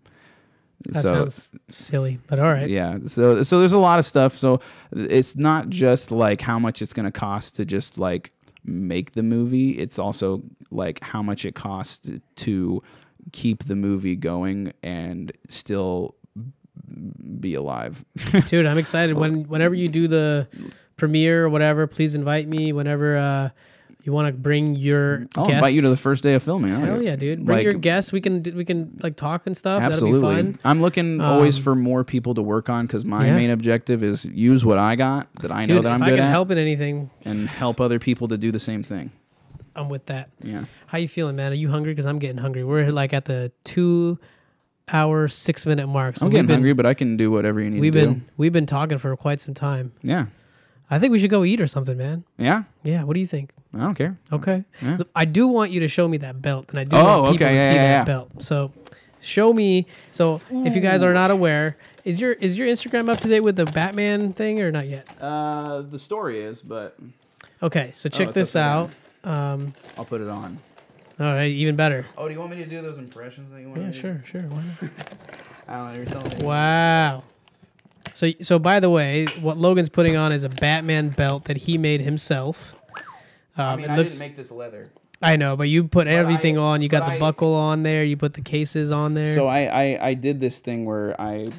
That sounds silly, but all right. Yeah. So there's a lot of stuff. So it's not just like how much it's going to cost to just like make the movie. It's also like how much it costs to keep the movie going and still be alive. Dude, I'm excited. Whenever you do the premiere or whatever, please invite me. Whenever you want to bring your guests. I'll invite you to the first day of filming. Hell yeah, dude. Bring your guests. We can like talk and stuff. Absolutely. That'll be fun. I'm looking always for more people to work on, because my main objective is use what I got that I know that I'm good at. If I can help in anything. And help other people to do the same thing. I'm with that. Yeah. How you feeling, man? Are you hungry? Because I'm getting hungry. We're like at the 2-hour, 6-minute mark. So I'm getting hungry, but I can do whatever you need to do. We've been talking for quite some time. Yeah. I think we should go eat or something, man. Yeah? Yeah, what do you think? I don't care. Okay. Yeah. I do want you to show me that belt, and I do want people to see that belt. So show me. So if you guys are not aware, is your Instagram up to date with the Batman thing or not yet? The story is, but... Okay, so check this out. I'll put it on. All right, even better. Oh, do you want me to do those impressions that you want Yeah, to do? sure. Why not? I don't know, you're telling me. Wow. So by the way, what Logan's putting on is a Batman belt that he made himself. I didn't make this leather. I know, but you put everything on. You got the buckle on there. You put the cases on there. So I did this thing where I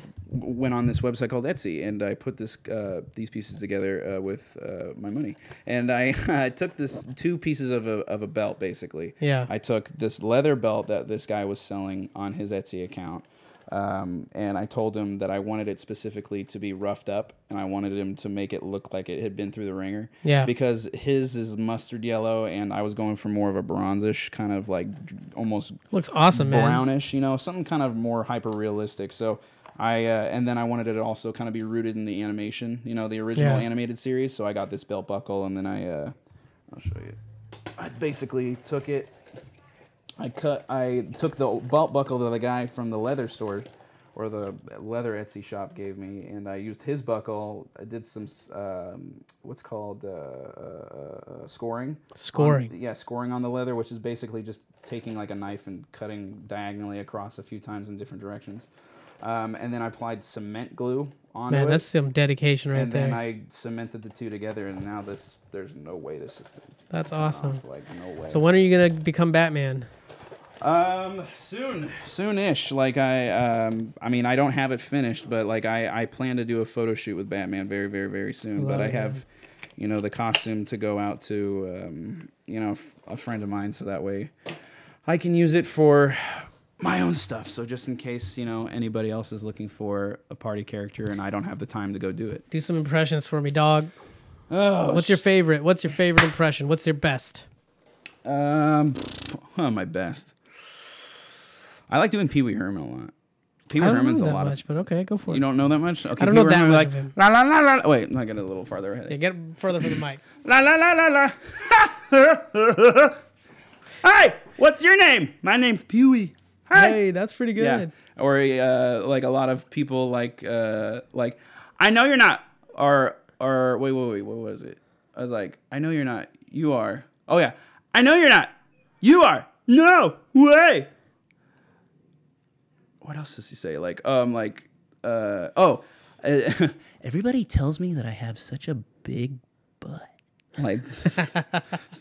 went on this website called Etsy, and I put these pieces together with my money. And I took this 2 pieces of a belt, basically. Yeah. I took this leather belt that this guy was selling on his Etsy account. And I told him that I wanted it specifically to be roughed up, and I wanted him to make it look like it had been through the ringer. Yeah. Because his is mustard yellow, and I was going for more of a bronzish, kind of like almost looks awesome, brownish, you know, something kind of more hyper realistic. So and then I wanted it to also kind of be rooted in the animation, you know, the original animated series. So I got this belt buckle, and then I'll show you. I basically took it. I took the belt buckle that the guy from the leather store or the leather Etsy shop gave me, and I used his buckle. I did some what's called scoring. Scoring. Scoring on the leather, which is basically just taking like a knife and cutting diagonally across a few times in different directions. And then I applied cement glue onto it. Man, that's some dedication right there. And then I cemented the 2 together, and now there's no way this is. That's awesome. Off, like no way. So when are you gonna become Batman? Soonish. Like I mean, I don't have it finished, but like I plan to do a photo shoot with Batman very, very, very soon. But I have, you know, the costume to go out to, you know, a friend of mine, so that way I can use it for my own stuff. So just in case, you know, anybody else is looking for a party character and I don't have the time to go do it. Do some impressions for me, dog. Oh, what's your favorite? What's your favorite impression? What's your best? My best. I like doing Pee Wee Herman a lot. Pee Wee Herman's a lot much, but okay, go for it. You don't know that much? Okay, I don't know that much like, of him. La la la la. Wait, I get a little farther ahead. Yeah, get further from the mic. La la la la la. Hi, what's your name? My name's Pee Wee. Hi. Hey, that's pretty good. Yeah. Or like a lot of people like I know you're not, or wait, what was it? I was like, I know you're not, you are. Oh yeah, I know you're not, you are. No way. What else does he say? Like everybody tells me that I have such a big butt. Like stuff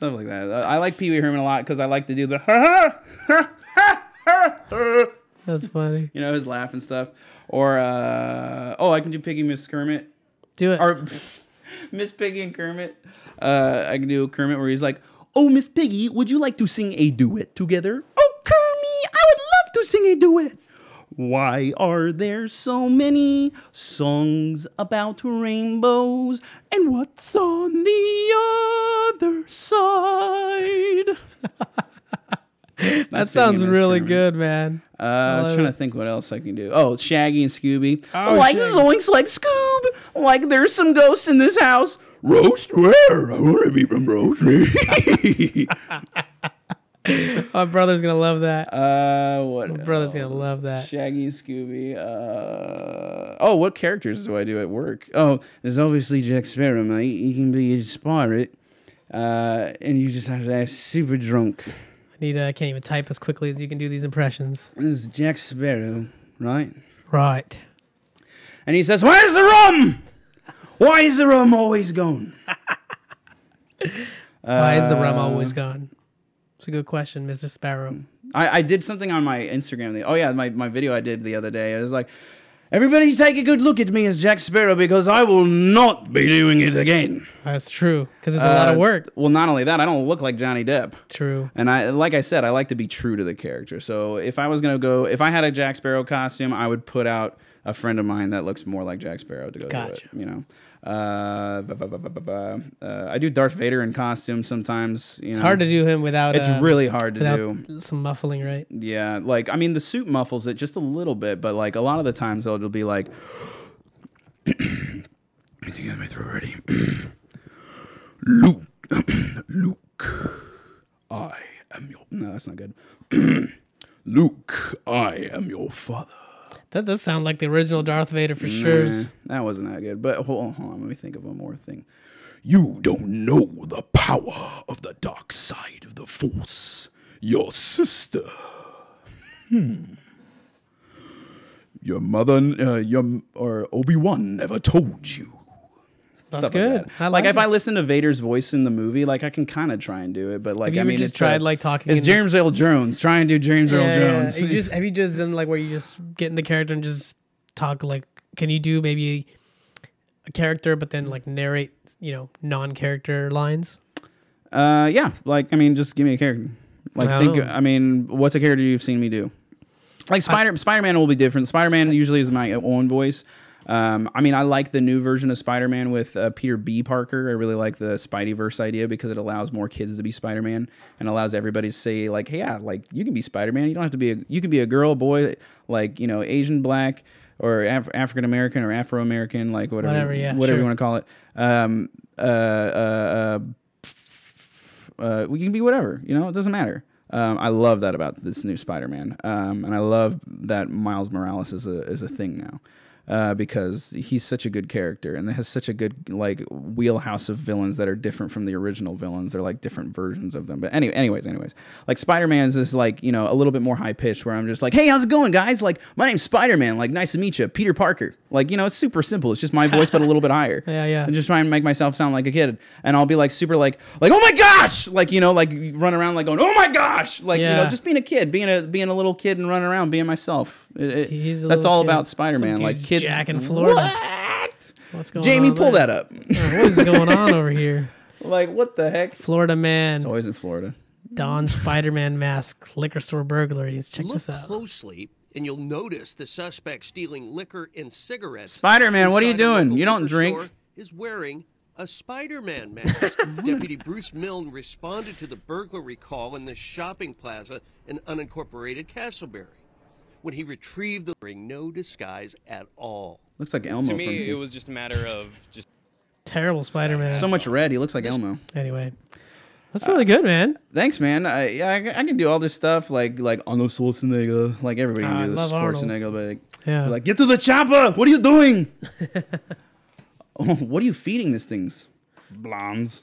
like that. I like Pee Wee Herman a lot because I like to do the That's funny. You know, his laugh and stuff. Or I can do Piggy Miss Kermit. Do it. Or Miss Piggy and Kermit. I can do Kermit where he's like, "Oh, Miss Piggy, would you like to sing a duet together?" "Oh, Kermit, I would love to sing a duet." "Why are there so many songs about rainbows? And what's on the other side?" That sounds really good, man. I'm trying to think what else I can do. Oh, Shaggy and Scooby. Oh, like Shaggy. Zoinks, like Scoob. Like there's some ghosts in this house. Roast? Where? I want to be from roast. My brother's gonna love that. What? My brother's gonna love that. Shaggy and Scooby. What characters do I do at work? Oh, there's obviously Jack Sparrow, mate. You can be a pirate, and you just have to act super drunk. I can't even type as quickly as you can do these impressions. This is Jack Sparrow, right? Right. And he says, "Where's the rum? Why is the rum always gone?" Why is the rum always gone? It's a good question, Mr. Sparrow. I did something on my Instagram. My video I did the other day. I was like, "Everybody take a good look at me as Jack Sparrow because I will not be doing it again." That's true, because it's a lot of work. Well, not only that, I don't look like Johnny Depp. True. And like I said, I like to be true to the character. So if I had a Jack Sparrow costume, I would put out a friend of mine that looks more like Jack Sparrow to go do it. You know. I do Darth Vader in costume sometimes. It's hard to do him without. It's really hard to do. Some muffling, right? Yeah, like I mean, the suit muffles it just a little bit, but like a lot of the times it'll be like, I think I have my throat ready. Luke, I am your. No, that's not good. Luke, I am your father. That does sound like the original Darth Vader for sure. That wasn't that good. But hold on, let me think of one more thing. You don't know the power of the dark side of the Force. Your sister. Your mother, or Obi-Wan never told you. That's good. Like, like if I listen to Vader's voice in the movie, like I can kind of try and do it, but like have you just tried like talking. It's James Earl Jones. Try and do James Earl Jones. Have you just done like where you just get in the character and just talk like can you do maybe a character, but then like narrate, non-character lines? Yeah. Like, I mean, just give me a character. Like, I mean, what's a character you've seen me do? Like Spider-Man will be different. Spider-Man usually is my own voice. I mean, I like the new version of Spider-Man with Peter B. Parker. I really like the Spideyverse idea because it allows more kids to be Spider-Man and allows everybody to say, like, hey, yeah, like, you can be Spider-Man. You don't have to be you can be a girl, boy, like, Asian, black, or African-American or Afro-American, like, whatever you want to call it. We can be whatever, it doesn't matter. I love that about this new Spider-Man, and I love that Miles Morales is a thing now. Because he's such a good character and has such a good like wheelhouse of villains that are different from the original villains. They're like different versions of them. But anyways, like Spider-Man's is like, a little bit more high pitched where I'm just like, hey, how's it going, guys? Like, my name's Spider-Man. Like, nice to meet you, Peter Parker. Like, it's super simple. It's just my voice, but a little bit higher. Yeah. And just trying to make myself sound like a kid. And I'll be like super like, oh my gosh, like, like run around like going, oh my gosh, like, just being a kid, being a little kid and running around being myself. That's all about Spider-Man. Like kids. Jack in Florida. What? What's going Jamie, on? pull that up. What is going on over here? Like, what the heck? Florida man. It's always in Florida. Don Spider-Man mask, liquor store burglaries. Check this out. Look closely, and you'll notice the suspect stealing liquor and cigarettes. Spider-Man, what are you doing? You don't drink. Is wearing a Spider-Man mask. Deputy Bruce Milne responded to the burglary call in the shopping plaza in unincorporated Castleberry. When he retrieved the ring, no disguise at all. Looks like Elmo. To me, it was just a matter of just terrible Spider-Man. So much red. He looks like Elmo. Anyway, that's really good, man. Thanks, man. I can do all this stuff like Arnold Schwarzenegger. Like everybody can do this Schwarzenegger. But like, get to the chopper. What are you doing? What are you feeding these things? Bloms.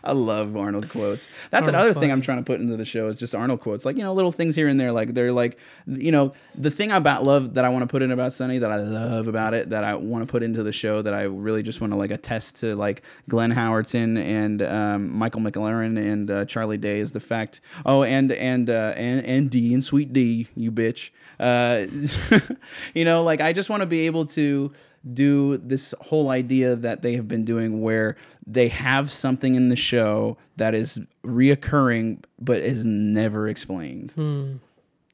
I love Arnold quotes. That's another thing I'm trying to put into the show is just Arnold quotes. Like, little things here and there. Like, they're like, the thing about love that I want to put in about Sunny, that I love about it, that I want to put into the show, that I really just want to like attest to, like Glenn Howerton and Michael McLaren and Charlie Day, is the fact. Oh, and D and Sweet D, you bitch. Like, I just want to be able to do this whole idea that they have been doing where they have something in the show that is reoccurring but is never explained.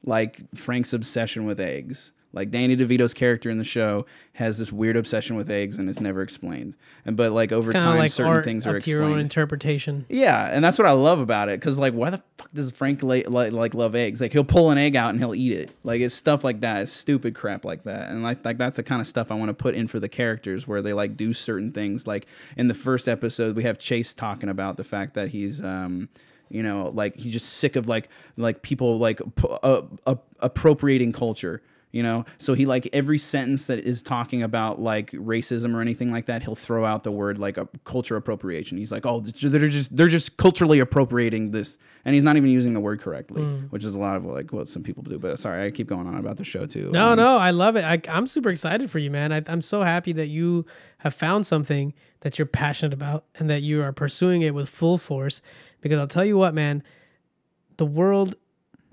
Like Frank's obsession with eggs. Like Danny DeVito's character in the show has this weird obsession with eggs and it's never explained. But like over time, like certain things are explained. Your own interpretation. Yeah, and that's what I love about it. Because like, why the fuck does Frank like love eggs? Like he'll pull an egg out and he'll eat it. Like it's stuff like that. It's stupid crap like that. And like that's the kind of stuff I want to put in for the characters where they like do certain things. Like in the first episode, we have Chase talking about the fact that he's like he's just sick of like people like appropriating culture. So he like every sentence that is talking about like racism or anything like that, he'll throw out the word like a culture appropriation. He's like, oh, they're just culturally appropriating this, and he's not even using the word correctly, which is a lot of like what some people do. But sorry, I keep going on about the show too. No, I love it. I'm super excited for you, man. I'm so happy that you have found something that you're passionate about and that you are pursuing it with full force. Because I'll tell you what, man, the world,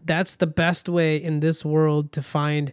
that's the best way in this world to find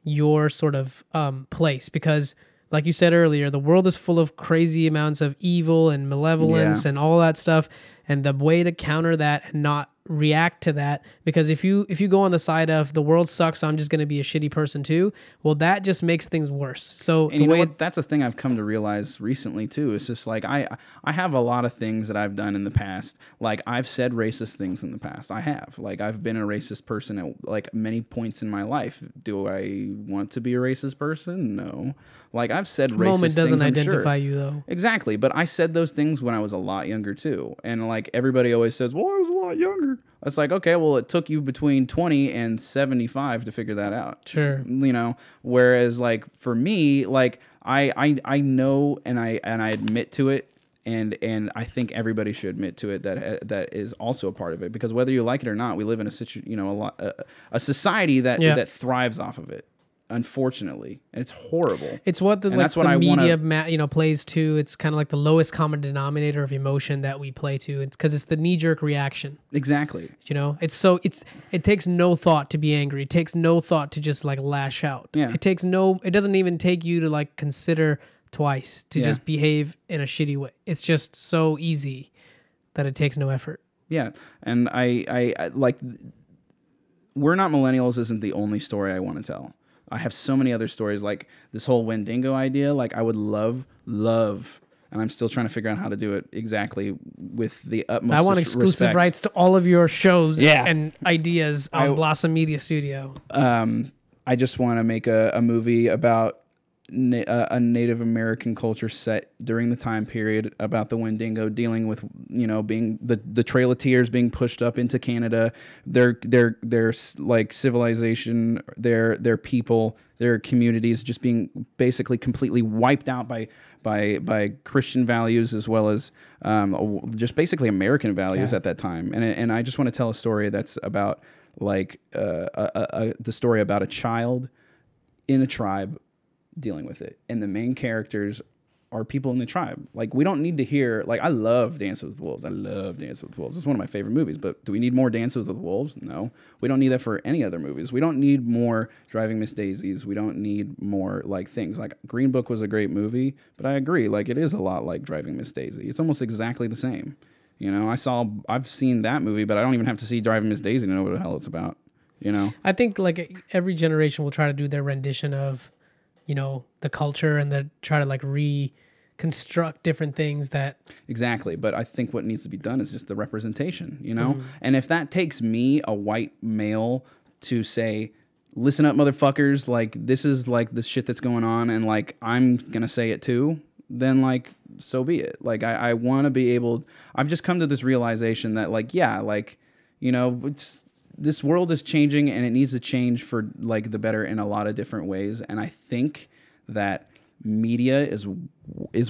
your sort of place, because like you said earlier, the world is full of crazy amounts of evil and malevolence and all that stuff, and the way to counter that and not react to that, because if you go on the side of the world sucks, so I'm just going to be a shitty person too, well, that just makes things worse. So and you know what, that's a thing I've come to realize recently too. It's just like I have a lot of things that I've done in the past. Like I've said racist things in the past. I have. Like I've been a racist person at like many points in my life. Do I want to be a racist person? No. Like I've said racist things. Moment doesn't identify you though. Exactly, but I said those things when I was a lot younger too. And like everybody always says, "Well, I was a lot younger." It's like, okay, well, it took you between 20 and 75 to figure that out. Sure. Whereas like for me, like I know and I admit to it, and I think everybody should admit to it that is also a part of it, because whether you like it or not, we live in a society that thrives off of it. unfortunately. And it's horrible. It's what the, and like, that's what the I media wanna, plays to. It's kind of like the lowest common denominator of emotion that we play to. It's because it's the knee-jerk reaction. Exactly. It takes no thought to be angry. It takes no thought to just like lash out. Yeah. It doesn't even take you to like consider twice to just behave in a shitty way. It's just so easy that it takes no effort. Yeah. And I like, We're Not Millennials isn't the only story I want to tell. I have so many other stories, like this whole Wendigo idea. Like I would love, and I'm still trying to figure out how to do it exactly with the utmost I want exclusive respect. rights to all of your shows Yeah. and ideas on Blossom Media Studio. I just want to make a movie about a Native American culture set during the time period about the Wendigo dealing with, being the Trail of Tears being pushed up into Canada, their like civilization, their people, their communities just being basically completely wiped out by Christian values as well as just basically American values at that time. And I just want to tell a story that's about like the story about a child in a tribe dealing with it, and the main characters are people in the tribe. Like we don't need to hear, like I love Dances with Wolves. I love Dances with Wolves. It's one of my favorite movies, but do we need more Dances with Wolves? No. We don't need that for any other movies. We don't need more Driving Miss Daisies. We don't need more like things. Like Green Book was a great movie, but I agree, like it is a lot like Driving Miss Daisy. It's almost exactly the same. I've seen that movie, but I don't even have to see Driving Miss Daisy to know what the hell it's about. I think like every generation will try to do their rendition of the culture, and they try to like reconstruct different things that... Exactly. But I think what needs to be done is just the representation, And if that takes me, a white male, to say, listen up, motherfuckers, like this is like the shit that's going on, and like I'm going to say it too, then like so be it. Like I want to be able... I've just come to this realization that like, this world is changing, and it needs to change for like the better in a lot of different ways. And I think that media is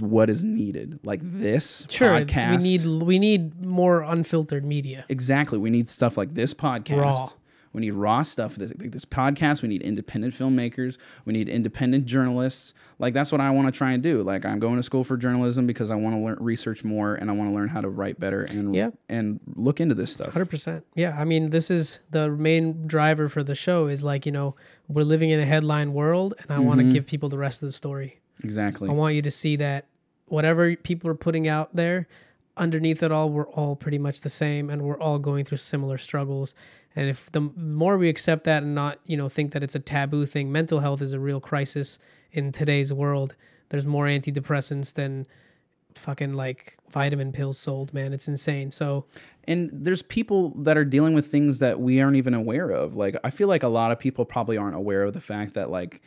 what is needed. Like this podcast. We need more unfiltered media. Exactly. We need stuff like this podcast. Raw. We need raw stuff. This podcast. We need independent filmmakers. We need independent journalists. Like that's what I want to try and do. Like I'm going to school for journalism because I want to research more, and I want to learn how to write better and look into this stuff. 100%. Yeah. I mean, this is the main driver for the show is like, we're living in a headline world, and I want to give people the rest of the story. Exactly. I want you to see that whatever people are putting out there, underneath it all, we're all pretty much the same, and we're all going through similar struggles. And if the more we accept that and not, think that it's a taboo thing, mental health is a real crisis in today's world. There's more antidepressants than fucking like vitamin pills sold, man. It's insane. So, and there's people that are dealing with things that we aren't even aware of. Like, I feel like a lot of people probably aren't aware of the fact that like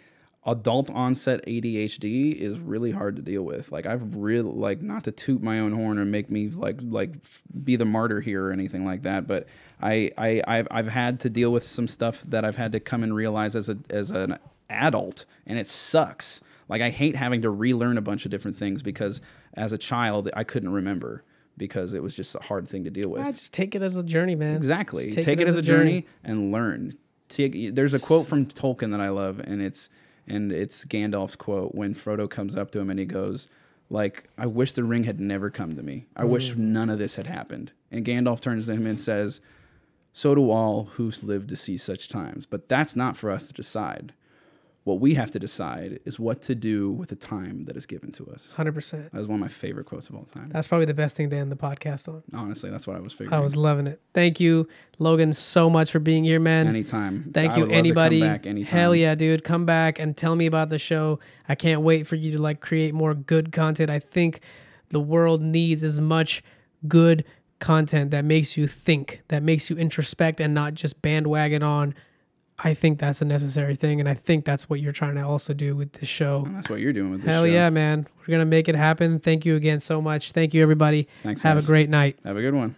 adult onset ADHD is really hard to deal with. Like I've really, like, not to toot my own horn or make me like be the martyr here or anything like that, but I've had to deal with some stuff that I've had to come and realize as an adult, and it sucks. Like I hate having to relearn a bunch of different things because as a child I couldn't remember because it was just a hard thing to deal with. Just take it as a journey, man. Exactly. Take it as a journey and learn. There's a quote from Tolkien that I love, and it's Gandalf's quote when Frodo comes up to him and he goes, like, I wish the ring had never come to me. I wish none of this had happened. And Gandalf turns to him and says, so do all who's lived to see such times. But that's not for us to decide. What we have to decide is what to do with the time that is given to us. 100%. That was one of my favorite quotes of all time. That's probably the best thing to end the podcast on. Honestly, that's what I was figuring. I was loving it. Thank you, Logan, so much for being here, man. Anytime. Thank you, anybody. Come back anytime. Hell yeah, dude. Come back and tell me about the show. I can't wait for you to like create more good content. I think the world needs as much good content that makes you think, that makes you introspect and not just bandwagon on. I think that's a necessary thing, and I think that's what you're trying to also do with this show. And that's what you're doing with this show. Hell yeah, man. We're going to make it happen. Thank you again so much. Thank you, everybody. Thanks, Have guys. a great night. Have a good one.